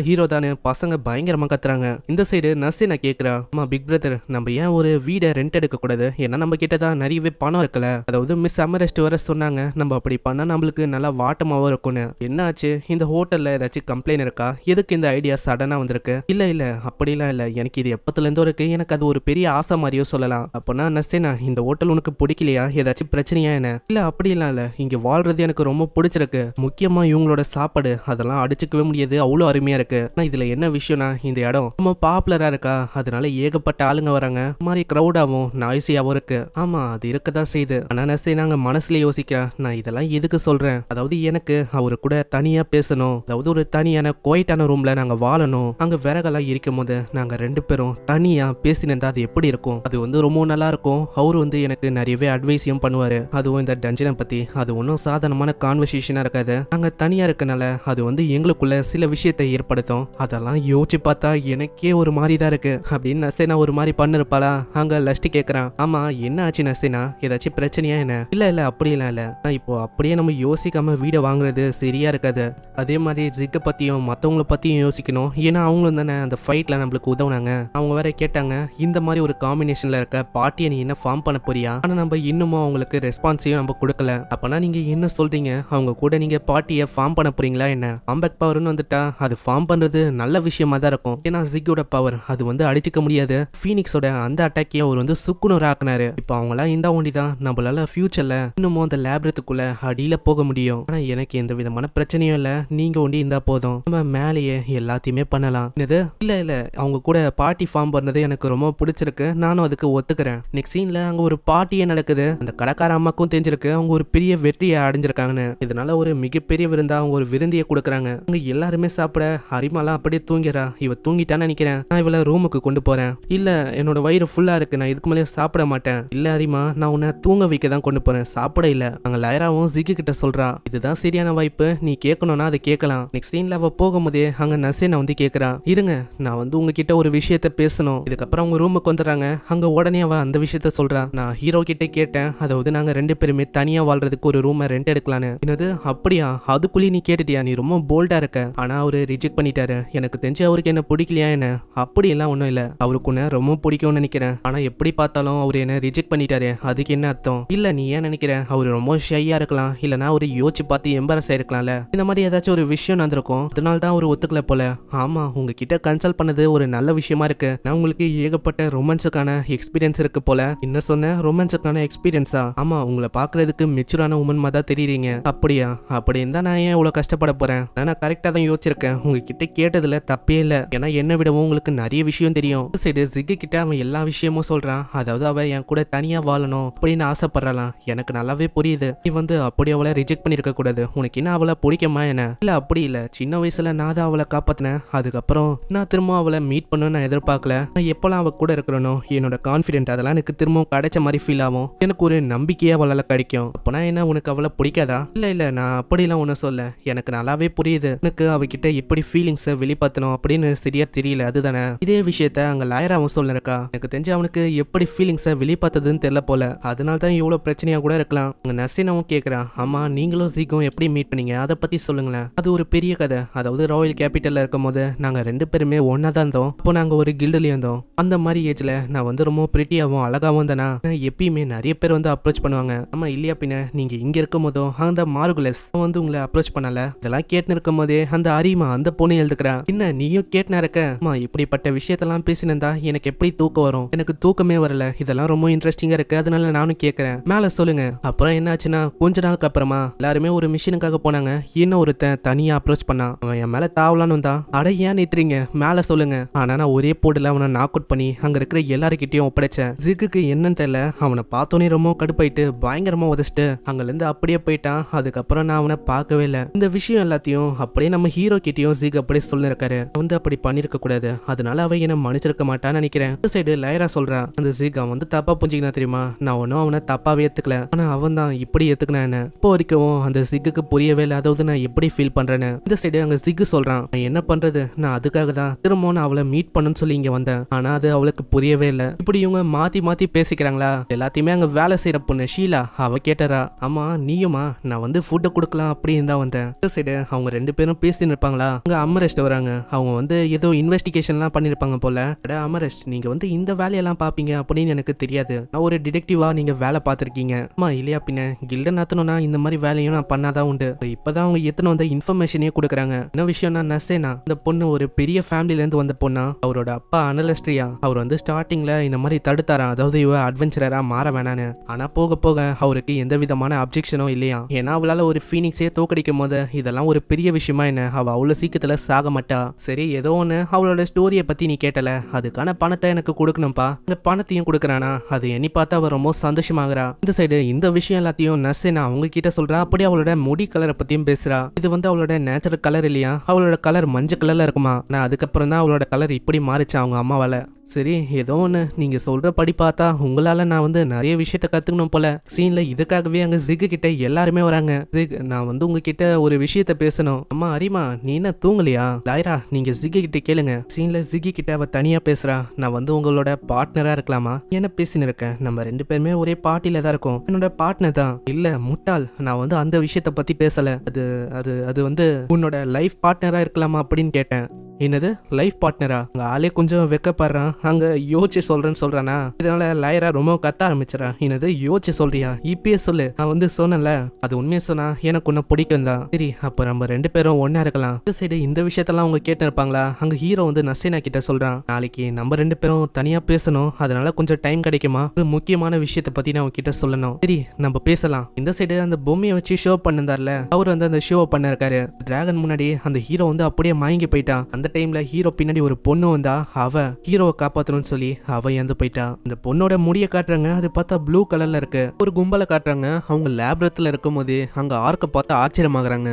ஹீரோ தானே பசங்க பயங்கரமா கத்துறாங்க. இந்த சைடு நசீனா கேக்குறா, அம்மா பிக் பிரதர், நம்ம ஏன் ஒரு வீடை ரெண்ட் எடுக்க கூடாது? ஏன்னா நம்ம கிட்டதான் நிறையவே பணம் இருக்கல. அதாவது மிஸ் அமரஸ்ட் வர சொன்னாங்க, நம்ம அப்படி பண்ணா நம்மளுக்கு நல்லா வாட்டமாவும் இருக்கும்னு. என்ன ஆச்சு, இந்த ஹோட்டல்ல ஏதாச்சும் கம்ப்ளைண்ட் இருக்கா? எதுக்கு இந்த ஐடியா சடனா வந்திருக்கு? இல்ல அப்படிலாம் இல்ல, எனக்கு இது எப்பத்துல இருந்தோ இருக்கு. எனக்கு அது ஒரு பெரிய ஆசை மாதிரியோ சொல்லலாம். அப்பனா நசேனா, இந்த ஹோட்டல் உனக்கு பிடிக்கலையா? ஏதாச்சும் பிரச்சனையா என்ன? இல்ல அப்படிலாம் இல்ல, இங்க வாழ்றது எனக்கு ரொம்ப பிடிச்சிருக்கு. முக்கியமா இவங்களோட சாப்பாடு, அதெல்லாம் அடிச்சுக்கவே முடியாது, அவ்வளவு அருமையா இருக்கு. ஆனா இதுல என்ன விஷயம்னா, இந்த இடம் ரொம்ப பாப்புலரா இருக்கா, அதனால ஏகப்பட்ட ஆளுங்க வராங்க. மாதிரி கிரௌடாவும் நாய்ஸியாவும் இருக்கு. ஆமா, அது இருக்கதான் செய்யுது. ஆனா நசேனா அங்க மனசுல யோசிக்கிறா, நான் இதெல்லாம் எதுக்கு சொல்றேன்? அதாவது எனக்கு அவரு கூட தனியா பேசணும், அதாவது ஒரு தனியான குவைட்டான ரூம்ல நாங்க வாழணும். அங்க விறகெல்லாம் இருக்கும் போது நாங்க 2 பேரும் தனியா பேசினிருந்தா அது எப்படி இருக்கும்? அது வந்து ரொம்ப நல்லா இருக்கும். அவரு வந்து எனக்கு நிறையவே அட்வைஸையும் பண்ணுவாரு, அதுவும் இந்த டஞ்சனை பத்தி. அது ஒன்றும் சாதாரணமான கான்வர்சேஷனா இருக்காது. நாங்க தனியா இருக்கனால அது வந்து எங்களுக்குள்ள சில விஷயத்தை ஏற்படுத்தும். அதெல்லாம் யோசிச்சு பார்த்தா எனக்கே ஒரு மாதிரி தான் இருக்கு அப்படின்னு நசேனா ஒரு மாதிரி பண்ணிருப்பாளா. அங்க லஸ்ட் கேக்குறான், ஆமா என்ன ஆச்சு நசேனா, ஏதாச்சும் பிரச்சனையா என்ன? இல்ல அப்படிலாம் இல்ல, இப்போ அப்படியே நம்ம யோசிக்காம வீடை வாங்குறது சரியா இருக்காது. அதே மாதிரி ஜிக்க பத்தியும் மத்தவங்கள பத்தியும் யோசிக்கணும். ஏன்னா அவங்களும் தானே அந்த ஃபைட்ல நம்மளுக்கு உதவுனாங்க. அவங்க வேற கேட்டாங்க, இந்த மாதிரி ஒரு காம்பினேஷன்ல இருக்க பார்ட்டியை நீ என்ன ஃபார்ம் பண்ண போறியா? ஆனா நம்ம இன்னமும் அவங்களுக்கு ரெஸ்பான்ஸையும் நம்ம கொடுக்கல. அப்பனா நீங்க என்ன சொல்றீங்க, அவங்க கூட நீங்க பார்ட்டியை ஃபார்ம் பண்ண போறீங்களா என்ன? காம்பேக்ட் பவர்னு வந்துட்டா அது ஃபார்ம் பண்றது நல்ல விஷயமா தான் இருக்கும். ஏன்னா ஜிக்கோட பவர் அது வந்து அடிச்சுக்க முடியாது. ஃபீனிக்ஸோட அந்த அட்டாக்கையும் அவர் வந்து சுக்குநூறு ஆக்குனாரு. இப்போ அவங்களாம் இந்த ஒண்டி தான் நம்மளால ஃபியூச்சர்ல இன்னமும் அந்த லேப்ரத்துக்குள்ள அடியில போக முடியும். ஆனா எனக்கு எந்த விதமான பிரச்சனையும் இல்ல, நீங்க ஒண்டி இருந்தா போதும், நம்ம மேலேயே எல்லாத்தையுமே பண்ணலாம். இல்ல அவங்க கூட பார்ட்டி ஃபார்ம் பண்ணது எனக்கு ரொம்ப பிடிச்சிருக்கு, நானும் அதுக்கு ஒத்துக்கிறேன். நெக்ஸ்ட் சீன்ல அங்க ஒரு பார்ட்டியே நடக்குது. அந்த கடைக்கார அம்மாக்கும் தெரிஞ்சிருக்கு அவங்க ஒரு பெரிய வெற்றியை அடைஞ்சிருக்காங்கன்னு. இதனால ஒரு மிகப்பெரிய விருந்தா அவங்க ஒரு விருந்தியை கொடுக்குறாங்க. அங்க எல்லாருமே சாப்பிட அரிமாலாம் அப்படியே தூங்கிறா. இவ தூங்கிட்டான்னு நினைக்கிறேன். நான் இவளை ரூமுக்கு கொண்டு போறேன். இல்ல என்னோட வயிறு ஃபுல்லா இருக்கு, நான் இதுக்கு மேலே சாப்பிட மாட்டேன். இல்ல அரிமா, நான் உன்னை தூங்க வைக்க தான் கொண்டு போறேன், சாப்பிட இல்ல. அங்க லைராவும் ஜிக்கு கிட்ட சொல்றா, இதுதான் சரியான வாய்ப்பு, நீ கேட்கணும்னா அதை கேட்கலாம். நெக்ஸ்ட் சீன்ல அவ போகும்போதே அங்க நசேனா வந்து கேக்குறா, இருங்க நான் வந்து உங்ககிட்ட ஒரு விஷயத்த பேசணும். இதுக்கப்புறம் அவங்க ரூமுக்கு வந்துடுறாங்க. அங்க உடனே அவ அந்த விஷயத்த சொல்றா, நான் ஹீரோ கிட்ட கேட்டேன், அதாவது நாங்க 2 பேருமே தனியா வாழ்றதுக்கு ஒரு ரூமை ரெண்ட் எடுக்கலான்னு. என்னது அப்படியா? அதுக்குள்ளேயே நீ கேட்டுட்டியா? நீ ரொம்ப போல்டா இருக்க, ஆனா அவரு ரிஜெக்ட் பண்ணிட்டாரு. எனக்கு தெரிஞ்சு அவருக்கு என்ன பிடிக்கலையா என்ன? அப்படி எல்லாம் ஒண்ணும் இல்ல, அவருக்கு உன்னை ரொம்ப பிடிக்கும்னு நினைக்கிறேன். ஆனா எப்படி பார்த்தாலும் அவரு என்ன ரிஜெக்ட் பண்ணிட்டாரு, அதுக்கு என்ன அர்த்தம்? இல்ல நீ ஏன் நினைக்கிற அவரு ரொம்ப ஷையா இருக்கலாம், இல்லனா அவரு யோசிச்சு பார்த்து எம்பரஸ் ஆயிருக்கலாம்ல, இந்த மாதிரி ஏதாச்சும் ஒரு விஷயம் நடந்திருக்கும், அதனால தான் அவரு ஒத்துக்கல போல. ஆமா, உங்ககிட்ட கன்சல்ட் பண்ணது ஒரு நல்ல விஷயமா இருக்கு. நான் உங்களுக்கு ஏகப்பட்ட ரொமான்ஸுக்கான எக்ஸ்பீரியன்ஸ் இருக்கு போல. என்ன சொன்ன? ரொமான்ஸுக்கான எக்ஸ்பீரியன்ஸா? ஆமா, உங்களை பாக்குறதுக்கு மெச்சூரான உமன் மாதிரி தான் தெரியுறீங்க. அப்படியா? அப்படி இருந்தா நான் ஏன் இவ்வளவு கஷ்டப்பட போறேன்? நான் கரெக்டா தான் யோசிச்சிருக்கேன். உங்ககிட்ட கேட்டதுல தப்பே இல்ல, ஏன்னா என்ன விடவும் உங்களுக்கு நிறைய விஷயம் தெரியும். சரி, ஜிக்கு கிட்ட அவன் எல்லா விஷயமும் சொல்றான். அதாவது அவ என் கூட தனியா வாழணும் அப்படின்னு ஆசைப்படுறாளாம். எனக்கு நல்லாவே புரியுது. நீ அப்படி அவளை ரிஜெக்ட் பண்ணிருக்க கூடாது. உனக்கு என்ன அவளை பிடிக்குமா என்ன? இல்ல அப்படி இல்ல, சின்ன வயசுல நான் தான் அவளை காப்பாத்தினேன். அதுக்கப்புறம் நான் திரும்ப அவளை மீட் பண்ண நான் எதிர்பார்க்கல. நான் எப்பெல்லாம் அவ கூட இருக்கிறனோ என்னோட கான்பிடென்ட் அதெல்லாம் எனக்கு திரும்ப கிடைச்ச மாதிரி ஃபீல் ஆகும். எனக்கு ஒரு நம்பிக்கையா அவளால கிடைக்கும். அப்பனா என்ன, உனக்கு அவளை பிடிக்காதா? இல்ல இல்ல, நான் அப்படிலாம் ஒன்னும் சொல்ல. எனக்கு நல்லாவே புரியுது எனக்கு அவகிட்ட எப்படி ஃபீலிங்ஸை வெளிப்படுத்தணும் அப்படின்னு சரியா தெரியல, அதுதானே. இதே விஷயத்த அங்க லாயராவும் சொல்லிருக்கா. எனக்கு தெரிஞ்சு அவனுக்கு எப்படி ஃபீலிங்ஸை வெளிப்படுத்துதுன்னு தெரியல போல, அதனால தான் இவ்வளவு பிரச்சனையா கூட இருக்கலாம். அங்க நசீனாவும் கேக்குறான், ஆமா நீங்களும் ஜிக்கும் எப்படி மீட் பண்ணீங்க, அதை பத்தி சொல்லுங்களேன். அது ஒரு பெரிய கதை. அதாவது ராயல் கேபிட்டல்ல இருக்கும் போது நாங்க 2 பேருமே ஒன்னா தான் இருந்தோம். அப்போ நாங்க ஒரு கில்டுலயும் இருந்தோம். அந்த மாதிரி ஏஜ்ல நான் ரொம்ப பிரிட்டியாவும் அழகாவும் தானா. எப்பயுமே நிறைய பேர் அப்ரோச் பண்ணுவாங்க. ஆமா இல்லையா பின்ன, நீங்க இங்க இருக்கும் போதும் அந்த மார்குலஸ் உங்களை அப்ரோச் பண்ணல. இதெல்லாம் கேட்டு இருக்கும் போதே அந்த அரிமா அந்த பொண்ணு எழுதுக்கிறா. என்ன நீயும் கேட்டுனா இருக்க? இப்படிப்பட்ட விஷயத்தெல்லாம் பேசினா எனக்கு எப்படி தூக்கம் வரும்? எனக்கு தூக்கமே வரல. இதெல்லாம் ரொம்ப இன்ட்ரெஸ்டிங்கா இருக்கு, அதனால நானும் கேட்கறேன். மேல சொல்லுங்க. அப்புறம் என்ன ஆச்சுன்னா, கொஞ்ச நாளுக்கு அப்புறமா எல்லாருமே ஒரு மிஷினுக்காக போனாங்க. இன்னும் ஒருத்தன் தனியா அப்ரோச் பண்ணான். அவன் என் மேல தாவலான்னு வந்தான். அட ஏன் நிறுத்துறீங்க, மேல சொல்லுங்க. ஆனா நான் ஒரே போட்டுல அவனை நாக் அவுட் பண்ணி அங்க இருக்கிற எல்லாருக்கிட்டையும் ஒப்படைச்சேன். ஜிக்கு என்னன்னு தெரியல, அவனை பார்த்தோன்னே ரொம்ப கடுப்பாயிட்டு பயங்கரமா உதச்சிட்டு அங்க இருந்து அப்படியே போயிட்டான். அதுக்கப்புறம் நான் அவனை பார்க்கவே இல்லை. இந்த விஷயம் எல்லாத்தையும் அப்படியே நம்ம ஹீரோ கிட்டையும் ஜிக் அப்படியே சொல்லிருக்காரு. அப்படி பண்ணிருக்க கூடாது, அதனால அவ என்ன மன்னிச்சிருக்க மாட்டான்னு நினைக்கிறேன். இந்த சைடு லைரா சொல்றான், அந்த ஜிக் அவன் தப்பா புரிஞ்சுக்கினா தெரியுமா, நான் ஒன்னும் அவனை தப்பாவே ஏத்துக்கல, ஆனா அவன் தான் இப்படி ஏத்துக்கினா என்ன. இப்போ வரைக்கும் அந்த ஜிக்கு புரியவே இல்லை, அதாவது நான் எப்படி ஃபீல் பண்றேன்னு. இந்த சைடு அங்க ஜிக் சொல்றான், நான் என்ன பண்றது, நான் அதுக்காக தான் திரும்ப நான் அவளை மீட் பண்ணணும்னு சொல்லி இங்க வந்தேன், ஆனா அது அவளுக்கு புரியவே இல்லை. இப்படி இவங்க மாத்தி மாத்தி பேசிக்கிறாங்களா. எல்லாத்தையுமே அங்க வேலை செய்யற பொண்ணு ஷீலா அவ கேட்டறா, ஆமா நீயுமா, நான் ஃபுட்டை கொடுக்கலாம் அப்படின்னு தான் வந்தேன். இந்த சைடு அவங்க 2 பேரும் பேசிட்டு இருப்பாங்களா. அங்க அமரஸ்ட் வராங்க. அவங்க ஏதோ இன்வெஸ்டிகேஷன்லாம் பண்ணிருப்பாங்க போல. அமரஸ்ட், நீங்க இந்த வேலையெல்லாம் பாப்பீங்க அப்படின்னு எனக்கு தெரியாது. நான் ஒரு டிடெக்டிவா நீங்க வேலை பார்த்திருக்கீங்க. அம்மா இல்லையா பின்ன, கில்ட நடத்தணும்னா இந்த மாதிரி வேலையும் நான் பண்ணாதான் உண்டு. இப்பதான் அவங்க எத்தனை இன்ஃபர்மேஷனே கொடுக்குறாங்க. என்ன விஷயம்னா, நசேனா இந்த பொண்ணு ஒரு பெரிய ஃபேமிலில இருந்து வந்த பொண்ணா. அவரோட அப்பா அனலஸ்ட்ரியா. அவர் ஸ்டார்டிங்ல இந்த மாதிரி தடுத்தாராம், அதாவது இவ அட்வென்ச்சரரா மாற வேணான்னு. ஆனா போக போக அவருக்கு எந்த விதமான அப்ஜெக்ஷனும் இல்லையா. ஏன்னா அவளால ஒரு ஃபீனிக்ஸே தோக்கடிக்கும் போது இதெல்லாம் ஒரு பெரிய விஷயமா என்ன, அவ அவ்வளவு சீக்கிரத்துல சாக மாட்டா. சரி ஏதோ ஒண்ணு, அவளோட ஸ்டோரியை பத்தி நீ கேட்டல, அதுக்கான பணத்தை எனக்கு கொடுக்கணும்பா. இந்த பணத்தையும் கொடுக்கறானா, அது எண்ணி பார்த்தா அவ ரொம்ப சந்தோஷமாகறா. இந்த சைடு இந்த விஷயம் எல்லாத்தையும் நசேனா அவங்க கிட்ட சொல்றா. அப்படியே அவளோட முடி கலரை பத்தியும் பேசுறா. இது அவளோட நேச்சுரல் கலர் இல்லையா, அவளோட கலர் மஞ்சள் கலர்ல இருக்குமா. நான் அதுக்கப்புறம் தான் அவளோட கலர் இப்படி மாறிச்சு அவங்க அம்மாவால. சரி ஏதோ ஒன்று, நீங்க சொல்ற படி பார்த்தா உங்களால நான் நிறைய விஷயத்த கத்துக்கணும் போல. சீன்ல இதுக்காகவே அங்க ஜிக்கு கிட்ட எல்லாருமே வராங்க. ஜிக், நான் உங்ககிட்ட ஒரு விஷயத்த பேசணும். அம்மா அரிமா, நீ என்ன தூங்கலையா? லாயரா, நீங்க ஜிக்கு கிட்ட கேளுங்க. சீன்ல ஜிக்கு கிட்ட அவ தனியா பேசுறா. நான் உங்களோட பார்ட்னரா இருக்கலாமா? என்ன பேசின்னு இருக்கேன், நம்ம 2 பேருமே ஒரே பார்ட்டில தான் இருக்கோம். என்னோட பார்ட்னர் தான். இல்ல முட்டாள், நான் அந்த விஷயத்த பத்தி பேசல. அது அது அது உன்னோட லைஃப் பார்ட்னரா இருக்கலாமா அப்படின்னு கேட்டேன். என்னது லைஃப் பார்ட்னரா? அங்க ஆளே கொஞ்சம் வெக்கப்படுறான். அங்க யோசிச்சு சொல்றேன்னு சொல்றானா. இதனால லாயரா ரொம்ப கத்த ஆரம்பிச்சிடா. என்னது யோசிச்சு சொல்றியா? இப்பயே சொல்லு. நான் சொன்னல, அது உண்மையை சொன்னா எனக்கு உன்ன பிடிக்கும் தான். சரி அப்ப நம்ம 2 பேரும் ஒன்னா இருக்கலாம். இந்த சைடு இந்த விஷயத்தெல்லாம் அவங்க கேட்டு இருப்பாங்களா. அங்க ஹீரோ நசீனா கிட்ட சொல்றான், நாளைக்கு நம்ம 2 பேரும் தனியா பேசணும், அதனால கொஞ்சம் டைம் கிடைக்குமா, ஒரு முக்கியமான விஷயத்தை பத்தி நான் உங்ககிட்ட சொல்லணும். சரி நம்ம பேசலாம். இந்த சைடு அந்த பொம்மையை வச்சு ஷோ பண்ணிருந்தார்ல, அவர் அந்த ஷோ பண்ண இருக்காரு. டிராகன் முன்னாடி அந்த ஹீரோ அப்படியே மயங்கி போயிட்டான். அந்த டைம்ல ஹீரோ பின்னாடி ஒரு பொண்ணு வந்தா, அவ ஹீரோவை காப்பாத்தணும்னு சொல்லி அவ இறந்து போயிட்டா. இந்த பொண்ணோட முடிய காட்டுறாங்க, அது பார்த்தா ப்ளூ கலர்ல இருக்கு. ஒரு கும்பலை காட்டுறாங்க. அவங்க லேப்ரத்துல இருக்கும் போது அங்க ஆர்க்க பார்த்து ஆச்சரியமாகறாங்க.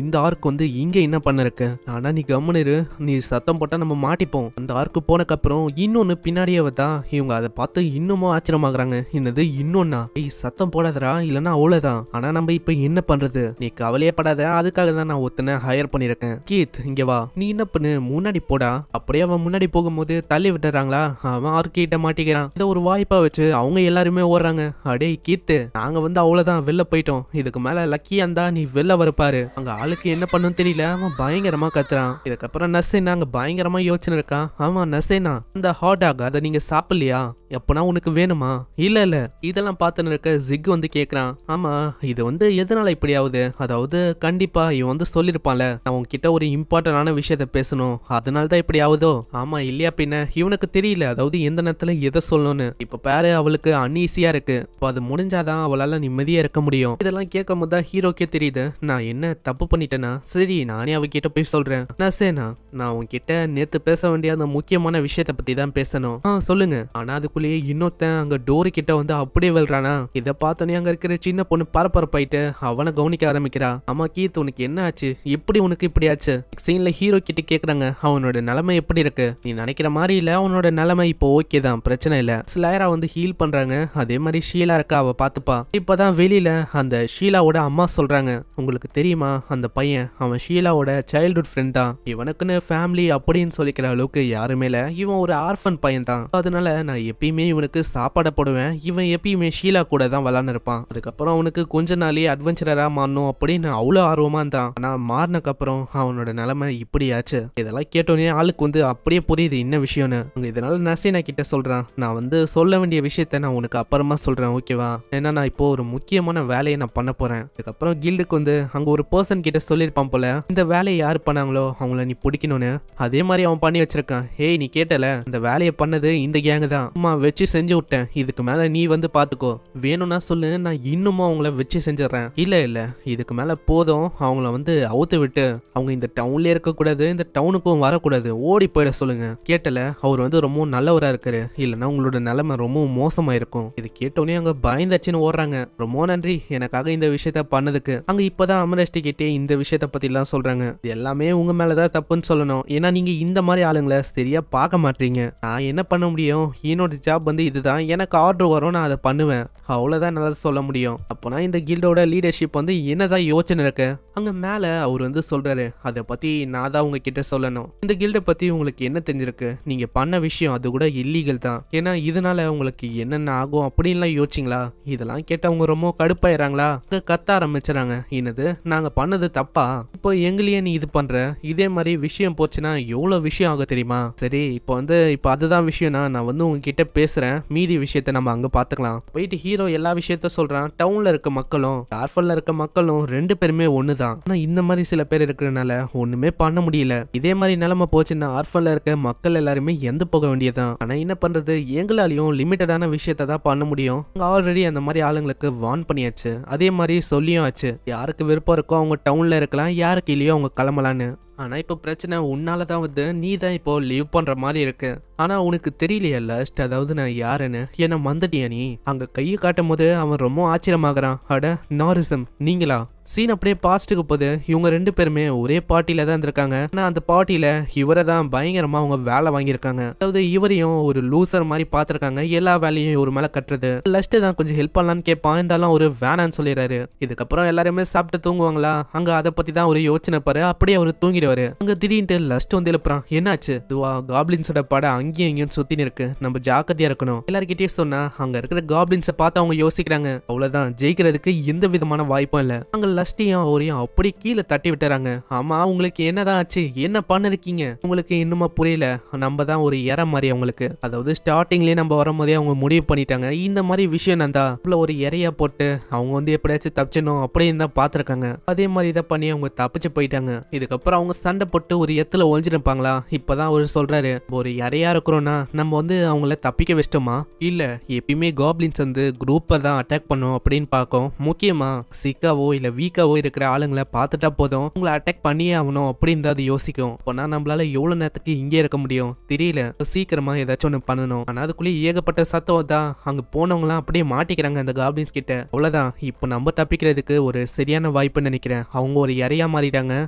இந்த ஆர்க் இங்க என்ன பண்ண இருக்கு? ஆனா நீ கம்முனு, நீ சத்தம் போட்டா நம்ம மாட்டிப்போம். அந்த ஆர்க்கு போனக்கு அப்புறம் இன்னொன்னு பின்னாடியே வந்தா, இவங்க அதை பார்த்து இன்னமும் ஆச்சரியமாகறாங்க. என்னது இன்னொன்னா? சத்தம் போடாதரா, இல்லன்னா அவ்வளவுதான். ஆனா நம்ம இப்ப என்ன பண்றது? நீ கவலையே படாத, அதுக்காக தான் நான் ஒருத்தனை ஹையர் பண்ணிருக்கேன். கீத் இங்க வா. நீ என்ன பண்ணு, முன்னாடி போடா. அப்படியே அவன் முன்னாடி போகும்போது தள்ளி விட்டுறாங்களா, அவன் ஆர்கிட்ட மாட்டிக்கிறான். இதை ஒரு வாய்ப்பா வச்சு அவங்க எல்லாருமே ஓடுறாங்க. அடே கீத்து, நாங்க அவ்வளவுதான் வெளில போயிட்டோம், இதுக்கு மேல லக்கியா இருந்தா நீ வெளில வரப்பாரு. அங்க ஆளுக்கு என்ன பண்ணுன்னு தெரியல, அவன் பயங்கரமா கத்துறான். இதுக்கப்புறம் நசேனா அங்க பயங்கரமா யோசனை இருக்கான். ஆமா நசேனா, அந்த ஹாட் டாக் அதை நீங்க சாப்பிடலையா, எப்பனா உனக்கு வேணுமா? இல்ல இதெல்லாம் பார்த்துன்னு இருக்க ஜிக் கேக்குறான். ஆமா இது எதனால இப்படி ஆகுது, அதாவது கண்டிப்பா இவன் சொல்லிருப்பான்ல, நான் உன்கிட்ட ஒரு இம்பார்ட்டன்டான விஷயத்த பேசணும், அதனாலதான் இப்படி ஆகுதோ. ஆமா இல்லையா பின்ன, இவனுக்கு தெரியல அதாவது எந்த நேரத்துல எதை சொல்லணும்னு. இப்ப பாரு அவளுக்கு அன்ஈஸியா இருக்கு, இப்போ அது முடிஞ்சாதான் அவளால நிம்மதியா இருக்க முடியும். இதெல்லாம் கேட்கும் போது தான் ஹீரோக்கே தெரியுது, நான் என்ன தப்பு பண்ணிட்டேனா. சரி நானே அவகிட்ட போய் சொல்றேன். நசேனா, நான் உன்கிட்ட நேத்து பேச வேண்டிய அந்த முக்கியமான விஷயத்த பத்தி தான் பேசணும். சொல்லுங்க. ஆனா அதுக்குள்ளேயே இன்னொருத்தன் அங்க டோரு கிட்ட அப்படியே வெல்றானா. இதை பார்த்தோன்னே அங்க இருக்கிற சின்ன பொண்ணு பரபரப்பாயிட்டு அவனை கவனிக்க ஆரம்பிக்கிறா. ஆமா கீத், உனக்கு என்ன ஆச்சு, எப்படி உனக்கு இப்படி ஆச்சு? சீன்ல ஹீரோ கிட்ட கேக்குறாங்க, அவனோட நிலைமை எப்படி இருக்கு? நீ நினைக்கிற மாதிரி இல்ல, அவனோட நிலைமை இப்போ ஓகே தான், பிரச்சனை இல்ல. ஸ்லைரா ஹீல் பண்றாங்க. அதே மாதிரி ஷீலா இருக்கா, அவ பாத்துப்பா. இப்பதான் வெளியில அந்த ஷீலாவோட அம்மா சொல்றாங்க, உங்களுக்கு தெரியுமா அந்த பையன் அவன் ஷீலாவோட சைல்ட்ஹுட் ஃப்ரெண்ட் தான், இவனுக்குன்னு ஃபேமிலி அப்படின்னு சொல்லிக்கிற அளவுக்கு யாருமே இல்ல, இவன் ஒரு ஆர்ஃபன் பையன் தான், அதனால நான் எப்பயுமே இவனுக்கு சாப்பாட போடுவேன், இவன் எப்பயுமே ஷீலா கூட தான் விளாண்டு இருப்பான். அதுக்கப்புறம் அவனுக்கு கொஞ்ச நாளே அட்வென்ச்சரா மாறணும் அப்படின்னு அவ்வளவு ஆர்வமா இருந்தான். ஆனா மாறினக்கு அப்புறம் அவனோட நிலைமை இப்படி ஆச்சு. இதெல்லாம் கேட்டோன்னே ஆளுக்கு அப்படியே புரியுது என்ன விஷயம்னு. இதனால நசீனா கிட்ட சொல்றான், நான் சொல்ல வேண்டிய விஷயத்த நான் உனக்கு அப்புறமா சொல்றேன், ஓகேவா? ஏன்னா நான் இப்போ ஒரு முக்கியமான வேலையை நான் பண்ண போறேன். அதுக்கப்புறம் கில்டுக்கு அங்க ஒரு பர்சன் கிட்ட சொல்லிருப்பான் போல, இந்த வேலையை யாரு பண்ணாங்களோ அவங்கள நீ பிடிக்கணும்னு. அதே மாதிரி அவன் பண்ணி வச்சிருக்கான். ஏய் நீ கேட்டல, இந்த வேலையை பண்ணது இந்த கேங்கு தான், அம்மா வச்சு செஞ்சு விட்டேன், இதுக்கு மேல நீ பாத்துக்கோ, வேணும்னா சொல்லு, நான் இன்னுமும் அவங்கள வச்சு செஞ்சிடறேன். இல்ல இதுக்கு மேல போதும், அவங்கள அவுத்து விட்டு அவங்க இந்த டவுன்ல இருக்க கூடாது, இந்த டவுனுக்கும் வரக்கூடாது, ஓடி போயிட சொல்லுங்க. கேட்டல, அவர் ரொம்ப நல்லவரா இருக்காரு, இல்லைன்னா உங்களோட நிலைமை ரொம்ப மோசமா இருக்கும். இது கேட்டோன்னே அங்க பயந்தாச்சுன்னு ஓடுறாங்க. ரொம்ப நன்றி எனக்காக இந்த விஷயத்த பண்ணதுக்கு. அங்க இப்பதான் அமரஸ்டி கிட்டே இந்த விஷயத்த பத்தி எல்லாம் சொல்றாங்க. இது எல்லாமே உங்க மேலதான் தப்புன்னு சொல்லணும், ஏன்னா நீங்க இந்த மாதிரி ஆளுங்களை சரியா பார்க்க மாட்டீங்க. நான் என்ன பண்ண முடியும், என்னோட ஜாப் இதுதான், எனக்கு ஆர்டர் வரும், நான் அதை பண்ணுவேன், அவ்வளவுதான் நல்லா சொல்ல முடியும். அப்போனா இந்த கில்டோட லீடர்ஷிப் என்னதான் யோசனை இருக்கு. அங்க மேல அவர் சொல்றாரு, அதை பத்தி நான் தான் உங்ககிட்ட சொல்லணும். இந்த கில்டை பத்தி உங்களுக்கு என்ன தெரிஞ்சிருக்கு, நீங்க பண்ண விஷயம் அது கூட இல்லீகல் தான், ஏன்னா இதனால உங்களுக்கு என்னென்ன ஆகும் அப்படின்லாம் யோசிச்சிங்களா? இதெல்லாம் கேட்டு அவங்க ரொம்ப கடுப்பாயிராங்களா, கத்த ஆரம்பிச்சுறாங்க. என்னது நாங்க பண்ணது தப்பா, இப்போ எங்களையே நீ இது பண்ற, இதே மாதிரி விஷயம் போச்சுன்னா எவ்வளவு விஷயம் ஆகும் தெரியுமா? சரி இப்போ இப்போ அதுதான் விஷயம்னா நான் உங்ககிட்ட பேசுறேன், மீதி விஷயத்த நம்ம அங்க பாத்துக்கலாம். போயிட்டு ஹீரோ எல்லா விஷயத்த சொல்றான். டவுன்ல இருக்க மக்களும் டார்ஃபல்ல இருக்க மக்களும் ரெண்டு பேருமே ஒண்ணுதான், ஆனா இந்த மாதிரி சில பேர் இருக்கிறதுனால ஒண்ணுமே பண்ண முடியல. இதே மாதிரி நிலைமை போச்சுன்னா ஆர்ஃபல்ல இருக்க மக்கள் எல்லாருமே எந்த போக வேண்டியதான். ஆனா என்ன பண்றது, எங்களாலையும் லிமிட்டடான விஷயத்த தான் பண்ண முடியும். ஆல்ரெடி அந்த மாதிரி ஆளுங்களுக்கு வார்ன் பண்ணியாச்சு, அதே மாதிரி சொல்லியும் ஆச்சு, யாருக்கு விருப்பம் இருக்கோ அவங்க டவுன்ல இருக்கலாம், யாருக்கு இல்லையோ அவங்க கிளம்பலான்னு. ஆனா இப்போ பிரச்சனை உன்னாலதான் நீ தான் இப்போ லீவ் பண்ற மாதிரி இருக்கு. ஆனா உனக்கு தெரியலையா லாஸ்ட், அதாவது நான் யாருன்னு, என்ன மறந்துட்டியா நீ? அங்க கையை காட்டும் போது அவன் ரொம்ப ஆச்சரியமாகறான். அட நாரிசம் நீங்களா? சீன் அப்படியே பாஸ்ட்டுக்கு போது இவங்க ரெண்டு பேருமே ஒரே பார்ட்டியில தான் இருந்திருக்காங்க. ஆனா அந்த பார்ட்டியில இவரை தான் பயங்கரமா அவங்க வேலை வாங்கியிருக்காங்க. அதாவது இவரையும் ஒரு லூசர் மாதிரி பார்த்திருக்காங்க, எல்லா வேலையும் இவர் மேல கட்டுறது. லஸ்ட் தான் கொஞ்சம் ஹெல்ப் பண்ணலான்னு கேட்பான், இருந்தாலும் ஒரு வேணான்னு சொல்லிடுறாரு. இதுக்கப்புறம் எல்லாருமே சாப்பிட்டு தூங்குவாங்களா, அங்க அதை பத்தி தான் ஒரு யோசனை பாரு, அப்படியே அவர் தூங்கிடுவாரு. அங்க திடீர்னு லஸ்ட் எழுப்புறான். என்னாச்சு? இதுவா காப்ளின்ஸோட படம் அங்கேயும் இங்கேயும் சுத்தின்னு இருக்கு, நம்ம ஜாக்கிரதையா இருக்கணும். எல்லார்கிட்டயும் சொன்னா அங்க இருக்கிற காப்ளின்ஸை பார்த்து அவங்க யோசிக்கிறாங்க, அவ்வளவுதான் ஜெயிக்கிறதுக்கு எந்த விதமான வாய்ப்பும் இல்ல. அங்க லஸ்டியும் அவரையும் அப்படி கீழே தட்டி விட்டுறாங்க. ஆமா உங்களுக்கு என்னதான் ஆச்சு, என்ன பண்ணிருக்கீங்க, உங்களுக்கு இன்னுமா புரியல, நம்ம தான் ஒரு இற மாதிரி அவங்களுக்கு. அதாவது ஸ்டார்டிங்லயே நம்ம வரும்போதே அவங்க முடிவு பண்ணிட்டாங்க, இந்த மாதிரி விஷயம் நந்தா ஒரு இறையா போட்டு அவங்க எப்படியாச்சும் தப்பிச்சணும் அப்படின்னு தான் பாத்துருக்காங்க. அதே மாதிரி இதை பண்ணி அவங்க தப்பிச்சு போயிட்டாங்க. இதுக்கப்புறம் அவங்க சண்டை போட்டு ஒரு இடத்துல ஒழிஞ்சிருப்பாங்களா. இப்பதான் அவர் சொல்றாரு, ஒரு இறையா இருக்கிறோம்னா நம்ம அவங்கள தப்பிக்க வச்சிட்டோமா, இல்ல எப்பயுமே காப்ளின்ஸ் குரூப்பை தான் அட்டாக் பண்ணும் அப்படின்னு பார்க்கும். முக்கியமா சிக்காவோ இல்ல வீக்காவோ இருக்கிற ஆளுங்களை பார்த்துட்டா போதும் உங்களை அட்டாக் பண்ணியே ஆகணும் அப்படின்னு தான் அது யோசிக்கும். அப்போனா நம்மளால எவ்வளவு நேரத்துக்கு இங்கே இருக்க முடியும் தெரியல, சீக்கிரமா ஏதாச்சும் ஒன்று பண்ணணும். ஆனா அதுக்குள்ளேயே ஏகப்பட்ட சத்தம் தான், அங்க போனவங்களாம் அப்படியே மாட்டிக்கிறாங்க அந்த காப்ளின்ஸ் கிட்ட. அவ்வளவுதான், இப்போ நம்ம தப்பிக்கிறதுக்கு ஒரு சரியான வாய்ப்புன்னு நினைக்கிறேன். அவங்க ஒரு இறையா மாறிட்டாங்க,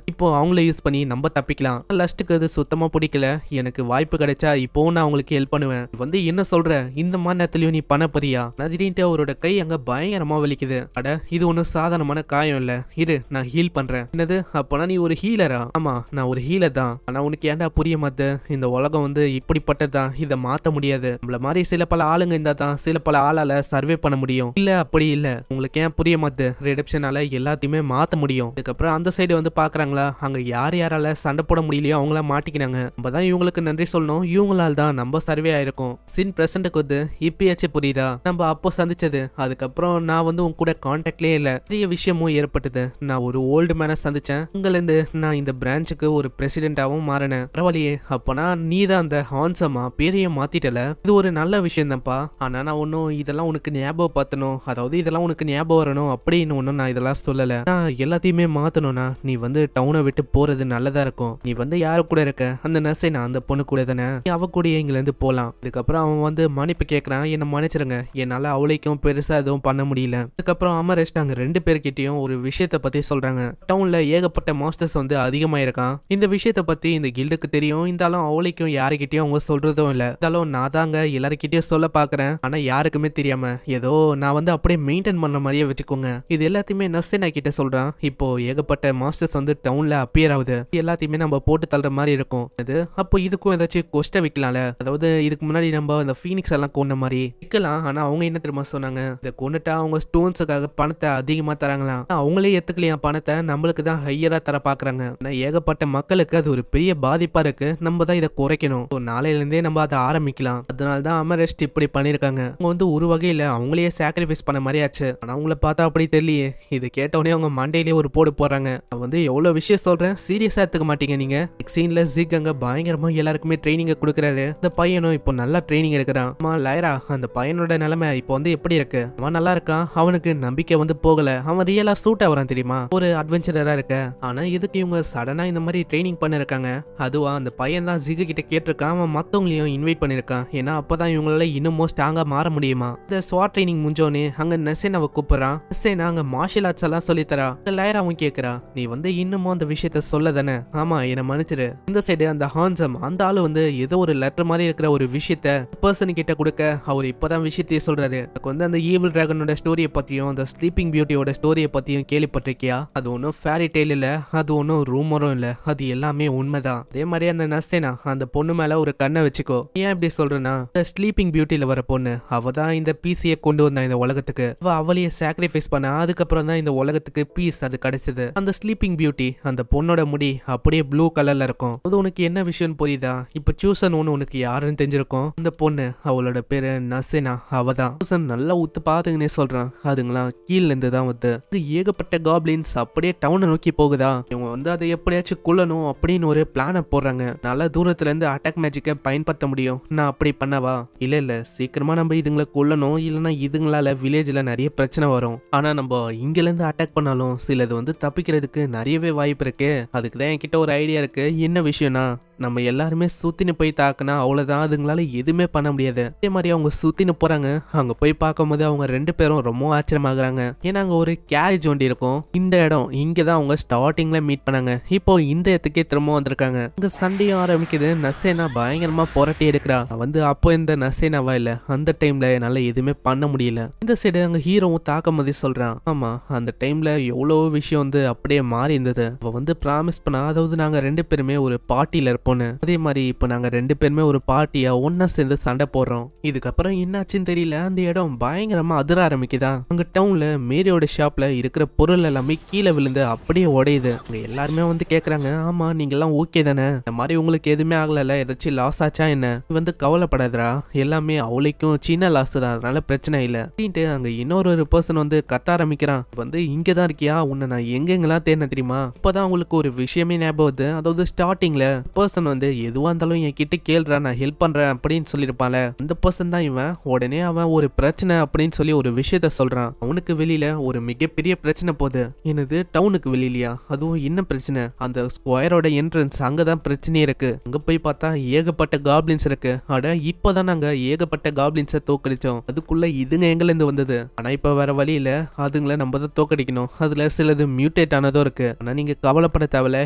இப்போ அவங்கள யூஸ் பண்ணி பண்ணி நம்ம தப்பிக்கலாம். லஸ்ட்டுக்கு அது சுத்தமா பிடிக்கல. எனக்கு வாய்ப்பு கிடைச்சா இப்போவும் நான் உங்களுக்கு ஹெல்ப் பண்ணுவேன். வந்து என்ன சொல்ற, இந்த மாதிரி நேரத்துலயும் நீ பண்ண போறியா? திடீர்னு அவரோட கை அங்க பயங்கரமா வலிக்குது. அட இது ஒன்னும் சாதாரணமான காயம் இல்ல, இரு நான் ஹீல் பண்றேன். என்னது, அப்பனா நீ ஒரு ஹீலரா? ஆமா நான் ஒரு ஹீலர் தான். ஆனா உனக்கு ஏன்டா புரிய மாட்டே, இந்த உலகம் வந்து இப்படிப்பட்டதான், இதை மாத்த முடியாது. நம்மள மாதிரி சில பல ஆளுங்க இருந்தா தான் சில பல ஆளால சர்வே பண்ண முடியும். இல்ல அப்படி இல்ல, உங்களுக்கு ஏன் புரிய மாட்டே, ரிடப்ஷனால எல்லாத்தையுமே மாத்த முடியும். அதுக்கப்புறம் அந்த சைடு வந்து பாக்குறாங்களா, அங்க யார் யாரால சண்டை போட முடியலையோ அவங்கள மாட்டிக்கினாங்க. நம்ம தான் இவங்களுக்கு நன்றி சொல்லணும், இவங்களால தான் நம்ம சர்வே ஆயிருக்கும். சின் பிரசன்ட்டுக்கு வந்து இப்பயாச்சும் புரியுதா, நம்ம அப்போ சந்திச்சது. அதுக்கப்புறம் நான் வந்து உங்க கூட கான்டாக்ட்லயே இல்ல, பெரிய விஷயமும் ஏற்பட்டது. நான் ஒரு ஓல்டு மேனை சந்திச்சேன், உங்களிருந்து நான் இந்த பிரான்ச்சுக்கு ஒரு பிரசிடென்டாவும் மாறினேன். பரவாயில்லையே, அப்பனா நீ தான் அந்த ஹான்சமா பேரைய மாத்திட்டல, இது ஒரு நல்ல விஷயம் தான்ப்பா. ஆனா நான் ஒன்னும் இதெல்லாம் உனக்கு ஞாபகம் பார்த்தனும், அதாவது இதெல்லாம் உனக்கு ஞாபகம் வரணும் அப்படின்னு ஒன்னும் நான் இதெல்லாம் சொல்லல. நான் எல்லாத்தையுமே மாத்தணும்னா நீ வந்து டவுனை விட்டு போறது நல்லதா இருக்கும். நீ வந்து யாரு கூட இருக்க, அந்த நர்ஸை நான் அந்த பொண்ணு கூட தானே, அவ கூட இங்க இருந்து போலாம். இதுக்கப்புறம் அவன் வந்து மன்னிப்பு கேட்கறான், என்ன மன்னிச்சிருங்க, என்னால அவளைக்கும் பெருசா எதுவும் பண்ண முடியல. அதுக்கப்புறம் அமரேஷ் நாங்க 2 பேர்கிட்டயும் ஒரு விஷயத்த பத்தி சொல்றாங்க. டவுன்ல ஏகப்பட்ட மாஸ்டர்ஸ் வந்து அதிகமாயிருக்கான். இந்த விஷயத்த பத்தி இந்த கில்டுக்கு தெரியும், இருந்தாலும் அவளைக்கும் யாருக்கிட்டயும் அவங்க சொல்றதும் இல்ல. இருந்தாலும் நான் தாங்க எல்லாருக்கிட்டயும் சொல்ல பாக்குறேன், ஆனா யாருக்குமே தெரியாம ஏதோ நான் வந்து அப்படியே மெயின்டைன் பண்ண மாதிரியே வச்சுக்கோங்க. இது எல்லாத்தையுமே நர்ஸினா கிட்ட சொல்றான். இப்போ ஏகப்பட்ட மாஸ்டர்ஸ் வந்து டவுன்ல அப்பியர் ஆகுது, எல்லாத்தையுமே நம்ம போட்டு தள்ளுற மாதிரி இருக்கும். அது அப்போ இதுக்கும் ஏதாச்சும் கொஸ்ட வைக்கலாம்ல, அதாவது இதுக்கு முன்னாடி நம்ம இந்த ஃபீனிக்ஸ் எல்லாம் கொண்ட மாதிரி வைக்கலாம். ஆனா அவங்க என்ன தெரியுமா சொன்னாங்க, இதை கொண்டுட்டா அவங்க ஸ்டோன்ஸுக்காக பணத்தை அதிகமா தராங்களாம். அவங்களே ஏத்துக்கலையா பணத்தை, நம்மளுக்கு தான் ஹையரா தர பாக்குறாங்க. ஏகப்பட்ட மக்களுக்கு அது ஒரு பெரிய பாதிப்பா இருக்கு, நம்ம தான் இதை குறைக்கணும். நாளையில இருந்தே நம்ம அதை ஆரம்பிக்கலாம். அதனாலதான் அமரெஸ்ட் இப்படி பண்ணிருக்காங்க. அவங்க வந்து ஒரு வகையில அவங்களையே சாக்ரிஃபைஸ் பண்ண மாதிரி ஆச்சு. ஆனா அவங்கள பார்த்தா அப்படி தெரியலையே. இது கேட்டவனே அவங்க மண்டையிலேயே ஒரு போடு போறாங்க. வந்து எவ்வளவு விஷயம் சொல்றேன், சீரியஸா எடுத்துக்க மாட்டீங்க நீங்க. சீன்ல ஜிக் அங்க பயங்கரமா எல்லாருக்குமே ட்ரைனிங் கொடுக்கறாரு. இந்த பையனும் இப்போ நல்லா ட்ரைனிங் எடுக்கிறான். லைரா, அந்த பையனோட நிலைமை இப்போ வந்து எப்படி இருக்கு? அவன் நல்லா இருக்கான், அவனுக்கு நம்பிக்கை வந்து போகல, அவன் ரியலா சூட் ஆகிறான் தெரியுமா, ஒரு அட்வென்ச்சரரா இருக்க. ஆனா இதுக்கு இவங்க சடனா இந்த மாதிரி ட்ரைனிங் பண்ணிருக்காங்க. அதுவா அந்த பையன் தான் ஜிகு கிட்ட கேட்டிருக்கான், அவன் மத்தவங்களையும் இன்வைட் பண்ணிருக்கான். ஏன்னா அப்பதான் இவங்களால இன்னமும் ஸ்ட்ராங்கா மாற முடியுமா. இந்த ஸ்வாட் ட்ரைனிங் முடிஞ்சோனே அங்க நெசேனாவை கூப்பிடுறான். நெசேனா அங்க மார்ஷியல் ஆர்ட்ஸ் எல்லாம் சொல்லித்தரா. லைராவும் கேக்குறா, நீ வந்து இன்னமும் அந்த விஷயத்த சொல்ல தானே? ஆமா என்ன மன்னிச்சிரு. இந்த சைடு அந்த ஹான்சம் அந்த ஆளு வந்து ஏதோ ஒரு லெட்டர் மாதிரி இருக்கிற ஒரு விஷயத்த பர்சன் கிட்ட கொடுக்க, அவர் இப்பதான் விஷயத்தையே சொல்றாரு. எனக்கு வந்து அந்த ஈவில் டிராகனோட ஸ்டோரியை பத்தியும் அந்த ஸ்லீப்பிங் பியூட்டியோட ஸ்டோரியை பத்தியும் கேள்விப்பட்டிருக்கியா? அது ஒன்னும் ஃபேரி டெய்ல் இல்ல, அது ஒன்னும் ரூமரும் இல்ல, அது எல்லாமே உண்மைதான். அதே மாதிரி அந்த நர்சேனா அந்த பொண்ணு மேல ஒரு கண்ணை வச்சுக்கோ. ஏன் இப்படி சொல்றேன்னா, ஸ்லீப்பிங் பியூட்டில வர பொண்ணு அவ தான் இந்த பீஸையே கொண்டு வந்தா இந்த உலகத்துக்கு. அவளையே சாக்ரிஃபைஸ் பண்ண, அதுக்கப்புறம் தான் இந்த உலகத்துக்கு பீஸ் அது கிடைச்சது. அந்த ஸ்லீப்பிங் பியூட்டி அந்த பொண்ணோட முடி அப்படியே ப்ளூ கலர்ல இருக்கும். அது உனக்கு என்ன விஷயம் புரியுதா? இப்ப சூசன் ஒன்னு உனக்கு யாருன்னு தெரிஞ்சிருக்கும். அந்த பொண்ணு அவளோட பேரு நசேனா, அவதான். சூசன் நல்லா உத்து பாத்துங்கன்னே சொல்றான். அதுங்களாம் கீழ இருந்து தான் வந்து ஏகப்பட்ட காப்ளின்ஸ் அப்படியே டவுனை நோக்கி போகுதா. இவங்க வந்து அதை எப்படியாச்சும் கொல்லணும் அப்படின்னு ஒரு பிளான போடுறாங்க. நல்ல தூரத்துல இருந்து அட்டாக் மேஜிக்கை பயன்படுத்த முடியும். நான் அப்படி பண்ணவா? இல்ல சீக்கிரமா நம்ம இதுங்களை கொல்லணும், இல்லைன்னா இதுங்களால வில்லேஜ்ல நிறைய பிரச்சனை வரும். ஆனா நம்ம இங்கல இருந்து அட்டாக் பண்ணாலும் சிலது வந்து தப்பிக்கிறதுக்கு நிறையவே வாய்ப்பு இருக்கு. அதுக்குதான் என்கிட்ட ஒரு ஐடியா இருக்கு. என்ன விஷயம்னா, நம்ம எல்லாருமே சுத்தின்னு போய் தாக்குனா அவ்வளவுதான், அதுங்களால எதுவுமே பண்ண முடியாது. அதே மாதிரி அவங்க சுத்தின்னு போறாங்க. அங்க போய் பார்க்கும்போது அவங்க 2 பேரும் ரொம்ப ஆச்சரியமாகறாங்க. ஏன்னா அங்க ஒரு கேரேஜ் வண்டி இருக்கும். இந்த இடம் இங்கதான் அவங்க ஸ்டார்டிங்ல மீட் பண்ணாங்க. இப்போ இந்த இடத்துக்கே திரும்ப வந்திருக்காங்க. இங்க சண்டையும் ஆரம்பிக்குது. நசேனா பயங்கரமா புரட்டி எடுக்கிறா. வந்து அப்போ இந்த நசேனாவா இல்ல, அந்த டைம்ல என்னால எதுவுமே பண்ண முடியல. இந்த சைடு அங்க ஹீரோவும் தாக்கும் போதே சொல்றான், ஆமா அந்த டைம்ல எவ்வளவு விஷயம் வந்து அப்படியே மாறி இருந்தது. அவ வந்து ப்ராமிஸ் பண்ணா, அதாவது நாங்க 2 பேருமே ஒரு பார்ட்டியில இருப்போம். அதே மாதிரி இப்ப நாங்க 2 பேருமே ஒரு பார்ட்டியா ஒன்னா சேர்ந்து சண்டை போடுறோம். இதுக்கப்புறம் என்னாச்சுன்னு தெரியல, அந்த இடம் பயங்கரமா அதிர ஆரம்பிக்குதா. அங்க டவுன்ல மேரியோட ஷாப்ல இருக்கிற பொருள் எல்லாமே கீழே விழுந்து அப்படியே உடையுது. அங்க எல்லாருமே வந்து கேக்குறாங்க, ஆமா நீங்க எல்லாம் ஓகே தானே, இந்த மாதிரி உங்களுக்கு எதுவுமே ஆகல, ஏதாச்சும் லாஸ் ஆச்சா என்ன? வந்து கவலைப்படாதரா, எல்லாமே அவளைக்கும் சின்ன லாஸ் தான், அதனால பிரச்சனை இல்ல அப்படின்ட்டு அங்க இன்னொரு பர்சன் வந்து கத்த ஆரம்பிக்கிறான். வந்து இங்கதான் இருக்கியா, உன்னை நான் எங்கெங்கெல்லாம் தேடின தெரியுமா? இப்பதான் உங்களுக்கு ஒரு விஷயமே ஞாபகம் வருது. அதாவது ஸ்டார்டிங்ல பர்சன் பர்சன் வந்து எதுவா இருந்தாலும் என் கிட்ட கேள்றா நான் ஹெல்ப் பண்றேன் அப்படின்னு சொல்லியிருப்பால அந்த பர்சன் தான் இவன். உடனே அவன் ஒரு பிரச்சனை அப்படின்னு சொல்லி ஒரு விஷயத்த சொல்றான். அவனுக்கு வெளியில ஒரு மிகப்பெரிய பிரச்சனை போகுது. என்னது டவுனுக்கு வெளியிலயா? அதுவும் என்ன பிரச்சனை? அந்த ஸ்கொயரோட என்ட்ரன்ஸ் அங்கதான் பிரச்சனையே இருக்கு. அங்க போய் பார்த்தா ஏகப்பட்ட காப்ளின்ஸ் இருக்கு. அட இப்பதான் நாங்க ஏகப்பட்ட காப்ளின்ஸை தோக்கடிச்சோம். அதுக்குள்ள இதுங்க எங்கல இருந்து வந்தது? ஆனா இப்ப வேற வழியில அதுங்களை நம்ம தான் தோக்கடிக்கணும். அதுல சிலது மியூட்டேட் ஆனதும் இருக்கு. ஆனா நீங்க கவலைப்பட தேவையில்ல.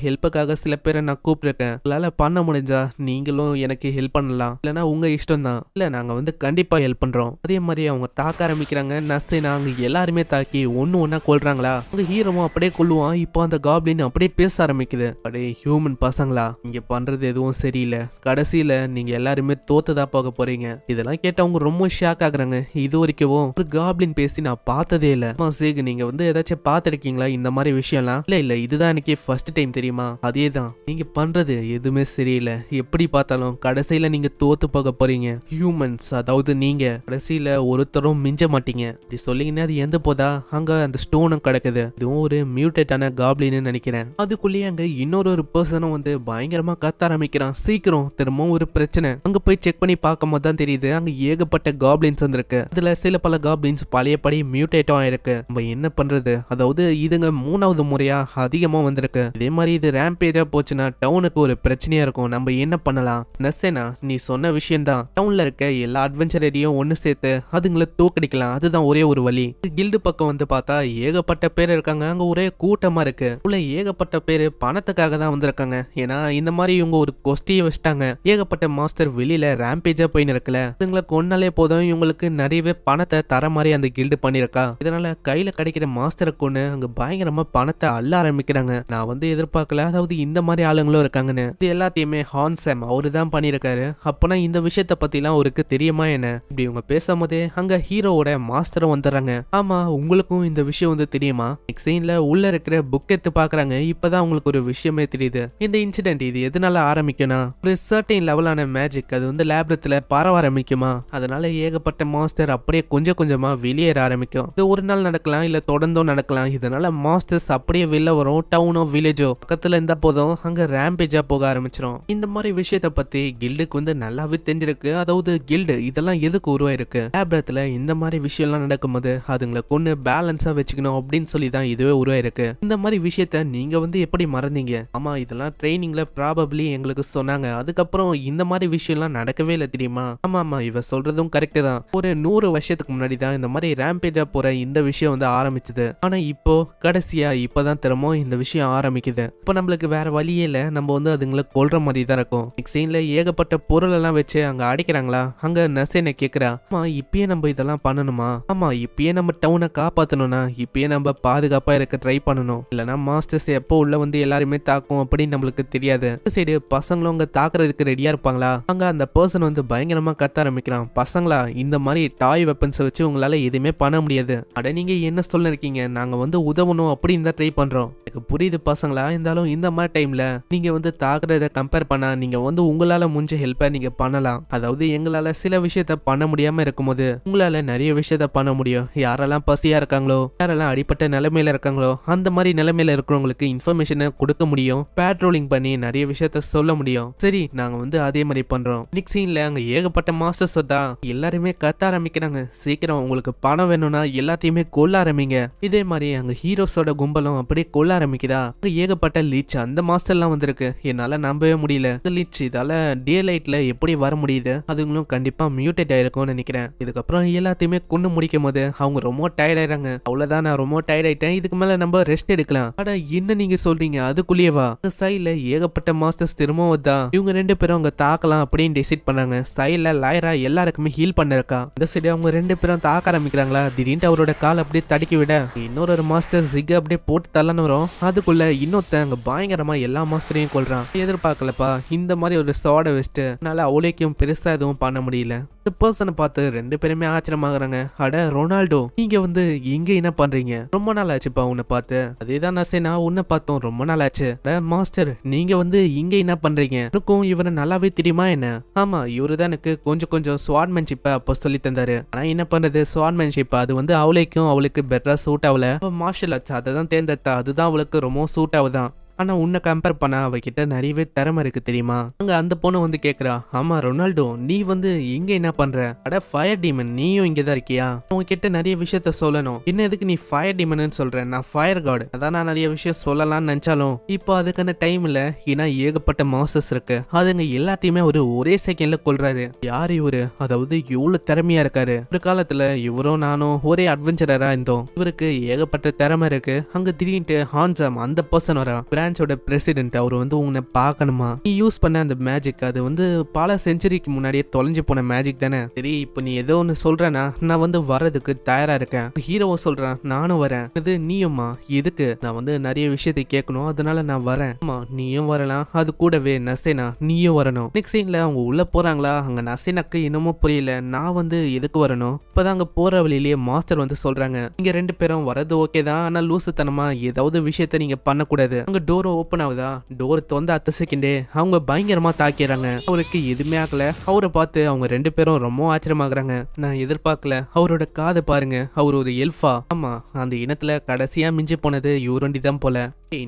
ஹெல்ப்புக்காக சில பேரை நான் கூப்பிட்டுருக்கேன். உங்களால பண்ண முடிஞ்சா நீங்களும் எனக்கு ஹெல்ப் பண்ணலாம். இல்லைன்னா உங்க இஷ்டம் தான். இல்ல நாங்க வந்து கண்டிப்பா ஹெல்ப் பண்றோம். அதே மாதிரி அவங்க தாக்க ஆரம்பிக்கிறாங்க. நர்ஸினா அங்க எல்லாருமே தாக்கி ஒன்னா கொள்றாங்களா? அங்க ஹீரோவும் அப்படியே கொள்ளுவான். இப்போ அந்த காப்ளின் அப்படியே பேச ஆரம்பிக்குது. அப்படியே ஹியூமன் பசங்களா, இங்க பண்றது எதுவும் சரியில்லை. கடைசியில நீங்க எல்லாருமே தோத்துதான் போக போறீங்க. இதெல்லாம் கேட்டு அவங்க ரொம்ப ஷாக் ஆகுறாங்க. இது வரைக்கும் ஒரு காப்ளின் பேசி நான் பார்த்ததே இல்ல. சேக் நீங்க வந்து ஏதாச்சும் பார்த்திருக்கீங்களா இந்த மாதிரி விஷயம்லாம்? இல்ல இதுதான் எனக்கு ஃபர்ஸ்ட் டைம் தெரியுமா? அதேதான் நீங்க பண்றது எதுவுமே சரியில்லை. எப்படி பார்த்தாலும் கடைசியில நீங்க தோத்து போக போறீங்க. ஹியூமன்ஸ் அதாவது நீங்க கடைசியில ஒருத்தரும் மிஞ்ச மாட்டீங்க. இப்படி சொல்லிங்கன்னா அது எந்த போதா அங்க அந்த ஸ்டோனும் கிடக்குது. இதுவும் ஒரு மியூட்டேட்டான காப்ளின்னு நினைக்கிறேன். அதுக்குள்ளேயே அங்க இன்னொரு பர்சனும் வந்து பயங்கரமா கத்த ஆரம்பிக்கிறான். சீக்கிரம் திரும்பவும் ஒரு பிரச்சனை. அங்க போய் செக் பண்ணி பார்க்கும் போது தான் தெரியுது அங்க ஏகப்பட்ட காப்ளின்ஸ் வந்திருக்கு. அதுல சில பல காப்ளின்ஸ் பழையபடி மியூட்டேட்டும் ஆயிருக்கு. நம்ம என்ன பண்றது? அதாவது இதுங்க 3வது முறையா அதிகமா வந்திருக்கு. இதே மாதிரி இது ரேம்பேஜா போச்சுன்னா டவுனுக்கு ஒரு பிரச்சனையா இருக்கும். நம்ம என்ன பண்ணலாம்? நசேனா நீ சொன்ன விஷயம் தான். டவுன்ல இருக்க எல்லா அட்வென்ச்சரையும் ஒன்னு சேர்த்து அதுங்களை தோக்கடிக்கலாம். அதுதான் ஒரே ஒரு வழி. கில்டு பக்கம் வந்து பார்த்தா ஏகப்பட்ட பேர் இருக்காங்க. அங்க ஒரே கூட்டமா இருக்கு. உள்ள ஏகப்பட்ட பேர் பணத்துக்காக தான் வந்திருக்காங்க. ஏன்னா இந்த மாதிரி இவங்க ஒரு கொஸ்டியை வச்சிட்டாங்க. ஏகப்பட்ட மாஸ்டர் வெளியில ரேம்பேஜா போயின்னு இருக்குல்ல, இதுங்களை கொன்னாலே போதும் இவங்களுக்கு நிறையவே பணத்தை தர மாதிரி அந்த கில்டு பண்ணிருக்கா. இதனால கையில கிடைக்கிற மாஸ்டரை கொண்டு அங்க பயங்கரமா பணத்தை அள்ள ஆரம்பிக்கிறாங்க. நான் வந்து எதிர்பார்க்கல, அதாவது இந்த மாதிரி ஆளுங்களும் இருக்காங்கன்னு. இது எல்லாத்தையுமே ஹான்சம் அவரு தான் பண்ணிருக்காரு. அப்பனா இந்த விஷயத்த பத்தி எல்லாம் அவருக்கு தெரியுமா என்ன? இப்படி இவங்க பேசும்போதே அங்க ஹீரோவோட மாஸ்டரும் வந்துடுறாங்க. ஆமா உங்களுக்கும் இந்த விஷயம் வந்து தெரியுமா? நெக்ஸ்ட் சீன்ல உள்ள இருக்கிற புக் எடுத்து பாக்குறாங்க. இப்பதான் உங்களுக்கு ஒரு விஷயமே தெரியுது. இந்த இன்சிடென்ட் இது எதனால ஆரம்பிக்கும்னா ஒரு சர்டைன் லெவலான மேஜிக் அது வந்து லேப்ரத்துல பரவ ஆரம்பிக்குமா. அதனால ஏகப்பட்ட மாஸ்டர் அப்படியே கொஞ்சம் கொஞ்சமா வெளியேற ஆரம்பிக்கும். இது ஒரு நாள் நடக்கலாம், இல்ல தொடர்ந்தும் நடக்கலாம். இதனால மாஸ்டர்ஸ் அப்படியே வெளில வரும். டவுனோ வில்லேஜோ பக்கத்துல இருந்தா போதும் அங்க ரேம்பேஜா போக ஆரம்பிச்சிடும். இந்த மாதிரி விஷயத்த பத்தி கில்டுக்கு வந்து நல்லாவே தெரிஞ்சிருக்கு. அதாவது கில்டு இதெல்லாம் எதுக்கு உருவாயிருக்கு? லேப்ரத்துல இந்த மாதிரி விஷயம் எல்லாம் நடக்கும்போது அதுங்களை கொண்டு பேலன்ஸா வச்சுக்கணும் அப்படின்னு சொல்லி தான் இதுவே உருவாயிருக்கு. இந்த மாதிரி விஷயத்த நீங்க வந்து எப்படி மறந்தீங்க? ஆமா இதெல்லாம் ட்ரைனிங்ல ப்ராபப்ளி எங்களுக்கு சொன்னாங்க. அதுக்கப்புறம் இந்த மாதிரி விஷயம் எல்லாம் நடக்கவே இல்லை தெரியுமா? ஆமா இவ சொல்றதும் கரெக்ட் தான். ஒரு 100 வருஷத்துக்கு முன்னாடி தான் இந்த மாதிரி ரேம்பேஜா போற இந்த விஷயம் வந்து ஆரம்பிச்சது. ஆனா இப்போ கடைசியா இப்பதான் திரும்ப இந்த விஷயம் ஆரம்பிக்குது. இப்போ நம்மளுக்கு வேற வழியே இல்ல, நம்ம வந்து அதுங்களை கொல்ற மாதிரி தான் இருக்கும். நெக்ஸ்ட் சீன்ல ஏகப்பட்ட பொருள் எல்லாம் வச்சு அங்க அடிக்கிறாங்களா. அங்க நசேனை கேக்குறா, ஆமா இப்பயே நம்ம இதெல்லாம் பண்ணணுமா? ஆமா இப்பயே நம்ம டவுனை காப்பாத்தணும்னா இப்பயே நம்ம பாதுகாப்பா இருக்க ட்ரை பண்ணணும். இல்லனா மாஸ்டர்ஸ் எப்போ உள்ள வந்து எல்லாருமே தாக்கும் அப்படின்னு நம்மளுக்கு தெரியாது. சைடு பசங்களும் அங்க தாக்குறதுக்கு ரெடியா இருப்பாங்களா. அங்க அந்த பர்சன் வந்து பயங்கரமா கத்த ஆரம்பிக்கிறான். பசங்களா இந்த மாதிரி டாய் வெப்பன்ஸ் வச்சு உங்களால எதுவுமே பண்ண முடியாது. அட நீங்க என்ன சொல்ல இருக்கீங்க? நாங்க வந்து உதவணும் அப்படின்னு தான் ட்ரை பண்றோம். எனக்கு புரியுது பசங்களா. இருந்தாலும் இந்த மாதிரி டைம்ல நீங்க வந்து தாக்குறத கம்பேர் பண்ணா நீங்க வந்து உங்களால முடிஞ்ச ஹெல்ப்பை நீங்க பண்ணலாம். அதாவது எங்களால சில விஷயத்த பண்ண முடியாம இருக்கும்போது உங்களால நிறைய விஷயத்த பண்ண முடியும். யாரெல்லாம் பசியா இருக்காங்களோ, யாரெல்லாம் அடிப்பட்ட நிலைமையில இருக்காங்களோ அந்த மாதிரி நிலைமையில இருக்கிறவங்களுக்கு இன்ஃபர்மேஷனை கொடுக்க முடியும். பேட்ரோலிங் பண்ணி நிறைய விஷயத்த சொல்ல முடியும். சரி நாங்க வந்து அதே மாதிரி பண்றோம். நெக்ஸ்ட் சீன்ல அங்க ஏகப்பட்ட மாஸ்டர்ஸ் தான் எல்லாருமே கத்த ஆரம்பிக்கிறாங்க. சீக்கிரம் உங்களுக்கு பணம் வேணும்னா எல்லாத்தையுமே கொல்ல ஆரம்பிங்க. இதே மாதிரி அங்க ஹீரோஸோட கும்பலும் அப்படியே கொல்ல ஆரம்பிக்குதா. அங்க ஏகப்பட்ட லீச் அந்த மாஸ்டர் எல்லாம் வந்திருக்கு. என்னால நம்பவே முடியல. இந்த லீச் இதால டே லைட்ல எப்படி வர முடியுது? அதுங்களும் கண்டிப்பா மியூட்டேட் ஆயிருக்கும்னு நினைக்கிறேன். இதுக்கப்புறம் எல்லாத்தையுமே கொண்டு முடிக்கும் போது அவங்க ரொம்ப டயர்ட் ஆயிடுறாங்க. அவ்வளவுதான் நான் ரொம்ப டயர்ட் ஆயிட்டேன். இதுக்கு மேல நம்ம ரெஸ்ட் எடுக்கலாம். அட என்ன நீங்க சொல்றீங்க? அதுக்குள்ளேவா? சைட்ல ஏகப்பட்ட மாஸ்டர்ஸ் திரும்பவும் தான் இவங்க 2 பேரும் அங்க தாக்கலாம் அப்படின்னு டிசைட் பண்ணாங்க. சைட்ல லாயரா எல்லாருக்குமே ஹீல் பண்ணிருக்கா. இந்த சைடு அவங்க 2 பேரும் தாக்க ஆரம்பிக்கிறாங்களா. திடீர்னு அவரோட கால் அப்படியே தடுக்கி விட இன்னொரு மாஸ்டர் ஜிக் அப்படியே போட்டு தள்ளன்னு வரும். அதுக்குள்ள இன்னொருத்த அங்க பயங்கரமா எல்லா மாஸ்டரையும் கொல்றான். எதிர்பார்க்கலப்பா இந்த மாதிரி ஒரு சோட வச்சுட்டு அதனால அவளைக்கும் பெருசா எதுவும் பண்ண முடியல. இந்த பர்சனை பார்த்து 2 பேருமே ஆச்சரியமாகறாங்க. அட ரொனால்டோ நீங்க வந்து இங்க என்ன பண்றீங்க? ரொம்ப நாள் ஆச்சுப்பா உன்னை பார்த்து. அதேதான் நசேனா உன்னை பார்த்தோம் ரொம்ப நாள் ஆச்சு. மாஸ்டர் நீங்க வந்து இங்க என்ன பண்றீங்க? எனக்கும் இவரை நல்லாவே தெரியுமா என்ன? ஆமா இவரு தான் எனக்கு கொஞ்சம் ஸ்வாட்மேன்ஷிப்பை அப்போ சொல்லி தந்தாரு. ஆனா என்ன பண்றது, ஸ்வாட்மேன்ஷிப் அது வந்து அவளுக்கு பெட்டரா சூட் ஆகல. மார்ஷல் ஆர்ட்ஸ் அதை தான் தேர்ந்தெடுத்தா. அதுதான் அவளுக்கு ரொம்ப சூட் ஆகுதான். ஆனா உன்னை கம்பேர் பண்ண அவகிட்ட நிறையவே திறமை இருக்கு தெரியுமா. அங்க அந்த பொண்ணு வந்து கேக்குறா, ஆமா ரொனால்டோ நீ வந்து இங்க என்ன பண்ற? அட ஃபயர் டீமன் நீயும் இங்கதான் இருக்கியா? உங்ககிட்ட நிறைய விஷயத்த சொல்லணும். என்ன எதுக்கு நீ ஃபயர் டீமன் சொல்ற? நான் ஃபயர் காட். அதான் நான் நிறைய விஷயம் சொல்லலாம்னு நினைச்சாலும் இப்போ அதுக்கான டைம் இல்ல. ஏன்னா ஏகப்பட்ட மாஸ்டர்ஸ் இருக்கு. அதுங்க எல்லாத்தையுமே ஒரு ஒரே செகண்ட்ல கொல்றாரு. யார் இவரு? அதாவது இவ்வளவு திறமையா இருக்காரு. ஒரு காலத்துல இவரும் நானும் ஒரே அட்வென்ச்சரரா இருந்தோம். இவருக்கு ஏகப்பட்ட திறமை இருக்கு. அங்க திடீர்னு ஹான்சாம் அந்த பர்சன் வரா, பிரான்ச்சோட பிரசிடென்ட். அவர் வந்து உன்னை பார்க்கணுமா? நீ யூஸ் பண்ண அந்த மேஜிக் அது வந்து பல செஞ்சுரிக்கு முன்னாடியே தொலைஞ்சு போன மேஜிக் தானே. சரி இப்போ நீ ஏதோ ஒன்னு சொல்றனா நான் வந்து வர்றதுக்கு தயாரா இருக்கேன். ஹீரோவை சொல்றான், நானும் வரேன். இது நீயுமா? எதுக்கு? நான் வந்து நிறைய விஷயத்தை கேட்கணும், அதனால நான் வரேன். ஆமா நீயும் வரலாம், அது கூடவே நசேனா நீயும் வரணும். நெக்ஸ்ட் சீன்ல அவங்க உள்ள போறாங்களா, அங்க நசேனாக்கு இன்னமும் புரியல நான் வந்து எதுக்கு வரணும். இப்பதான் அங்க போற வழியிலேயே மாஸ்டர் வந்து சொல்றாங்க, நீங்க ரெண்டு பேரும் வரது ஓகே தான், ஆனா லூசுத்தனமா ஏதாவது விஷயத்த நீங்க பண்ணக்கூடாது. அங்க டோர் ஓபன் ஆகுதா, டோர் திறந்த அடுத்த செகண்டே அவங்க பயங்கரமா தாக்கிறாங்க. அவருக்கு எதுவுமே ஆகல. அவரை பார்த்து அவங்க ரெண்டு பேரும் ரொம்ப ஆச்சரியமாகறாங்க. நான் எதிர்பார்க்கல. அவரோட காதை பாருங்க, அவர் ஒரு எல்ஃபா. ஆமா அந்த இனத்துல கடைசியா மிஞ்சி போனது இவரண்டி தான் போல.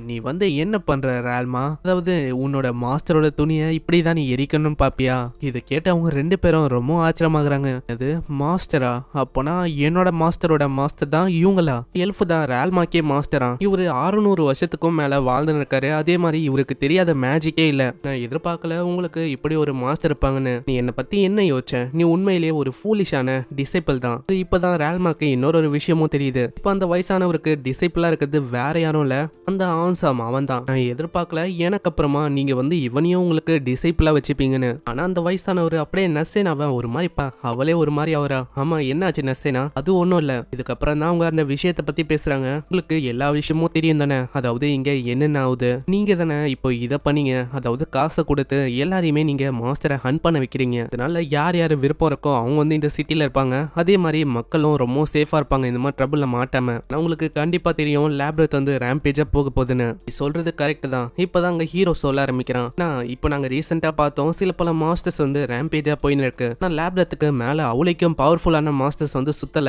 நீ வந்து என்ன பண்ற ரால்மா? அதாவது உன்னோட மாஸ்டரோட துணியை இப்படிதான் நீ எரிக்கணும்னு பாப்பியா? இதை கேட்டு அவங்க ரெண்டு பேரும் ரொம்ப ஆச்சரியமாகறாங்க. அது மாஸ்டரா? அப்போனா என்னோட மாஸ்டரோட மாஸ்டர் தான் இவங்களா? எல்ஃப் தான் ரால்மாக்கே மாஸ்டரா? இவரு 600 வருஷத்துக்கும் மேல வாழ்ந்து இருக்காரு. அதே மாதிரி இவருக்கு தெரியாத மேஜிக்கே இல்ல. நான் எதிர்பார்க்கல உங்களுக்கு இப்படி ஒரு மாஸ்டர் இருப்பாங்கன்னு. நீ என்னை பத்தி என்ன யோசிச்ச? நீ உண்மையிலேயே ஒரு ஃபூலிஷான டிசைபிள் தான். இப்பதான் ரால்மாக்கு இன்னொரு விஷயமும் தெரியுது. இப்ப அந்த வயசானவருக்கு டிசைபிளா இருக்கிறது வேற யாரும் இல்ல, அந்த ஆன்சாம் அவன் தான். நான் எதிர்பார்க்கல எனக்கு அப்புறமா நீங்க வந்து இவனையும் உங்களுக்கு டிசைபிளா வச்சுப்பீங்கன்னு. ஆனா அந்த வயசானவர் அப்படியே நசேனா அவன் ஒரு மாதிரி அவளே ஒரு மாதிரி அவரா. ஆமா என்னாச்சு நசேனா? அது ஒன்றும் இல்ல. இதுக்கப்புறம் தான் அவங்க அந்த விஷயத்தை பத்தி பேசுறாங்க. உங்களுக்கு எல்லா விஷயமும் தெரியும் தானே, அதாவது இங்க என்னென்ன ஆகுது. நீங்க தானே இப்போ இதை பண்ணீங்க, அதாவது காசை கொடுத்து எல்லாரையுமே நீங்க மாஸ்டரை ஹண்ட் பண்ண வைக்கிறீங்க. அதனால யார் யார் விருப்பம் இருக்கோ அவங்க வந்து இந்த சிட்டில இருப்பாங்க. அதே மாதிரி மக்களும் ரொம்ப சேஃபா இருப்பாங்க இந்த மாதிரி ட்ரபிள்ல மாட்டாம. உங்களுக்கு கண்டிப்பா தெரியும் லேப்ரத் வந்து ரேம்பேஜா போக போகுதுன்னு. சொல்றது கரெக்ட் தான். இப்பதான் அங்க ஹீரோ சொல்ல ஆரம்பிக்கிறான். இப்போ நாங்க ரீசெண்டா பார்த்தோம் சில பல மாஸ்டர்ஸ் வந்து ரேம்பேஜா போயின்னு இருக்கு. நான் லேப்ரத்துக்கு மேல அவளைக்கும் பவர்ஃபுல்லான மாஸ்டர்ஸ் வந்து சுத்தல.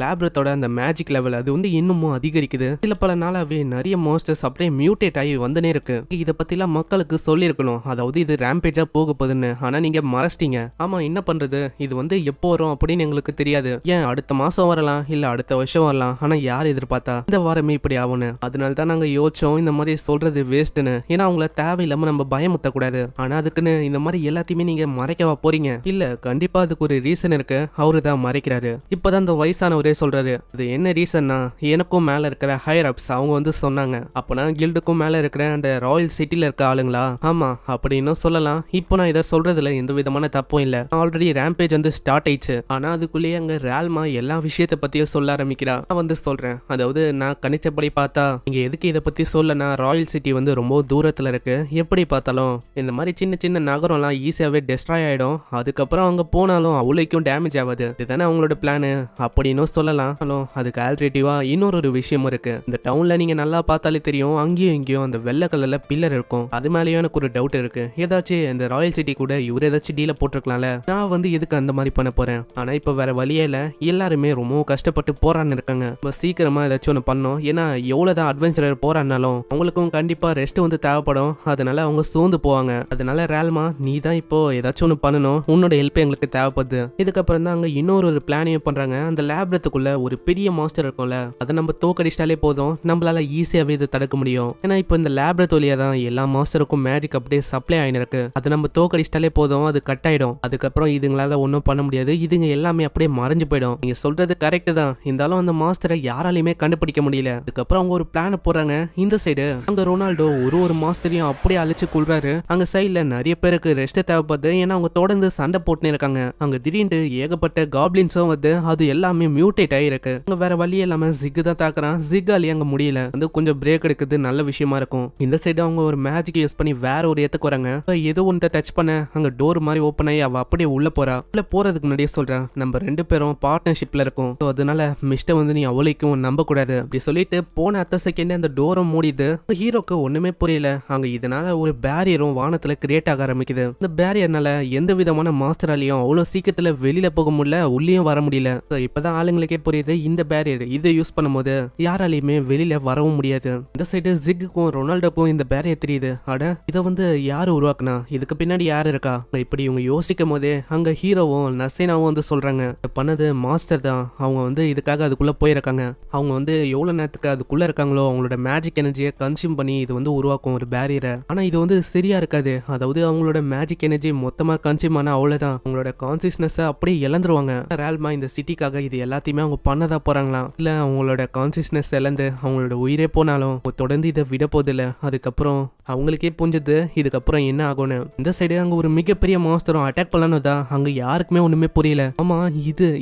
லேப்ரத்தோட அந்த மேஜிக் லெவல் அது வந்து இன்னமும் அதிகரிக்குது. சில பல நாளாவே நிறைய மாஸ்டர்ஸ் அப்படியே மியூட்டேட் ஆகி வந்துனே இருக்கு. இதை பத்திலாம் மக்களுக்கு சொல்லியிருக்கணும், அதாவது இது ரேம்பேஜா போக போகுதுன்னு. ஆனா நீங்க மறைச்சிட்டீங்க. ஆமா என்ன பண்றது, இது வந்து எப்போ வரும் அப்படின்னு எங்களுக்கு தெரியாது. ஏன் அடுத்த மாசம் வரலாம், இல்ல அடுத்த வருஷம் வரலாம். ஆனா யார் எதிர்பார்த்தா இந்த வாரமே இப்படி ஆகும்னு. அதனால தான் நாங்க யோசிச்சோம் இந்த மாதிரி சொல்றது வேஸ்ட்னு. ஏன்னா அவங்கள தேவையில்லாம நம்ம பயமுத்த கூடாது. ஆனா அதுக்குன்னு இந்த மாதிரி எல்லாத்தையுமே நீங்க மறைக்கவா போறீங்க? இல்ல கண்டிப்பா அதுக்கு ஒரு ரீசன் இருக்கு, அவரு தான் மறைக்கிறாரு. இப்பதான் அந்த வயசானவரே சொல்றாரு, அது என்ன ரீசன்னா எனக்கும் மேல இருக்கிற ஹையர் அப்ஸ் அவங்க வந்து சொன்னாங்க. அப்பனா கில்டுக்கும் மேல இருக்கிற அந்த ராயல் சிட்டில இருக்க ஆளுங்களா? ஆமா அப்படின்னு சொல்லலாம். இப்போ நான் இதை சொல்றதுல எந்த விதமான தப்பும் இல்ல. ஆல்ரெடி ரேம்பேஜ் வந்து ஸ்டார்ட் ஆயிடுச்சு. ஆனா அதுக்குள்ளேயே அங்க ரால்மா எல்லா விஷயத்த பத்தியும் சொல்ல ஆரம்பிக்கிறா. நான் வந்து சொல்றேன், அதாவது நான் கணிச்சபடி பார்த்தா நீங்க எதுக்கு இதை பத்தி சொல்லனா, ராயல் சிட்டி வந்து ரொம்ப தூரத்துல இருக்கு. எப்படி பார்த்தாலும் இந்த மாதிரி சின்ன சின்ன நகரம்லாம் ஈஸியாவே டெஸ்ட்ராய் ஆயிடும். அதுக்கப்புறம் அவங்க போனாலும் அவளுக்கும் டேமேஜ் ஆகாது. இதுதானே அவங்களோட பிளானு அப்படின்னு சொல்லலாம். அதுக்கு ஆல்டர்னேட்டிவா இன்னொரு விஷயம் இருக்கு. இந்த டவுன்ல நீங்க நல்லா பார்த்தாலே தெரியும், அங்கேயும் இங்கேயும் அந்த வெள்ளை கலர்ல பில்லர் இருக்கும். அது மேலேயும் எனக்கு ஒரு டவுட் இருக்கு. ஏதாச்சும் இந்த ராயல் சிட்டி கூட இவர் ஏதாச்சும் டீல போட்டிருக்கலாம்ல. நான் வந்து எதுக்கு அந்த மாதிரி பண்ண போறேன். ஆனா இப்ப வேற வழியே இல்ல. எல்லாருமே ரொம்ப கஷ்டப்பட்டு போறான்னு இருக்காங்க. சீக்கிரமா ஏதாச்சும் ஒன்று பண்ணோம். ஏன்னா எவ்வளவுதான் அட்வென்ச்சரர் போறான்னாலும் அவங்களுக்கும் கண்டிப்பா ரெஸ்ட் வந்து தேவைப்படும். அதனால அவங்க சோர்ந்து போவாங்க. அதனால ரால்மா நீ தான் இப்போ ஏதாச்சும் ஒன்று பண்ணணும், உன்னோட ஹெல்ப் எங்களுக்கு தேவைப்படுது. இதுக்கப்புறம் தான் அங்க இன்னொரு பிளானையும் பண்றாங்க. அந்த லேப்ரத்துக்குள்ள ஒரு பெரிய மாஸ்டர் இருக்கும்ல, அதை நம்ம தோக்கடிச்சிட்டாலே போதும், நம்மளால ஈஸியாவே இதை தடுக்க முடியும். ஏன்னா இப்போ இந்த லேப்ரத் வழியா தான் எல்லா மாஸ்டருக்கும் மேஜிக் அப்படியே சப்ளை ஆயின்னு இருக்கு. அதை நம்ம தோக்கடிச்சிட்டாலே போதும், அது கட் ஆயிடும். அதுக்கப்புறம் இதுங்களால ஒன்றும் பண்ண முடியாது. இதுங்க எல்லாமே அப்படியே மறைஞ்சு போயிடும். நீங்க சொல்றது கரெக்ட் தான். இருந்தாலும் அந்த மாஸ்டரை யாராலையுமே கண்டுபிடிக்க முடியல. அதுக்கப்புறம் அவங்க ஒரு பிளான போறாங்க. இந்த சைடு அங்க ரொனால்டோ ஒரு மாஸ்டரையும் அப்படியே அழிச்சு கொள்றாரு. அங்க சைட்ல நிறைய பேருக்கு ரெஸ்ட் தேவைப்படுது. ஏன்னா அவங்க தொடர்ந்து சண்டை போட்டுன்னு இருக்காங்க. அங்க திடீர்னு ஏகப்பட்ட காப்ளின்ஸும் வந்து அது எல்லாமே மியூட்டேட் ஆயிருக்கு. அங்க வேற வழி இல்லாம ஜிக் தான் தாக்குறான். ஜிக்காலே அங்க முடியல. வந்து கொஞ்சம் பிரேக் எடுக்குது, நல்ல விஷயமா இருக்கும். இந்த சைடு அவங்க ஒரு மேஜிக் யூஸ் பண்ணி வேற ஒரு இடத்துக்கு வராங்க. ஏதோ ஒன்று டச் பண்ண அங்க டோர் மாதிரி ஓப்பன் ஆகி அவ அப்படியே உள்ள போறா. உள்ள போறதுக்கு முன்னாடியே சொல்றேன், நம்ம ரெண்டு பேரும் பார்ட்னர்ஷிப்ல இருக்கோம். அதனால மிஸ்டர் வந்து நீ அவளைக்கும் நம்ப கூடாது அப்படி சொல்லிட்டு போன அடுத்த செகண்ட் அந்த டோரும் மூடிது. ஹீரோக்கு ஒண்ணுமே புரியல. அங்க இதனால ஒரு பேரியரும் வானத்துல கிரியேட் ஆக ஆரம்பிக்குது. இந்த பேரியர்னால எந்த விதமான மாஸ்டராலையும் அவ்வளவு சீக்கிரத்துல வெளியில போக முடியல, உள்ளேயும் வர முடியல. இப்பதான் ஆளுங்களுக்கே புரியுது, இந்த பேரியர் இதை யூஸ் பண்ணும்போது யாராலையுமே வெளியில வரவும் முடியாது. இந்த சைடு ஜிக்கு ஹீரோக்கும் ரொனால்டோக்கும் இந்த பேரியர் தெரியுது. அட இதை வந்து யாரு உருவாக்குனா, இதுக்கு பின்னாடி யாரு இருக்கா, இப்படி இவங்க யோசிக்கும் போதே அங்க ஹீரோவும் நசீனாவும் வந்து சொல்றாங்க, பண்ணது மாஸ்டர் தான். அவங்க வந்து இதுக்காக அதுக்குள்ள போயிருக்காங்க. அவங்க வந்து எவ்வளவு நேரத்துக்கு அதுக்குள்ள இருக்காங்களோ அவங்களோட மேஜிக் எனர்ஜியை கன்சியூம் பண்ணி இது வந்து உருவாக்கும் ஒரு பேரியரை. ஆனா இது வந்து சரியா இருக்காது. அதாவது அவங்களோட மேஜிக் எனர்ஜி மொத்தமா கன்சியூம் ஆனா அவ்வளவுதான், அவங்களோட கான்சியஸ்னஸ் அப்படியே இழந்துருவாங்க. ரேல்மா இந்த சிட்டிக்காக இது எல்லாத்தையுமே அவங்க பண்ணதா போறாங்களாம். இல்ல அவங்களோட கான்சியஸ்னஸ் இழந்து அவங்களோட உயிரே போனாலும் தொடர்ந்து இதை விட போதில்ல. அதுக்கப்புறம் அவங்களுக்கே புரிஞ்சது இதுக்கப்புறம் என்ன ஆகும்னு. இந்த சைடு அங்க ஒரு மிகப்பெரிய மாஸ்டரும் அட்டாக் பண்ணலான்னு தான் அங்க யாருக்குமே ஒண்ணுமே புரியல. ஆமா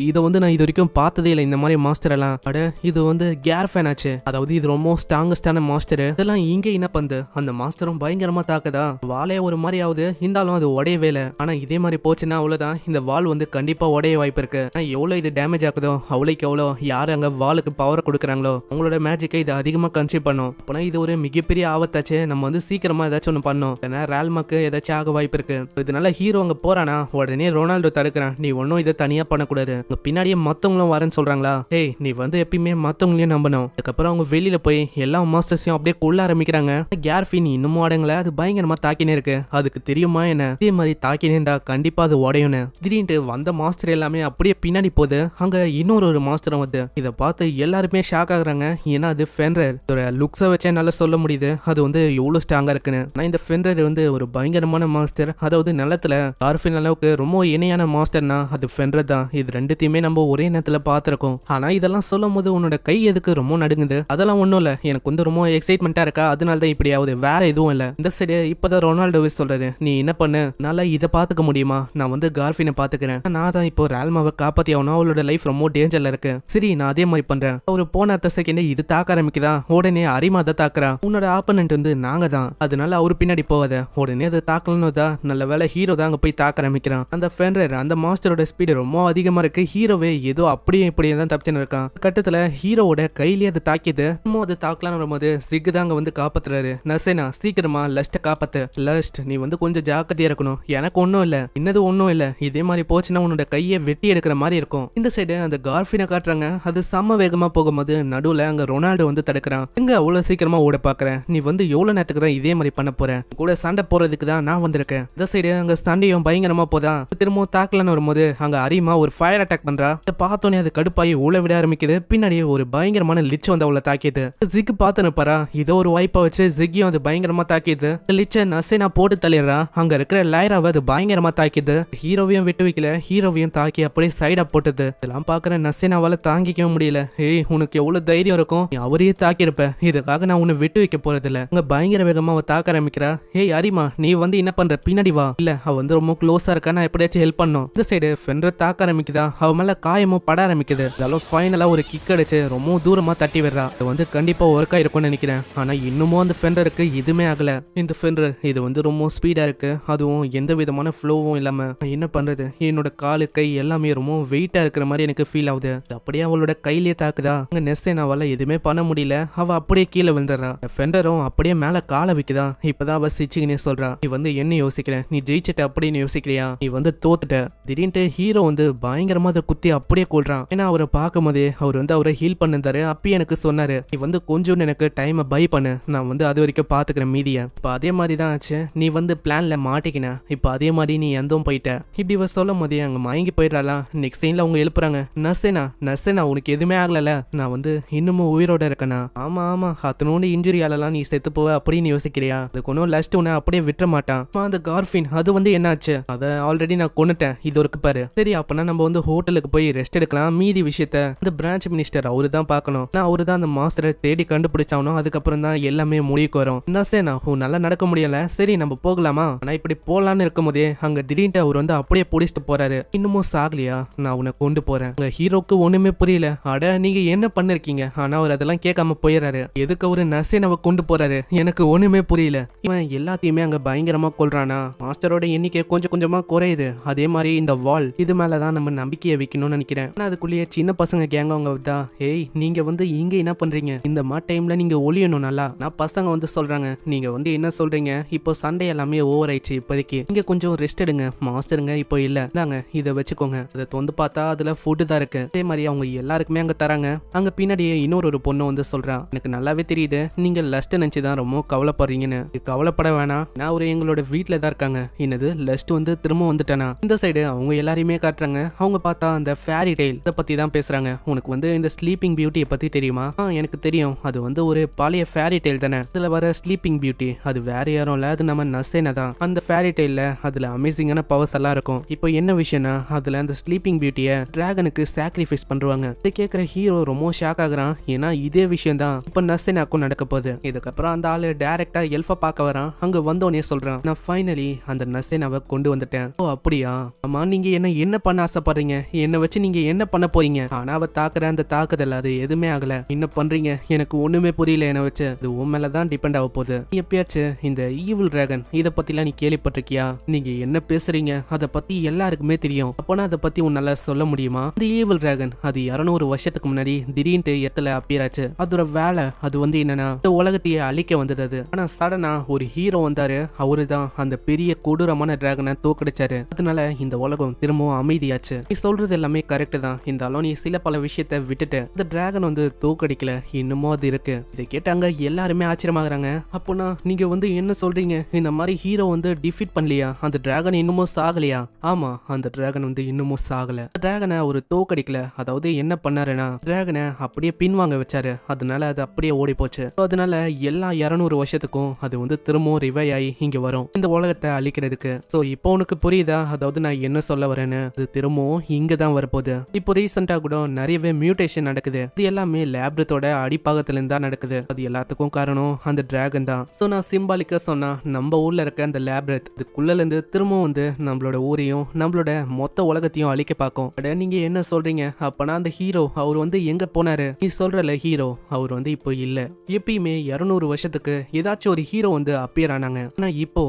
இதை வந்து நான் இது வரைக்கும் பார்த்ததே இல்லை இந்த மாதிரி மாஸ்டர் எல்லாம். அட இது வந்து கேர் ஃபேன் ஆச்சு. அதாவது இது ரொம்ப ஸ்ட்ராங்கஸ்டான மாஸ்டர். இதெல்லாம் இங்க என்ன பண்ணுது, அந்த மாஸ்டரும் பயங்கரமா தாக்குதா. வாலே ஒரு மாதிரி ஆகுது, இருந்தாலும் அது உடையவே இல்லை. ஆனா இதே மாதிரி போச்சுன்னா அவ்வளவுதான், இந்த வால் வந்து கண்டிப்பா உடைய வாய்ப்பு இருக்கு. எவ்வளவு இது டேமேஜ் ஆகுதோ அவ்வளோக்கு எவ்வளோ யாரு அங்க வாலுக்கு பவர் கொடுக்குறாங்களோ அவங்களோட மேஜிக்கை இது அதிகமா கன்சியூம் பண்ணும். அப்பனா இது ஒரு மிகப்பெரிய ஆபத்தாச்சு. நம்ம வந்து சீக்கிரமா ஏதாச்சும் ஒன்று பண்ணோம், ஏன்னா ரேல்மாக்கு ஏதாச்சும் ஆக வாய்ப்பு இருக்கு. இதனால ஹீரோ அங்க போறானா உடனே ரொனால்டோ தடுக்கிறான். நீ ஒன்னும் இதை தனியா பண்ணக்கூடாது, பின்னாடியே மத்தவங்களும் வரேன்னு சொல்றாங்களா. ஏய் நீ வந்து எப்பயுமே மத்தவங்களையும் நம்பணும். அதுக்கப்புறம் அவங்க வெளியில போய் எல்லா மாஸ்டர்ஸையும் அப்படியே கொள்ள ஆரம்பிக்கிறாங்க. கேர்ஃபின் இன்னமும் அடங்கல, அது பயங்கரமா தாக்கினே இருக்கு. அதுக்கு தெரியுமா என்ன, இதே மாதிரி தாக்கினேண்டா கண்டிப்பா அது உடையும்னு. திடீர்னு வந்த மாஸ்டர் எல்லாமே அப்படியே பின்னாடி போகுது. அங்க இன்னொரு மாஸ்டரும் வந்து இதை பார்த்து எல்லாருமே ஷாக் ஆகுறாங்க. ஏன்னா அது ஃபென்ரர். லுக்ஸை வச்சே நல்லா சொல்ல முடியுது அது வந்து எவ்வளவு ஸ்ட்ராங்கா இருக்குன்னு. ஆனா இந்த ஃபென்ரர் வந்து ஒரு பயங்கரமான மாஸ்டர். அதாவது நிலத்துல கார்ஃபின் அளவுக்கு ரொம்ப இணையான மாஸ்டர்னா அது ஃபென்ரர் தான். இது ரெண்டுத்தையுமே நம்ம ஒரே நேரத்துல பார்த்திருக்கோம். ஆனா இதெல்லாம் சொல்லும் போது உன்னோட கை எதுக்கு ரொம்ப நடுங்குது? அதெல்லாம் ஒண்ணும் இல்ல, எனக்கு வந்து ரொம்ப எக்ஸைட்மெண்டா இருக்கா, அதனால தான் இப்படி ஆகுது, வேற எதுவும் இல்ல. இந்த சைடு இப்பதான் ரொனால்டோவே சொல்றாரு, நீ என்ன பண்ணு, நல்லா இதை பாத்துக்க முடியுமா, நான் வந்து கார்ஃபினை பாத்துக்கிறேன். நான் தான் இப்போ ரேல்மாவை காப்பாத்தி ஆகணும், அவளோட லைஃப் ரொம்ப டேஞ்சர்ல இருக்கு. சரி நான் அதே மாதிரி பண்றேன். ஒரு போன அடுத்த செகண்ட் இது தாக்க ஆரம்பிக்குதா, உடனே அரிமா தான் தாக்குறா. உன்னோட ஆப்பனண்ட் வந்து நாங்க தான், அதனால அவரு பின்னாடி போகாத. உடனே அதை தாக்கலன்னு தான், நல்ல வேலை ஹீரோ தான் அங்க போய் தாக்க ஆரம்பிக்கிறான். அந்த ஃபென்ரர் அந்த மாஸ்டரோட ஸ்பீடு ரொம்ப அதிகமா இருக்கு. ஹீரோவே ஏதோ அப்படியே இப்படியே தான் தப்பிச்சுன்னு இருக்கான். கட்டத்துல ஹீரோவோட கையிலேயே அது தாக்கிது. அது தாக்கலான்னு வரும்போது சிக்கு தாங்க வந்து காப்பாத்துறாரு. நசேனா சீக்கிரமா லஸ்ட காப்பாத்து. லஸ்ட் நீ வந்து கொஞ்சம் ஜாக்கிரதையா இருக்கணும், எனக்கு ஒன்னும் இல்ல, இன்னது ஒன்னும் இல்ல, இதே மாதிரி போச்சுன்னா உன்னோட கையை வெட்டி எடுக்கிற மாதிரி இருக்கும். இந்த சைடு அந்த கார்ஃபினை காட்டுறாங்க. அது செம்ம வேகமா போகும்போது நடுவுல அங்க ரொனால்டோ வந்து தடுக்கிறான். எங்க அவ்வளவு சீக்கிரமா ஓட பாக்குற, நீ வந்து எவ்வளவு நேரத்துக்கு தான் இதே மாதிரி பண்ண போற, கூட சண்டை போறதுக்கு தான் நான் வந்திருக்கேன். இந்த சைடு அங்க சண்டையும் பயங்கரமா போதா. திரும்ப தாக்கலன்னு வரும்போது அங்க அரிமா ஒரு ஃபயர் அட்டாக் பண்றா. பார்த்தோன்னே அது கடுப்பாயி ஊழ விட ஆரம்பிக்குது. பின்னாடி ஒரு பயங்கரமான லிச் வந்து அவளை தாக்கிது. ஜிக் பார்த்துன்னு பாரா, இதோ ஒரு வாய்ப்பா வச்சு ஜிக்கியும் அது பயங்கரமா தாக்கிது. லிச்ச நசேனா போட்டு தள்ளிடுறா. அங்க இருக்கிற லைராவை அது பயங்கரமா தாக்கிது. ஹீரோவையும் விட்டு வைக்கல, ஹீரோவையும் தாக்கி அப்படியே சைடா போட்டுது. இதெல்லாம் பாக்குற நசேனாவால தாங்கிக்கவே முடியல. ஏய் உனக்கு எவ்வளவு தைரியம் இருக்கும், நீ அவரையே தாக்கியிருப்ப, இதுக்காக நான் உன்னை விட்டு வைக்க போறது இல்ல. அங்க பயங்கர வேகமா அவ தாக்க ஆரம்பிக்கிறா. ஏய் அரிமா நீ வந்து என்ன பண்ற, பின்னாடி வா. இல்ல அவ வந்து ரொம்ப க்ளோஸா இருக்கா, நான் எப்படியாச்சும் ஹெல்ப் பண்ணும். இந்த சைடு ஃபென்ரர் தாக்க ஆரம்பிக்குதா. அவ மேல காயமும் பட ஆரம்பிக்குது. அதனால ஃபைனலா ஒரு கிக் அடிச்சு ரொம்ப தூரமா தட்டி விடுறா. இது வந்து கண்டிப்பா ஒர்க் ஆயிருக்கும்னு நினைக்கிறேன். ஆனா இன்னமும் அந்த ஃபென்ரருக்கு இதுமே ஆகல. இந்த ஃபென்ரர் இது வந்து ரொம்ப ஸ்பீடா இருக்கு, அதுவும் எந்த விதமான ஃப்ளோவும் இல்லாம. என்ன பண்றது, என்னோட காலு கை எல்லாமே ரொம்ப வெயிட்டா இருக்கிற மாதிரி எனக்கு ஃபீல் ஆகுது. அப்படியே அவளோட கையிலேயே தாக்குதா. அங்க நெஸ்ஸேனாவால எதுவுமே பண்ண முடியல. அவ அப்படியே கீழே விழுந்துடுறா. ஃபென்டரும் அப்படியே மேல காலை வைக்குதா. இப்பதான் அவ சிச்சிங்கனே சொல்றா, நீ வந்து என்ன யோசிக்கிற, நீ ஜெயிச்சிட்ட அப்படின்னு யோசிக்கிறியா, நீ வந்து தோத்துட்ட. திடீர்னு ஹீரோ வந்து பயங்கரமா அதை குத்தி அப்படியே கொள்றான். ஏன்னா அவரை பார்க்கும் போதே அவர் வந்து அவரை ஹீல் பண்ணிருந்தாரு. அப்பயே எனக்கு சொன்னாரு, நீ வந்து கொஞ்சம் எனக்கு டைமை பை பண்ணு, நான் வந்து அது வரைக்கும் பாத்துக்கிறேன் மீதிய. இப்ப அதே மாதிரி தான் ஆச்சு, நீ வந்து பிளான்ல மாட்டிக்கின, இப்ப அதே மாதிரி நீ எந்தவும் போயிட்ட. இப்படி இவ சொல்லும் போதே அங்க மயங்கி போயிடலாம். நெக்ஸ்ட் சீன்ல அவங்க எழுப்புறாங்க, நசேனா நசேனா உனக்கு எதுவுமே ஆகல, நான் வந்து இன்னமும் உயிரோட இருக்கேனா. ஆமா ஆமா அத்தனோண்டு இன்ஜுரியாலலாம் நீ செத்து போவ அப்படின்னு யோசிக்கிறியா, அதுக்கு ஒன்றும் லாஸ்ட் உன்னை அப்படியே விட்டுற மாட்டான். அந்த கார்ஃபின் அது வந்து என்னாச்சு, அதை ஆல்ரெடி நான் கொண்டுட்டேன், இது இருக்கு பாரு. சரி அப்பனா நம்ம வந்து ஹோட்டலுக்கு போய் ரெஸ்ட் எடுக்கலாம், மீதி விஷயத்த இந்த பிரான்ச் மினிஸ்டர் அவரு தான் பார்க்கணும். நான் அவரு தான் அந்த மாஸ்டரை தேடி கண்டுபிடிச்சாவணும், அதுக்கப்புறம் தான் எல்லாமே முடிவுக்கு வரும். நசேனா நல்லா நடக்க முடியல, சரி நம்ம போகலாமா. ஆனா இப்படி போலான்னு இருக்கும் போதே அங்க திடீர்னு அவர் வந்து அப்படியே பிடிச்சிட்டு போறாரு. இன்னமும் சாகலையா, நான் உன்னை கொண்டு போறேன். உங்க ஹீரோக்கு ஒண்ணுமே புரியல. அட நீங்க என்ன பண்ணிருக்கீங்க, ஆனா அவர் அதெல்லாம் கேட்காம போயிடுறாரு. எதுக்கு அவரு நசேனாவை கொண்டு போறாரு எனக்கு ஒண்ணுமே ஒண்ணுமே புரியல. இவன் எல்லாத்தையுமே அங்க பயங்கரமா கொல்றானா? மாஸ்டரோட எண்ணிக்கை கொஞ்சம் கொஞ்சமா குறையுது. அதே மாதிரி இந்த வால் இது மேலதான் நம்ம நம்பிக்கையை வைக்கணும்னு நினைக்கிறேன். ஆனா அதுக்குள்ளேயே சின்ன பசங்க கேங்க அவங்க தான், ஏய் நீங்க வந்து இங்க என்ன பண்றீங்க? இந்த மாதிரி டைம்ல நீங்க ஒளியணும் நல்லா. நான் பசங்க வந்து சொல்றாங்க, நீங்க வந்து என்ன சொல்றீங்க? இப்போ சண்டே எல்லாமே ஓவர் ஆயிடுச்சு, இப்போதைக்கு இங்க கொஞ்சம் ரெஸ்ட் எடுங்க. மாஸ்டருங்க இப்போ இல்ல, தாங்க இதை வச்சுக்கோங்க. அதை தொந்து பார்த்தா அதுல ஃபுட்டு தான் இருக்கு. அதே மாதிரி அவங்க எல்லாருக்குமே அங்க தராங்க. அங்க பின்னாடியே இன்னொரு பொண்ணு வந்து சொல்றா, எனக்கு நல்லாவே தெரியுது நீங்க லஸ்ட் நினைச்சுதான் ரொம்ப கவலைப்படுறீங்கன்னு. கவலைப்பட வேணாம், நான் ஒரு எங்களோட வீட்டுல தான் இருக்காங்க. என்னது லஸ்ட் வந்து திரும்ப வந்துட்டானா? இந்த சைடு அவங்க எல்லாரையுமே காட்டுறாங்க. அவங்க பார்த்தா அந்த ஃபேரி டெய்ல் இதை பத்தி தான் பேசுறாங்க. உனக்கு வந்து இந்த ஸ்லீப்பிங் பியூட்டியை பத்தி தெரியுமா? எனக்கு தெரியும். அது வந்து ஒரு பழைய ஃபேரி டெய்ல் தானே. அதுல வர ஸ்லீப்பிங் பியூட்டி அது வேற யாரும் இல்ல, அது நம்ம நசேனா தான். அந்த ஃபேரி டெய்ல அதுல அமேசிங்கான பவர்ஸ் எல்லாம் இருக்கும். இப்போ என்ன விஷயம்னா அதுல அந்த ஸ்லீப்பிங் பியூட்டியை டிராகனுக்கு சாக்ரிஃபைஸ் பண்றாங்க. இதை கேட்கிற ஹீரோ ரொம்ப ஷாக் ஆகுறான். ஏன்னா இதே விஷயம் தான் இப்ப நசேனாக்கும் நடக்க போகுது. இதுக்கப்புறம் அந்த ஆளு டைரக்டா எல்ஃபா பார்க்க வரான். அங்க வந்தோடனே சொல்றான், நான் ஃபைனலி அந்த நசேனாவை கொண்டு வந்துட்டேன். ஓ அப்படியா? ஆமா, நீங்க என்ன பண்ண ஆசைப்படுறீங்க? என்ன வச்சு நீங்க என்ன பண்ண போறீங்க? ஆனா அவ தாக்குற அந்த தாக்குதல் அது எதுவுமே ஆகல. என்ன பண்றீங்க எனக்கு ஒண்ணுமே புரியல. என்ன வச்சு அது உன் மேலதான் டிபெண்ட் ஆக போகுது. எப்பயாச்சும் இந்த ஈவில் டிராகன் இதை பத்திலாம் நீ கேள்விப்பட்டிருக்கியா? நீங்க என்ன பேசுறீங்க? அதை பத்தி எல்லாருக்குமே தெரியும். அப்போனா அதை பத்தி உன்னால சொல்ல முடியுமா? இந்த ஈவில் டிராகன் அது 200 வருஷத்துக்கு முன்னாடி திடீர்னு எத்துல அப்பியராச்சு. அதோட வேலை அது வந்து என்னன்னா இந்த உலகத்தையே அழிக்க வந்தது அது. ஆனா சடனா ஒரு ஹீரோ வந்தாரு. அவரு தான் அந்த பெரிய கொடூரமான டிராகனை தோக்கடிச்சாரு. அதனால இந்த உலகம் திரும்பவும் அமைதியாச்சு. நீ சொல்றது எல்லாமே கரெக்ட் தான். இந்த நீ சில பல விஷயத்த விட்டுட்டு இந்த டிராகன் வந்து தோக்கடிக்கல, இன்னமும் அது இருக்கு. இதை கேட்டாங்க எல்லாருமே ஆச்சரியமாகறாங்க. அப்போனா நீங்க வந்து என்ன சொல்றீங்க? இந்த மாதிரி ஹீரோ வந்து டிஃபீட் பண்ணலையா? அந்த டிராகன் இன்னமும் சாகலையா? ஆமா, அந்த டிராகன் வந்து இன்னமும் சாகல. டிராகனை ஒரு தோக்கடிக்கல. அதாவது என்ன பண்ணாருன்னா டிராகனை அப்படியே பின்வாங்க வச்சாரு. அதனால அது அப்படியே ஓடி போச்சு. அதனால எல்லா 200 வருஷத்துக்கும் அது வந்து திரும்பவும் ரிவைவ் ஆகி இங்க வரும் இந்த உலகத்தை அழிக்கிறதுக்கு. சோ இப்போ உனக்கு புரியுதா? அதாவது நான் என்ன சொல்ல வரேன்னு? அது திரும்பவும் இங்க தான் வரப்போகுது. இப்போ ரீசெண்டா கூட நிறையவே மியூட்டேஷன் நடக்குது. இது எல்லாமே லேப்ரத்தோட அடிப்பாகத்துல இருந்தா நடக்குது. அது எல்லாத்துக்கும் காரணம் அந்த டிராகன் தான். சோ நான் சிம்பாலிக்கா சொன்னா நம்ம ஊர்ல இருக்க அந்த லேப்ரத் இதுக்குள்ள இருந்து திரும்பவும் வந்து நம்மளோட ஊரையும் நம்மளோட மொத்த உலகத்தையும் அழிக்க பார்க்கும். நீங்க என்ன சொல்றீங்க? அப்பனா அந்த ஹீரோ அவர் வந்து எங்க போனாரு? நீ சொல்றல ஹீரோ அவர் வந்து இப்போ இல்ல. எப்பயுமே 200 வருஷத்துக்கு ஏதாச்சும் ஒரு ஹீரோ வந்து அப்பியர் ஆனாங்க. ஆனா இப்போ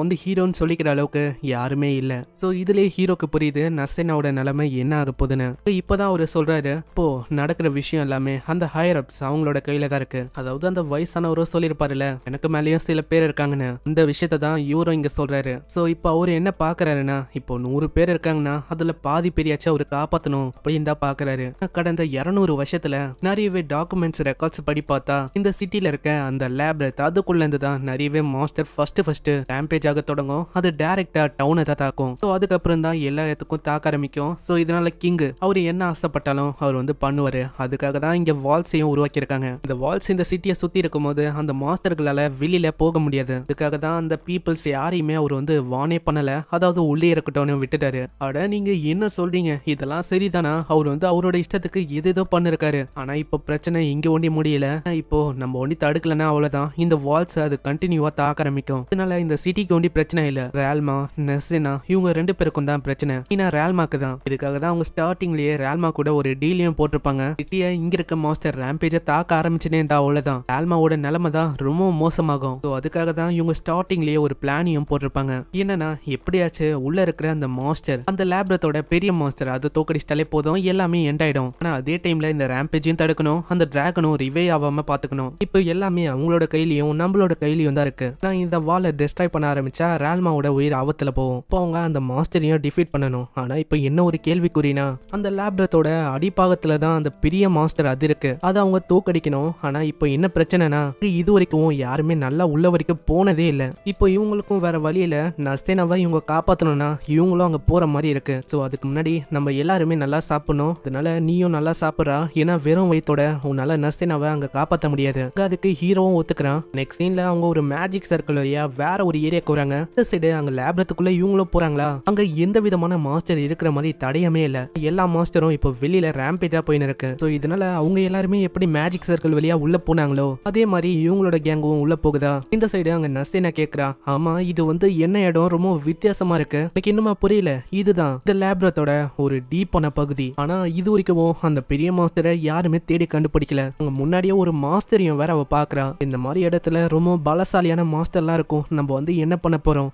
வந்து ஹீரோன்னு சொல்லிக்கிற அளவுக்கு யாருமே இல்ல. சோ இதுலயே ஹீரோக்கு புரியுது நசேனாவோட நிலைமை என்ன ஆக போகுதுன்னு. இப்பதான் அவரு சொல்றாரு, இப்போ நடக்கிற விஷயம் எல்லாமே அந்த ஹையர் அப்ஸ் அவங்களோட கையில தான் இருக்கு. அதாவது அந்த வயசானவரும் சொல்லிருப்பாருல எனக்கு மேலேயும் சில பேர் இருக்காங்கன்னு. இந்த விஷயத்த தான் இவரும் இங்க சொல்றாரு. சோ இப்போ அவரு என்ன பாக்குறாருன்னா இப்போ 100 பேர் இருக்காங்கன்னா அதுல பாதி பேரியாச்சும் அவரு காப்பாத்தணும் அப்படின்னு தான் பாக்குறாரு. கடந்த 200 வருஷத்துல நிறையவே டாக்குமெண்ட்ஸ் ரெக்கார்ட்ஸ் படி பார்த்தா இந்த சிட்டில இருக்க அந்த லேப்ரத் அதுக்குள்ள இருந்து தான் நிறையவே மாஸ்டர் ஃபர்ஸ்ட் ரேம்பேஜ் ஆக தொடங்கும். அது டைரக்டா டவுனை தான் தாக்கும். சோ அதுக்கப்புறம் தான் எல்லா இடத்துக்கும் தாக்க ஆரம்பிக்கும். சோ இதனால கிங் அவரு என்ன ஆசைப்பட்டாலும் அவர் வந்து பண்ணுவாரு. அதுக்காக தான் இங்க வால்ஸையும் உருவாக்கி இருக்காங்க. இந்த வால்ஸ் இந்த சிட்டியை சுத்தி இருக்கும் போது அந்த மாஸ்டர்களால வெளியில போக முடியாது. அதுக்காக தான் அந்த பீப்புள்ஸ் யாரையுமே அவர் வந்து வானே பண்ணல. அதாவது உள்ளே இருக்கட்டும்னு விட்டுட்டாரு. அட நீங்க என்ன சொல்றீங்க? இதெல்லாம் சரிதானா? அவர் வந்து அவரோட இஷ்டத்துக்கு எதோ பண்ணிருக்காரு. ஆனா இப்போ பிரச்சனை இங்க ஒண்டி முடியல. இப்போ நம்ம ஒண்டி தடுக்கலன்னா அவ்வளவுதான் இந்த வால்ஸ் அது கண்டினியூவா தாக்க ஆரம்பிக்கும். அதனால இந்த சிட்டிக்கு ஒண்டி பிரச்சனை இல்ல. ரேல்மா நெசேனா இவங்க 2 பேருக்கும் தான் பிரச்சனை. ஏன்னா ரேல்மாக்கு தான். இதுக்காக தான் அவங்க ஸ்டார்டிங்லயே ரேல்மா கூட ஒரு டீலையும் போட்டிருப்பாங்க. சிட்டியை இங்க இருக்க மாஸ்டர் ரேம்பேஜை தாக்க ஆரம்பிச்சுனே இருந்தா அவ்வளவுதான் ரேல்மாவோட நிலைமை தான் ரொம்ப மோசமாகும். அதுக்காக தான் இவங்க ஸ்டார்டிங்லயே ஒரு பிளானையும் போட்டிருப்பாங்க. என்னன்னா எப்படியாச்சு உள்ள இருக்கிற அந்த மாஸ்டர் அந்த லேப்ரத்தோட பெரிய மாஸ்டர் அதை தோக்கடிச்சிட்டாலே போதும் எல்லாமே எண்ட் ஆயிடும். ஆனா அதே டைம்ல இந்த ரேம்பேஜையும் தடுக்கணும், அந்த டிராகனும் ரிவே ஆகாம பாத்துக்கணும். இப்போ எல்லாமே அவங்களோட கையிலயும் நம்மளோட கையிலயும் தான் இருக்கு. நான் இந்த வாலை டிஸ்ட்ராய் பண்ண ஆரம்பிச்சா ரேல்மாவோட உயிர் ஆபத்துல போகும். இப்போ அவங்க அந்த மாஸ்டரையும் டிஃபீட் பண்ணணும். ஆனா இப்போ என்ன ஒரு கேள்விக்குறினா அந்த லேப்ரத்தோட அடிப்பாகத்துல தான் அந்த பெரிய மாஸ்டர் அது இருக்கு. அதை அவங்க தோக்கடிக்கணும். ஆனா இப்போ என்ன பிரச்சனைனா இது வரைக்கும் யாருமே நல்லா உள்ள வரைக்கும் போனதே இல்ல. இப்போ இவங்களுக்கும் வேற வழியில நசேனாவை இவங்க காப்பாத்தணும்னா இவங்களும் அங்க போற மாதிரி இருக்கு. சோ அதுக்கு முன்னாடி நம்ம எல்லாருமே நல்லா சாப்பிடணும். அதனால நீயும் நல்லா சாப்பிடுறா. ஏன்னா வெறும் வயித்தோட உன்னால நசேனாவை அங்க காப்பாற்ற முடியாது. அதுக்கு ஹீரோவும் ஒத்துக்கிறான். நெக்ஸ்ட் சீன்ல அவங்க ஒரு மேஜிக் சர்க்கிள் வழியா வேற ஒரு ஏரியாக்கு வராங்க. இந்த சைடு அங்க லேப்ரத்துக்குள்ள இவங்களும் போறாங்களா? அங்க எந்த விதமான மாஸ்டர் இருக்கிற மாதிரி தடையமே இல்ல. எல்லா மாஸ்டரும் இப்போ வெளியில ரேம்பேஜா போயின்னு இருக்கு. சோ இதனால அவங்க எல்லாருமே எப்படி மேஜிக் சர்க்கிள் வழியா உள்ள போனாங்களோ அதே மாதிரி இவங்களோட கேங்கும் உள்ள போகுதா? இந்த சைடு அங்க நசேனா கேக்குறா, ஆமா இது வந்து என்ன இடம் ரொம்ப வித்தியாசமா இருக்கு, எனக்கு இன்னுமா புரியல. இதுதான் இந்த லேப்ரத்தோட ஒரு டீப்பான பகுதி. ஆனா இது வரைக்கும் அந்த பெரிய மாஸ்டரை யாருமே தேடி கண்டுபிடிக்கல. அங்க முன்னாடியே ஒரு மாஸ்டரையும் வேற அவ பாக்குறா. இந்த மாதிரி இடத்துல ரொம்ப பலசாலியான மாஸ்டர்லாம் இருக்கும். நம்ம வந்து என்ன பண்ண போறோம்,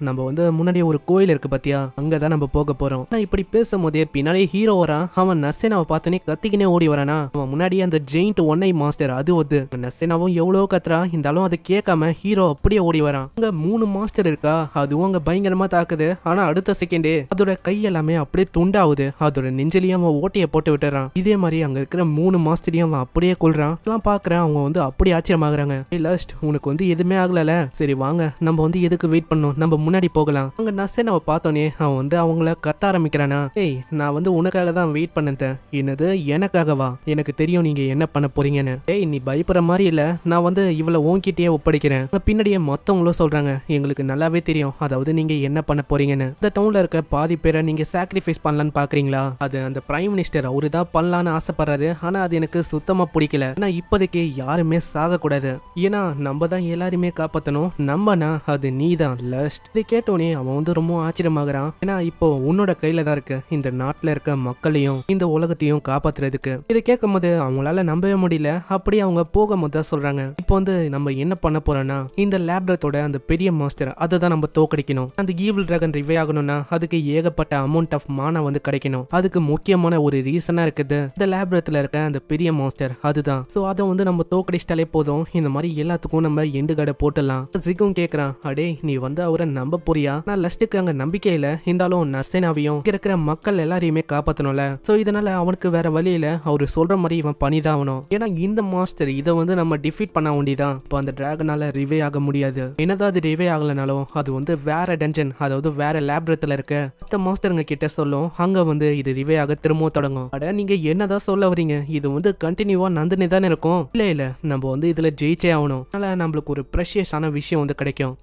நம்ம வந்து முன்னாடி ஒரு கோயில் இருக்கு பாத்தியா, அங்கதான் நம்ம போக போறோம். நான் இப்படி பேசும்போதே பின்னாடி ஹீரோ வரான். அவன் நசேனாவை பார்த்தோன்னே கத்திக்கினே ஓடி வரானா. அவன் முன்னாடி அந்த ஜெயிண்ட் ஒன்னை மாஸ்டர் அது வந்து நசேனாவும் எவ்வளவு கத்துறா, இருந்தாலும் அதை கேட்காம ஹீரோ அப்படியே ஓடி வரான். அங்க 3 மாஸ்டர் இருக்கா, அதுவும் அங்க பயங்கரமா தாக்குது. ஆனா அடுத்த செகண்டே அதோட கை எல்லாமே அப்படியே துண்டாவுது. அதோட நெஞ்சிலையும் அவன் ஓட்டையை போட்டு விட்டுறான். இதே மாதிரி அங்க இருக்கிற 3 மாஸ்டரையும் அவன் அப்படியே கொள்றான். எல்லாம் பாக்குறேன், அவங்க வந்து அப்படி ஆச்சரியமாகறாங்க. லாஸ்ட் உனக்கு வந்து எதுவுமே ஆகல, சரி வாங்க நம்ம வந்து எதுக்கு வெயிட் பண்ணோம், நம்ம முன்னாடி போகலாம். அங்க நசேனாவை பார்த்தோன்னே அவன் வந்து அவங்கள கத்த ஆரம்பிக்கிறானா. ஏய், நான் வந்து உனக்காக தான் வெயிட் பண்ணேன். என்னது எனக்காகவா? எனக்கு தெரியும் நீங்க என்ன பண்ண போறீங்கன்னு. ஏய், நீ பயப்படுற மாதிரி இல்ல, நான் வந்து இவளை உன்கிட்டயே ஒப்படைக்கிறேன். பின்னாடியே மொத்தவங்களும் சொல்றாங்க, எங்களுக்கு நல்லாவே தெரியும் அதாவது நீங்க என்ன பண்ண போறீங்கன்னு. இந்த டவுன்ல இருக்க பாதி பேரை நீங்க சாக்ரிஃபைஸ் பண்ணலான்னு பாக்குறீங்களா? அது அந்த பிரைம் மினிஸ்டர் அவரு தான் பண்ணலான்னு ஆசைப்படுறாரு. ஆனா அது எனக்கு சுத்தமா பிடிக்கல. ஆனா இப்போதைக்கு யாருமே சாக கூடாது, ஏன்னா நம்ம தான் எல்லாருமே காப்பாத்தணும். நம்பனா அது நீ தான் லாஸ்ட். இதை கேட்டோன்னே அவன் வந்து ரொம்ப ஆச்சரியமாகறான். ஏன்னா இப்போ உன்னோட கையில தான் இருக்கு இந்த நாட்டுல இருக்க மக்களையும் இந்த உலகத்தையும் காப்பாத்துறதுக்கு. இதை கேட்கும் போது அவங்களால நம்பவே முடியல. அப்படி அவங்க போகும்போது தான் சொல்றாங்க, இப்போ வந்து நம்ம என்ன பண்ண போறோம்னா இந்த லேப்ரத்தோட அந்த பெரிய மாஸ்டர் அதை தான் நம்ம தோக்கடிக்கணும். அந்த ஈவில் டிராகன் ரிவே ஆகணும்னா அதுக்கு ஏகப்பட்ட அமௌண்ட் ஆஃப் மானா வந்து கிடைக்கணும். அதுக்கு முக்கியமான ஒரு ரீசனா இருக்குது இந்த லேப்ரத்துல இருக்க அந்த பெரிய மாஸ்டர் அதுதான். சோ அதை வந்து நம்ம தோக்கடிச்சிட்டாலே போதும், இந்த மாதிரி எல்லாத்துக்கும் நம்ம எண்டு கடை போட்டுடலாம். ஜிகும் கேக்குறான், அடே நீ வந்து அவரை நம்ப போறியா? நான் லஸ்ட்டுக்கு அங்க நம்பிக்கை இல்ல, இருந்தாலும் நசேனாவையும் இருக்கிற மக்கள் எல்லாரையுமே காப்பாத்தணும்ல. சோ இதனால அவனுக்கு வேற வழியில அவரு சொல்ற மாதிரி இவன் பண்ணிதான் ஆகணும். ஏன்னா இந்த மாஸ்டர் இதை வந்து நம்ம டிஃபீட் பண்ண வேண்டியதான். இப்போ அந்த டிராகனால ரிவே ஆக முடியாது. என்னதான் அது ரிவே ஆகலனாலும் அது வந்து வேற டென்ஷன், அதாவது வேற லேப்ரத்துல இருக்க மற்ற மாஸ்டருங்க கிட்ட சொல்லும், அங்க வந்து இது ரிவே ஆக திரும்பவும் தொடங்கும். அட நீங்க என்னதான் சொல்ல வரீங்க, இது வந்து கண்டினியூவா நந்தினி தானே இருக்கும். இல்ல நம்ம வந்து இதுல ஜெயிச்சே ஆகணும். அதனால நம்மளுக்கு ஒரு ப்ரெஷியஸான விஷயம் வந்து கிடைக்கும்.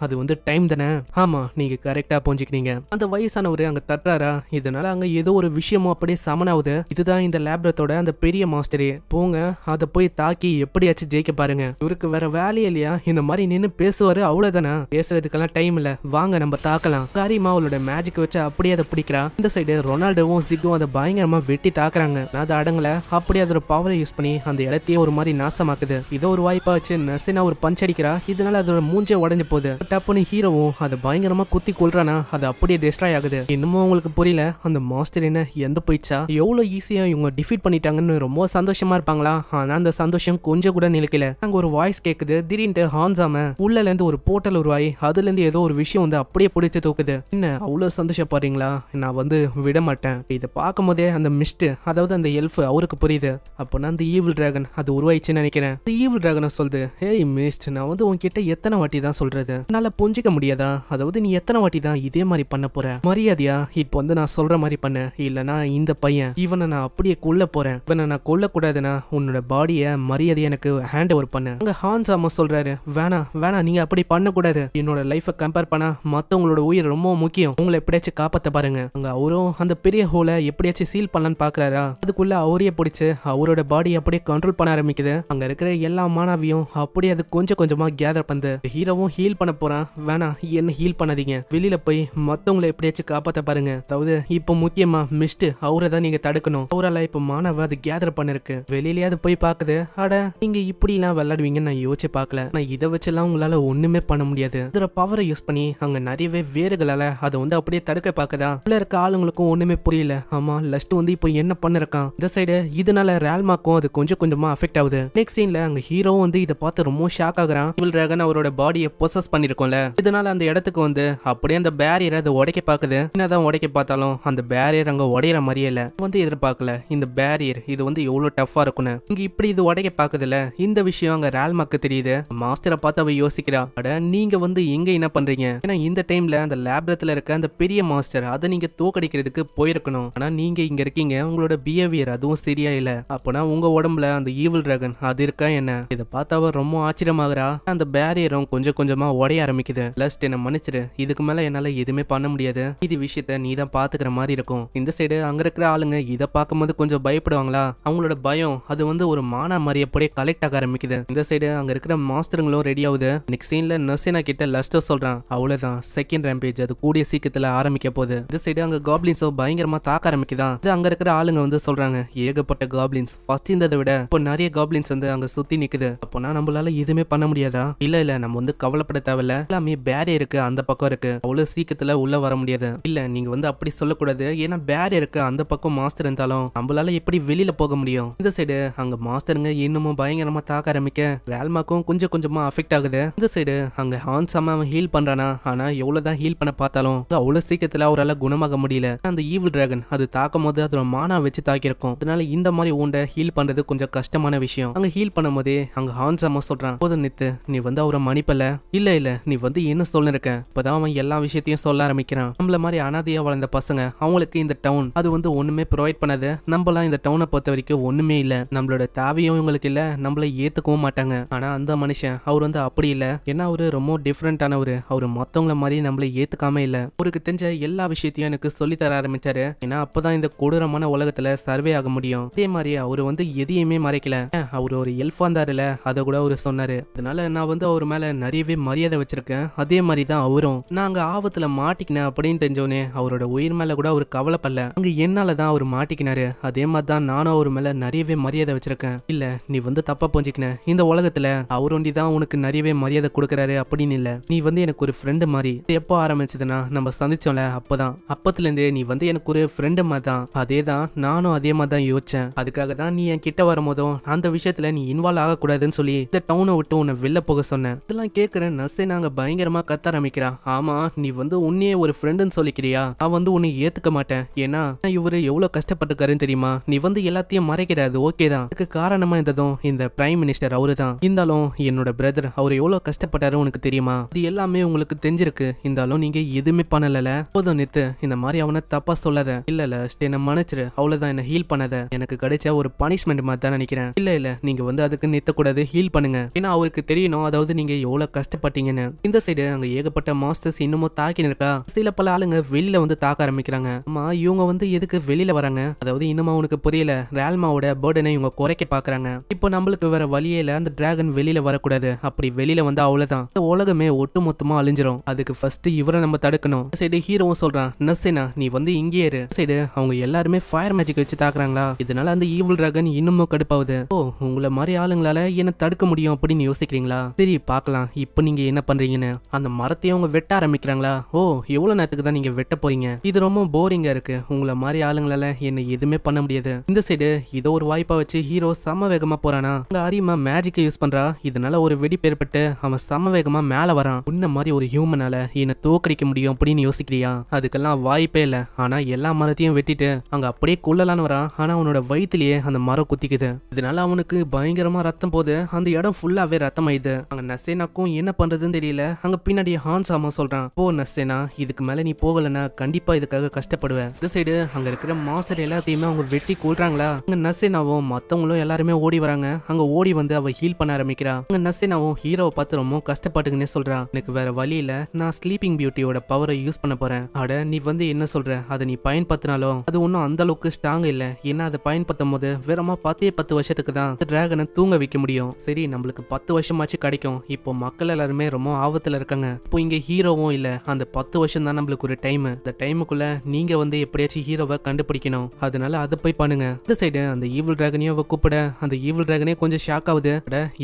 அது வந்து டைம் தானே. ஆமா நீங்க கரெக்டா புரிஞ்சுக்கிறீங்க. அந்த வயசானவரு அங்க தட்டுறாரா, இதனால அங்க ஏதோ ஒரு விஷயமும் அப்படியே சமனாவுது. இதுதான் இந்த லேப்ரத்தோட அந்த பெரிய மாஸ்டரே. போங்க அதை போய் தாக்கி எப்படியாச்சும் ஜெயிக்க பாருங்க. இவருக்கு வேற வேலையே இல்லையா, இந்த மாதிரி நின்னு பேசுவாரு, அவ்வளவுதானே. பேசுறதுக்கெல்லாம் டைம் இல்ல, வாங்க நம்ம தாக்கலாம். காரிமா அவளோட மேஜிக் வச்சு அப்படியே அதை பிடிக்கிறா. இந்த சைடு ரொனால்டோவும் ஜிக்கும் அதை பயங்கரமா வெட்டி தாக்குறாங்க. அது அடங்கல, அப்படியே அதோட பவரை யூஸ் பண்ணி அந்த இடத்தையே ஒரு மாதிரி நாசமாக்குது. இதோ ஒரு வாய்ப்பா வச்சு நசினா ஒரு பஞ்ச் அடிக்கிறா. இதனால அதோட மூஞ்சே உடஞ்சு போகுது. டப்புன்னு ஹீரோவும் அதை பயங்கரமா குத்தி கொள்றானா, அது அப்படியே டெஸ்ட்ராய் ஆகுது. இன்னமும் உங்களுக்கு புரியல அந்த மாஸ்டர் என்ன எந்த போயிடுச்சா, எவ்வளவு ஈஸியா இவங்க டிஃபீட் பண்ணிட்டாங்கன்னு ரொம்ப சந்தோஷமா இருப்பாங்களா. ஆனா அந்த சந்தோஷம் கொஞ்சம் கூட நிலைக்கல. அங்க ஒரு வாய்ஸ் கேக்குது. திடீர்னு ஹான்சாம உள்ள இருந்து ஒரு போர்ட்டல் உருவாயி அதுல இருந்து ஏதோ ஒரு விஷயம் வந்து அப்படியே பிடிச்சு தூக்குது. என்ன அவ்வளவு சந்தோஷப்படுறீங்களா, நான் வந்து விட மாட்டேன். இதை பார்க்கும் போதே அந்த மிஸ்ட், அதாவது அந்த எல்ஃப் அவருக்கு புரியுது. அப்போனா அந்த ஈவில் டிராகன் அது உருவாயிச்சுன்னு நினைக்கிறேன். ஈவில் டிராகனை சொல்லுது, ஏய் மிஸ்ட், நான் வந்து உன்கிட்ட எத்தனை வாட்டி தான் சொல்றது, என்னால புரிஞ்சிக்க முடியாதா? அதாவது நீ எத்தனை வாட்டி தான் இதே மாதிரி பண்ண போற? மரியாதையா இப்போ வந்து நான் சொல்ற மாதிரி பண்ண, இல்லனா இந்த பையன் இவனை நான் அப்படியே கொல்ல போறேன். இவனை நான் கொல்ல கூடாதுன்னா உன்னோட பாடிய மரியாதையை எனக்கு ஹேண்ட் ஓவர் பண்ணு. அங்க ஹான்சாமா சொல்றாரு, வேணா நீங்க அப்படி பண்ண கூடாது. என்னோட லைஃபை கம்பேர் பண்ணா மத்தவங்களோட உயிர் ரொம்ப முக்கியம். உங்களை எப்படியாச்சும் காப்பாத்த பாருங்க. அங்க அவரும் அந்த பெரிய ஹோலை எப்படியாச்சும் சீல் பண்ணலான்னு பாக்குறாரா. அதுக்குள்ள அவரையே பிடிச்சு அவரோட பாடி அப்படியே கண்ட்ரோல் பண்ண ஆரம்பிக்குது. அங்க இருக்கிற எல்லா மாணவியும் அப்படியே அது கொஞ்சம் கொஞ்சமா கேதர் பண்ணு. ஹீரோவும் ஹீல் பண்ண போறான். வேணா என்ன ஹீல் பண்ணாதீங்க, வெளியில போய் மத்தவங்களை எப்படியாச்சும் காப்பாத்த பாருங்க. அதாவது இப்போ முக்கியமா மிஸ்ட் அவரை தான் நீங்க தடுக்கணும். அவரால் இப்ப மாணவ அது கேதர் பண்ணிருக்கு. வெளியிலேயே அது போய் பாக்குது. அட நீங்க இப்படி எல்லாம் விளையாடுவீங்கன்னு நான் யோசிச்சு பார்க்கல. நான் இதை வச்செல்லாம் உங்களால ஒண்ணுமே பண்ண முடியாது. இதோட பவரை யூஸ் பண்ணி அங்க நிறையவே வேறுகளால அதை வந்து அப்படியே தடுக்க பாக்குதா. உள்ள இருக்க ஆளுங்களுக்கும் ஒண்ணுமே புரியல. ஆமா லஸ்ட் வந்து இப்போ என்ன பண்ணிருக்கான். இந்த சைடு இதனால ரேல்மாக்கும் அது கொஞ்சம் கொஞ்சமா அஃபெக்ட் ஆகுது. நெக்ஸ்ட் சீன்ல அங்க ஹீரோவும் வந்து இதை பார்த்து ரொம்ப ஷாக் ஆகுறான். ஈவில் டிராகன் அவரோட பாடியை பொசஸ் பண்ணிருக்கோம்ல, இதனால அந்த இடத்துக்கு வந்து அப்படியே அந்த பேரியரை அதை உடைக்க பாக்குது. என்னதான் உடைக்க பார்த்தாலும் அந்த பேரியர் அங்க உடையிற மாதிரியே இல்ல. வந்து எதிர்பார்க்கல இந்த பேரியர் இது வந்து எவ்வளவு டஃபா இருக்கும்னு. இங்க இப்படி இது உடைக்க பாக்குதுல, இந்த விஷயம் அங்க ரேல்மாக்கு தெரியுது. மாஸ்டரை பார்த்து அவ யோசிக்கிறா, அட நீங்க வந்து எங்க என்ன பண்றீங்க? ஏன்னா இந்த டைம்ல அந்த லேப்ரத்துல இருக்க அந்த பெரிய மாஸ்டர் அதை நீங்க தோக்கடிக்கிறதுக்கு போயிருக்கணும். ஆனா நீங்க இங்க இருக்கீங்க, உங்களோட பிஹேவியர் அதுவும் சரியா இல்ல. அப்பனா உங்க உடம்புல அந்த ஈவில் டிராகன் அது இருக்கா என்ன? இதை பார்த்து அவ ரொம்ப ஆச்சரியமாகறா. அந்த பேரியரும் கொஞ்சம் கொஞ்சமா உடைய ஆரம்பிக்குது. லஸ்ட் என்ன மன்னிச்சிரு, இதுக்கு மேல என்னால எதுவுமே பண்ண முடியாது. இது விஷயத்த நீ தான் பாத்துக்கிற மாதிரி இருக்கும். இந்த சைடு அங்க இருக்கிற ஆளுங்க இதை பார்க்கும்போது கொஞ்சம் பயப்படுவாங்களா. அவங்களோட பயம் அது வந்து ஒரு மானா மாதிரி அப்படியே கலெக்ட் ஆக ஆரம்பிக்குது. இந்த சைடு அங்க இருக்கிற மாஸ்டருங்களும் ரெடி ஆகுது. நெக்ஸ்ட் சீன்ல நர்சினா கிட்ட லஸ்டோ சொல்றான், அவ்வளவுதான் செகண்ட் ரேம்பேஜ் அது கூடிய சீக்கிரத்துல ஆரம்பிக்க போகுது. இந்த சைடு அங்க காப்ளின்ஸோ பயங்கரமா தாக்க ஆரம்பிக்குதான். இது அங்க இருக்கிற ஆளுங்க வந்து சொல்றாங்க, ஏகப்பட்ட காப்ளின்ஸ், ஃபர்ஸ்ட் இருந்ததை விட இப்போ நிறைய காப்ளின்ஸ் வந்து அங்க சுத்தி நிக்குது. அப்போனா நம்மளால நம்மளால எதுவுமே பண்ண முடியாதா? இல்ல நம்ம வந்து கவலைப்பட தேவையில்ல, எல்லாமே பேரியருக்கு அந்த பக்கம் இருக்கு, அவ்வளவு சீக்கிரத்துல உள்ள வர முடியாது. இல்ல நீங்க வந்து அப்படி சொல்லக்கூடாது, ஏன்னா பேரியருக்கு அந்த பக்கம் மாஸ்டர் இருந்தாலும் நம்மளால எப்படி வெளியில போக முடியும்? இந்த சைடு அங்க மாஸ்டருங்க இன்னமும் பயங்கரமா தாக்க ஆரம்பிக்க ரேல்மாக்கும் கொஞ்சம் கொஞ்சமா அஃபெக்ட் ஆகுது. இந்த சைடு அங்க ஹான்சாம அவன் ஹீல் பண்றானா, ஆனா எவ்வளவுதான் ஹீல் பண்ண பார்த்தாலும் அவ்வளவு சீக்கிரத்துல அவரால் குணமாக முடியல. அந்த ஈவில் டிராகன் அது தாக்கும் போது அதோட மானா வச்சு தாக்கியிருக்கும். அதனால இந்த மாதிரி ஊண்ட ஹீல் பண்றது கொஞ்சம் கஷ்டமான விஷயம். அங்க ஹீல் பண்ணும் போதே அங்க ஹான்சாமா சொல்றான், போதும் நித்து, நீ வந்து அவரை மன்னிப்பல. இல்ல நீ வந்து என்ன சொல்லிருக்க? இப்பதான் அவன் எல்லா விஷயத்தையும் சொல்ல ஆரம்பிக்கிறான். நம்மள மாதிரி அனாதையா வளர்ந்த பசங்க, அவங்களுக்கு இந்த டவுன் அது வந்து ஒண்ணுமே ப்ரொவைட் பண்ணாது. நம்மளாம் இந்த டவுனை பொறுத்த வரைக்கும் ஒண்ணுமே இல்ல, நம்மளோட தேவையும் இவங்களுக்கு இல்ல, நம்மள ஏத்துக்கவும் மாட்டாங்க. ஆனா அந்த மனுஷன் அவர் வந்து அப்படி இல்ல, ஏன்னா அவரு ரொம்ப டிஃப்ரெண்டானவரு. அவரு மத்தவங்கள மாதிரி நம்மள ஏத்துக்காம இல்ல, அவருக்கு தெரிஞ்ச எல்லா விஷயத்தையும் எனக்கு சொல்லி தர ஆரம்பிச்சாரு. ஏன்னா அப்பதான் இந்த கொடூரமான உலகத்துல சர்வே ஆக முடியும். அதே மாதிரி அவரு வந்து எதையுமே மறைக்கல. அவரு ஒரு எல்ஃபா இருந்தாருல, அதை கூட அவரு சொன்னாரு. அதனால நான் வந்து அவர் மேல நிறையவே மரியாதை வச்சிருக்கேன். அதே மாதிரி தான் அவரும். நாங்க ஆபத்துல மாட்டிக்கினேன் அப்படின்னு தெரிஞ்சோனே அவரோட உயிர் மேல கூட அவர் கவலைப்படல. அங்க என்னாலதான் அவர் மாட்டிக்கினாரு. அதே மாதிரி தான் நானும் அவர் மேல நிறையவே மரியாதை வச்சிருக்கேன். இல்ல நீ வந்து தப்பா புரிஞ்சுக்கின, இந்த உலகத்துல அவர் ஒண்டி தான் உனக்கு நிறையவே மரியாதை கொடுக்கறாரு அப்படின்னு இல்ல. நீ வந்து எனக்கு ஒரு ஃப்ரெண்டு மாதிரி. எப்போ ஆரம்பிச்சதுன்னா நம்ம சந்திச்சோம்ல, அப்பதான். அப்பத்துல இருந்தே நீ வந்து எனக்கு ஒரு ஃப்ரெண்டு மாதிரி தான். அதே தான் நானும் அதே மாதிரி தான் யோசிச்சேன். அதுக்காக தான் நீ என் கிட்ட வரும்போதும் அந்த விஷயத்துல நீ இன்வால்வ் ஆகக்கூடாதுன்னு சொல்லி இந்த டவுனை விட்டு உன்னை வெளில போக சொன்னேன். இதெல்லாம் கேட்கிறேன் நசே நாங்க பயங்கரமா கத்த ஆரம்பிக்கிறா. ஆமா நீ வந்து உன்னையே ஒரு ஃப்ரெண்டுன்னு சொல்லிக்கிறியா? நான் வந்து உன்னை ஏத்துக்க மாட்டேன். ஏன்னா இவரு எவ்வளவு கஷ்டப்பட்டுக்காருன்னு தெரியுமா? நீ வந்து எல்லாத்தையும் மறைக்கிறாது ஓகே தான். அதுக்கு காரணமா இருந்ததும் இந்த பிரைம் மினிஸ்டர் அவரு தான். இருந்தாலும் என்னோட பிரதர் அவர் எவ்வளவு கஷ்டப்பட்டாரு உனக்கு தெரியுமா? இது எல்லாமே உங்களுக்கு தெரிஞ்சிருக்கு. இருந்தாலும் நீங்க எதுவுமே பண்ணல. போதும் நித்து, இந்த மாதிரி அவனை தப்பா சொல்லாத. இல்ல என்ன மன்னிச்சிரு, அவ்வளவுதான், என்ன ஹீல் பண்ணாத. எனக்கு கிடைச்ச ஒரு பனிஷ்மெண்ட் மாதிரி தான் நினைக்கிறேன். இல்ல நீங்க வந்து அதுக்கு நிறுத்தக்கூடாது, ஹீல் பண்ணுங்க. ஏன்னா அவருக்கு தெரியணும், அதாவது நீங்க எவ்வளவு கஷ்டப்பட்டீங்கன்னு. இந்த சைடு அங்க ஏகப்பட்ட மாஸ்டர்ஸ் இன்னமும் தாக்கி இருக்கா. சில பல ஆளுங்க வெளியில வந்து தாக்க ஆரம்பிக்கிறாங்க. ஆமா இவங்க வந்து எதுக்கு வெளியில வராங்க? அதாவது இன்னும் அவனுக்கு புரியல. ரேல்மாவோட பர்டனை இவங்க குறைக்க பாக்குறாங்க. இப்போ நம்மளுக்கு வேற வழியே இல்ல, அந்த டிராகன் வெளியில வரக்கூடாது. அப்படி வெளியில வந்து அவ்வளவுதான், இந்த உலகமே ஒட்டு மொத்தமா அழிஞ்சிரும். அதுக்கு ஃபர்ஸ்ட் இவரை நம்ம தடுக்கணும். சைடு ஹீரோவும் சொல்றான், நசேனா நீ வந்து இங்கே இரு. சைடு அவங்க எல்லாருமே ஃபயர் மேஜிக் வச்சு தாக்குறாங்களா, இதனால அந்த ஈவில் டிராகன் இன்னமும் கடுப்பாகுது. ஓ உங்களை மாதிரி ஆளுங்களால என்ன தடுக்க முடியும் அப்படின்னு யோசிக்கிறீங்களா? சரி பார்க்கலாம் இப்போ நீங்க என்ன பண்றீங்கன்னு. அந்த மரத்தையும் அவங்க வெட்ட ஆரம்பிக்கிறாங்களா? ஓ எவ்வளவு நேரத்துக்கு தான் நீங்க வெட்ட போறீங்க? இது ரொம்ப போரிங்கா இருக்கு. உங்களை மாதிரி ஆளுங்களால என்ன எதுவுமே பண்ண முடியாது. இந்த சைடு இதோ ஒரு வாய்ப்பா வச்சு ஹீரோ சம வேகமா போறானா. அங்க அரிமா மேஜிக்கை யூஸ் பண்றா. இதனால ஒரு வெடி ஏற்பட்டு அவன் சம வேகமா மேல வரான். உன்ன மாதிரி ஒரு ஹியூமனால என்ன தோக்கடிக்க முடியும் அப்படின்னு யோசிக்கிறியா? அதுக்கெல்லாம் வாய்ப்பே இல்ல. ஆனா எல்லா மரத்தையும் வெட்டிட்டு அங்க அப்படியே கொள்ளலான்னு வரான். ஆனா அவனோட வயிற்றுலயே அந்த மரம் குத்திக்குது. இதனால அவனுக்கு பயங்கரமா ரத்தம் போகுது. அந்த இடம் ஃபுல்லாவே ரத்தம் ஆயிடுது. அங்க நசேனாக்கும் என்ன பண்றதுன்னு தெரியல. அங்க பின்னாடி ஹான்சாமா சொல்றான், போ நசேனா, இதுக்கு மேல நீ போகலன்னா கண்டிப்பா இதுக்காக கஷ்டப்படுவேன். இந்த சைடு அங்க இருக்கிற மாஸ்டர் எல்லாத்தையுமே அவங்க வெட்டி கொள்றாங்களா. அங்க நசேனாவும் மத்தவங்களும் எல்லாருமே ஓடி வராங்க. அங்க ஓடி வந்து அவ ஹீல் பண்ண ஆரம்பிக்கிறா. அங்க நசேனாவும் ஹீரோவை பார்த்து ரொம்ப கஷ்டப்பட்டுக்குன்னே சொல்றான், எனக்கு வேற வழி இல்ல, நான் ஸ்லீப்பிங் பியூட்டியோட பவரை யூஸ் பண்ண போறேன். அட நீ வந்து என்ன சொல்ற? அதை நீ பயன்படுத்தினாலும் அது ஒன்னும் அந்த அளவுக்கு ஸ்ட்ராங் இல்ல. ஏன்னா அதை பயன்படுத்தும் போது வெறுமா 10 வருஷத்துக்கு தான் டிராகனை தூங்க வைக்க முடியும். சரி நம்மளுக்கு 10 வருஷமாச்சு கிடைக்கும். இப்போ மக்கள் எல்லாருமே ரொம்ப ஆபத்துல இருக்காங்க. இப்போ இங்க ஹீரோவும் இல்ல. அந்த 10 வருஷம் தான் நம்மளுக்கு ஒரு டைம். இந்த டைமுக்குள்ள நீங்க வந்து எப்படியாச்சும் ஹீரோவை கண்டுபிடிக்கணும். அதனால அதை போய் பண்ணுங்க. இந்த சைடு அந்த ஈவில் டிராகனையும் கூப்பிட அந்த ஈவில் டிராகனே கொஞ்சம் ஷாக் ஆகுது.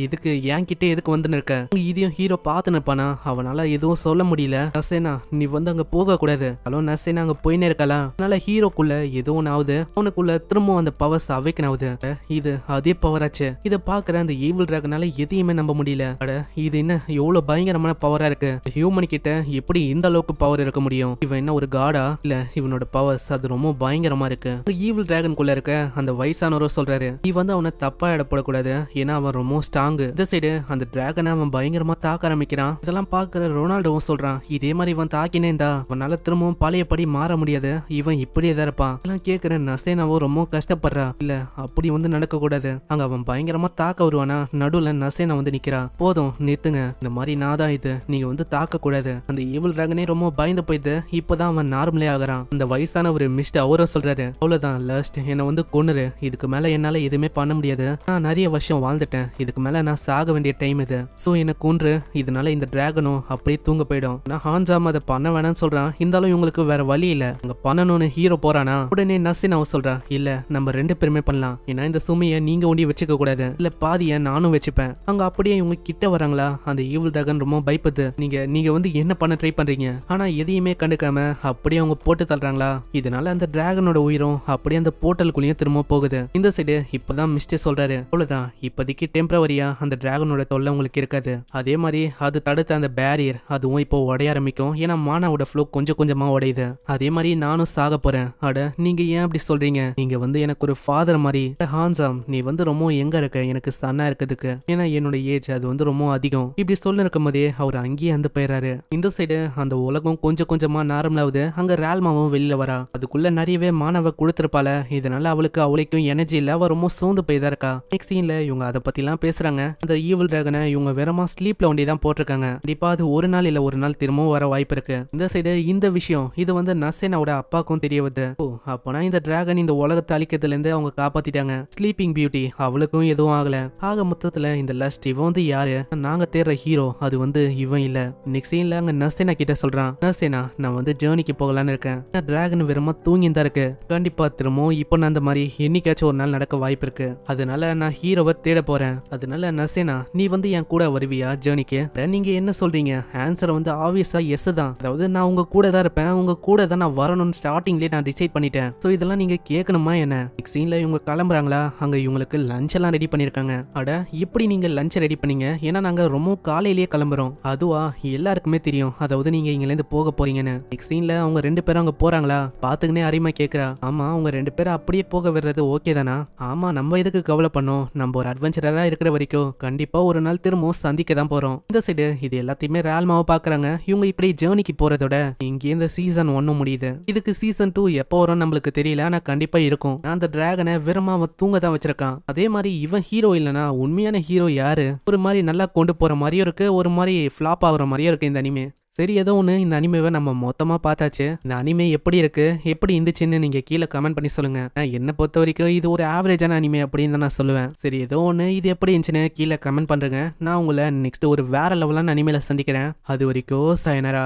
இதுக்கு என் கிட்டே எதுக்கு வந்து இருக்க? இதையும் ஹீரோ பார்த்து நிற்பானா? அவனால எதுவும் சொல்ல முடியல. நசேனா நீ வந்து அங்க போக கூடாது. ஹலோ நசேனா அங்க போயினே இருக்கலாம். அதனால ஹீரோக்குள்ள ஏதோ ஒன்று ஆகுது. அவனுக்குள்ள திரும்பவும் அந்த பவர்ஸ் அவைக்கன் ஆகுது. இது அதே பவராச்சு. இதை பாக்குற அந்த ஈவில் டிராகனால எதையுமே நம்ப முடியல. அட இது என்ன எவ்வளவு பயங்கரமான பவரா இருக்கு? ஹியூமன் கிட்ட எப்படி இந்த அளவுக்கு பவர் இருக்க முடியும்? இவன் என்ன ஒரு காடா? இல்ல இவனோட பவர்ஸ் அது ரொம்ப பயங்கரமா இருக்கு. ஈவில் டிராகனுக்குள்ள இருக்க அந்த வயசானவரும் சொல்றாரு, நீ வந்து அவனை தப்பா இடப்படக்கூடாது. ஏன்னா அவன் ரொம்ப ஸ்ட்ராங். இந்த சைடு அந்த டிராகனை அவன் பயங்கரமா தாக்க ஆரம்பிக்கிறான். இதெல்லாம் பாக்குற ரொனால்டோவும் சொல்றான், இதே மாதிரி இவன் தாக்கினே இருந்தா அவனால திரும்பவும் பழையபடி மாற முடியாது. இவன் இப்படியே தான் இருப்பான். இதெல்லாம் கேட்கிற நசேனாவோ ரொம்ப கஷ்டப்படுறா. இல்ல அப்படி வந்து நடக்க கூடாது. அங்க அவன் பயங்கரமா தாக்க வருவானா, நடுவுல நசேனா வந்து நிக்கிறா. போதும் நிறுத்துங்க, இந்த மாதிரி நான் தான் இது, நீங்க வந்து தாக்க கூடாது. அந்த ஈவில் டிராகனே ரொம்ப பயந்து போயிட்டு இப்பதான் அவன் நார்மலே ஆகிறான். அந்த வயசான ஒரு மிஸ்டர் அவரும் சொல்றாரு, அவ்வளவுதான் லாஸ்ட், என்ன வந்து கொன்னுரு. இதுக்கு மேல என்னால எதுவுமே பண்ண முடியாது. நான் நிறைய வருஷம் வாழ்ந்துட்டேன். இதுக்கு மேல நான் சாக வேண்டிய டைம் இது. சோ என்ன கொன்று. இதனால இந்த டிராகனும் அப்படியே தூங்க போயிடும். நான் ஹான்சாம் அதை பண்ண வேணாம்னு சொல்றான். இருந்தாலும் இவங்களுக்கு வேற வழி இல்ல. அங்க பண்ணணும்னு ஹீரோ போறானா. உடனே நசேனாவும் சொல்றா, இல்ல நம்ம 2 பேருமே பண்ணலாம். ஏன்னா இந்த சுமையை நீங்க ஒண்டி வச்சுக்க கூடாது. இல்ல பாதிய நானும் வச்சுப்பேன். அங்க அப்படியே இவங்க கிட்ட வராங்களா அந்த ஈவில் டிராகன் ரொம்ப பயப்படுது. நீங்க வந்து என்ன பண்ண ட்ரை பண்றீங்க, ஆனா எதையுமே கண்டுக்காம அப்படியே அவங்க போட்டு தள்ளுறாங்களா. இதனால அந்த டிராகனோட உயிரும் அப்படியே அந்த போர்ட்டலுக்குள்ளேயும் திரும்ப போகுது. இந்த சைடு இப்பதான் மிஸ்டர் சொல்றாரு, அவ்வளவுதான் இப்போதைக்கு டெம்பரவரியா அந்த டிராகனோட தொல்லை உங்களுக்கு இருக்காது. அதே மாதிரி அது தடுத்த அந்த பேரியர் அதுவும் இப்போ உடைய ஆரம்பிக்கும். ஏன்னா மானாவோட ஃப்ளோ கொஞ்சம் கொஞ்சமா உடையுது. அதே மாதிரி நானும் சாக போறேன். அட நீங்க ஏன் அப்படி சொல்றீங்க, நீங்க வந்து எனக்கு ஒரு ஃபாதர் மாதிரி. ஹான்சாம் நீ வந்து ரொம்ப எங்க இருக்க எனக்கு சன்னா இருக்கிறதுக்கு, ஏன்னா என்னோட ஏஜ் அது வந்து ரொம்ப அதிகம். இப்படி சொல்ல இருக்கும் போதே அவர் அங்கேயே அந்த போயிறாரு. இந்த சைடு அந்த உலகம் கொஞ்சம் கொஞ்சமா நார்மலாவது. அங்க ரால்மாவும் வெளியில வரா. அதுக்குள்ள நிறையவே மாணவ கொடுத்திருப்பால. இதனால அவளுக்கும் எனர்ஜி இல்ல, அவ ரொம்ப சோர்ந்து போய்தான் இருக்கா. நெக்ஸ்ட் சீன்ல இவங்க அதை பத்தி எல்லாம் பேசுறாங்க. அந்த ஈவில் டிராகனை இவங்க வெறுமா ஸ்லீப்ல ஒண்டி தான் போட்டிருக்காங்க. கண்டிப்பா அது ஒரு நாள் இல்ல ஒரு நாள் திரும்பவும் வர வாய்ப்பு இருக்கு. இந்த சைடு இந்த விஷயம் இது வந்து நசேனாவோட அப்பாக்கும் தெரிய வருது. ஓ அப்பனா இந்த டிராகன் இந்த உலகத்தை அழிக்கிறதுல இருந்து அவங்க காப்பாத்திட்டாங்க. ஸ்லீப்பிங் பியூட்டி அவளுக்கும் எதுவும் ஆகல. ஆக மொத்தத்துல இந்த லஸ்ட் இவன் வந்து யாரு, நாங்க தேடுற ஹீரோ அது வந்து இவன் இல்ல. நெக்ஸ்ட் சீன்ல அங்க நசேனா கிட்ட சொல்றான், நசேனா நான் வந்து ஜேர்னிக்கு போகலான்னு இருக்கேன். டிராகன் வெறுமா தூங்கிதான் இருக்கு. கண்டிப்பா திரும்பவும் இப்போ நான் அந்த மாதிரி என்னைக்காச்சும் ஒரு நாள் நடக்க வாய்ப்பு இருக்கு. அதனால நான் ஹீரோவை தேட போறேன். அதனால நசேனா நீ வந்து என் கூட வருவியா ஜேர்னிக்கு. நீங்க என்ன சொல்றீங்க, ஆன்சர் வந்து ஆப்வியஸா எஸ் தான். அதாவது நான் உங்க கூட தான் இருப்பேன், உங்க கூட தான் நான் வரணும்னு ஸ்டார்டிங்லேயே நான் டிசைட் பண்ணிட்டேன். ஸோ இதெல்லாம் நீங்க கேட்கணுமா என்ன. நெக்ஸ்ட் சீன்ல இவங்க கிளம்புறாங்களா. அங்க இவங்களுக்கு லஞ்ச் எல்லாம் ரெடி பண்ணிருக்காங்க. அட எப்படி நீங்க லஞ்ச் ரெடி பண்ணீங்க, ஏன்னா நாங்க ரொம்ப காலையிலேயே கிளம்புறோம். அதுவா எல்லாருக்குமே தெரியும், அதாவது நீங்க இங்க இருந்து போக போறீங்கன்னு. நெக்ஸ்ட் சீன்ல அவங்க 2 பேரும் அங்க போறாங்களா. பாத்துக்கினே அரிமா கேக்குறா, ஆமா அவங்க 2 பேரும் அப்படியே போக விடுறது ஓகே தானா. ஆமா நம்ம எதுக்கு கவலை பண்ணோம், நம்ம ஒரு அட்வென்ச்சரா இருக்கிற வரைக்கும் கண்டிப்பா ஒரு நாள் திரும்பவும் சந்திக்க தான் போறோம். இந்த சைடு இது எல்லாத்தையுமே ரால்மாவை பாக்குறாங்க. இவங்க இப்படி ஜேர்னிக்கு போறதோட இங்கே இந்த சீசன் 1 முடியுது. இதுக்கு சீசன் 2 எப்போ வரும் நம்மளுக்கு தெரியல, ஆனா கண்டிப்பா இருக்கும். அந்த டிராகனை வெறுமா அவன் தூங்க தான் வச்சிருக்கான். அதே மாதிரி இவன் ஹீரோ இல்லனா உண்மையான ஹீரோ யாரு. ஒரு மாதிரி நல்லா கொண்டு போற மாதிரியும் இருக்கு, ஒரு மாதிரி ஃபிளாப் ஆகுற மாதிரியும் இருக்கு இந்த அனிமே. சரி ஏதோ ஒன்று இந்த அனிமேவை நம்ம மொத்தமாக பார்த்தாச்சு. இந்த அனிமே எப்படி இருக்கு எப்படி இருந்துச்சுன்னு நீங்கள் கீழே கமெண்ட் பண்ணி சொல்லுங்க. என்னை பொறுத்த வரைக்கும் இது ஒரு ஆவரேஜான அனிமே அப்படின்னு தான் நான் சொல்லுவேன். சரி ஏதோ ஒன்று இது எப்படி இருந்துச்சுன்னு கீழே கமெண்ட் பண்ணுறேங்க. நான் உங்களை நெக்ஸ்ட் ஒரு வேற லெவலான அனிமேல சந்திக்கிறேன். அது வரைக்கும் சயனரா.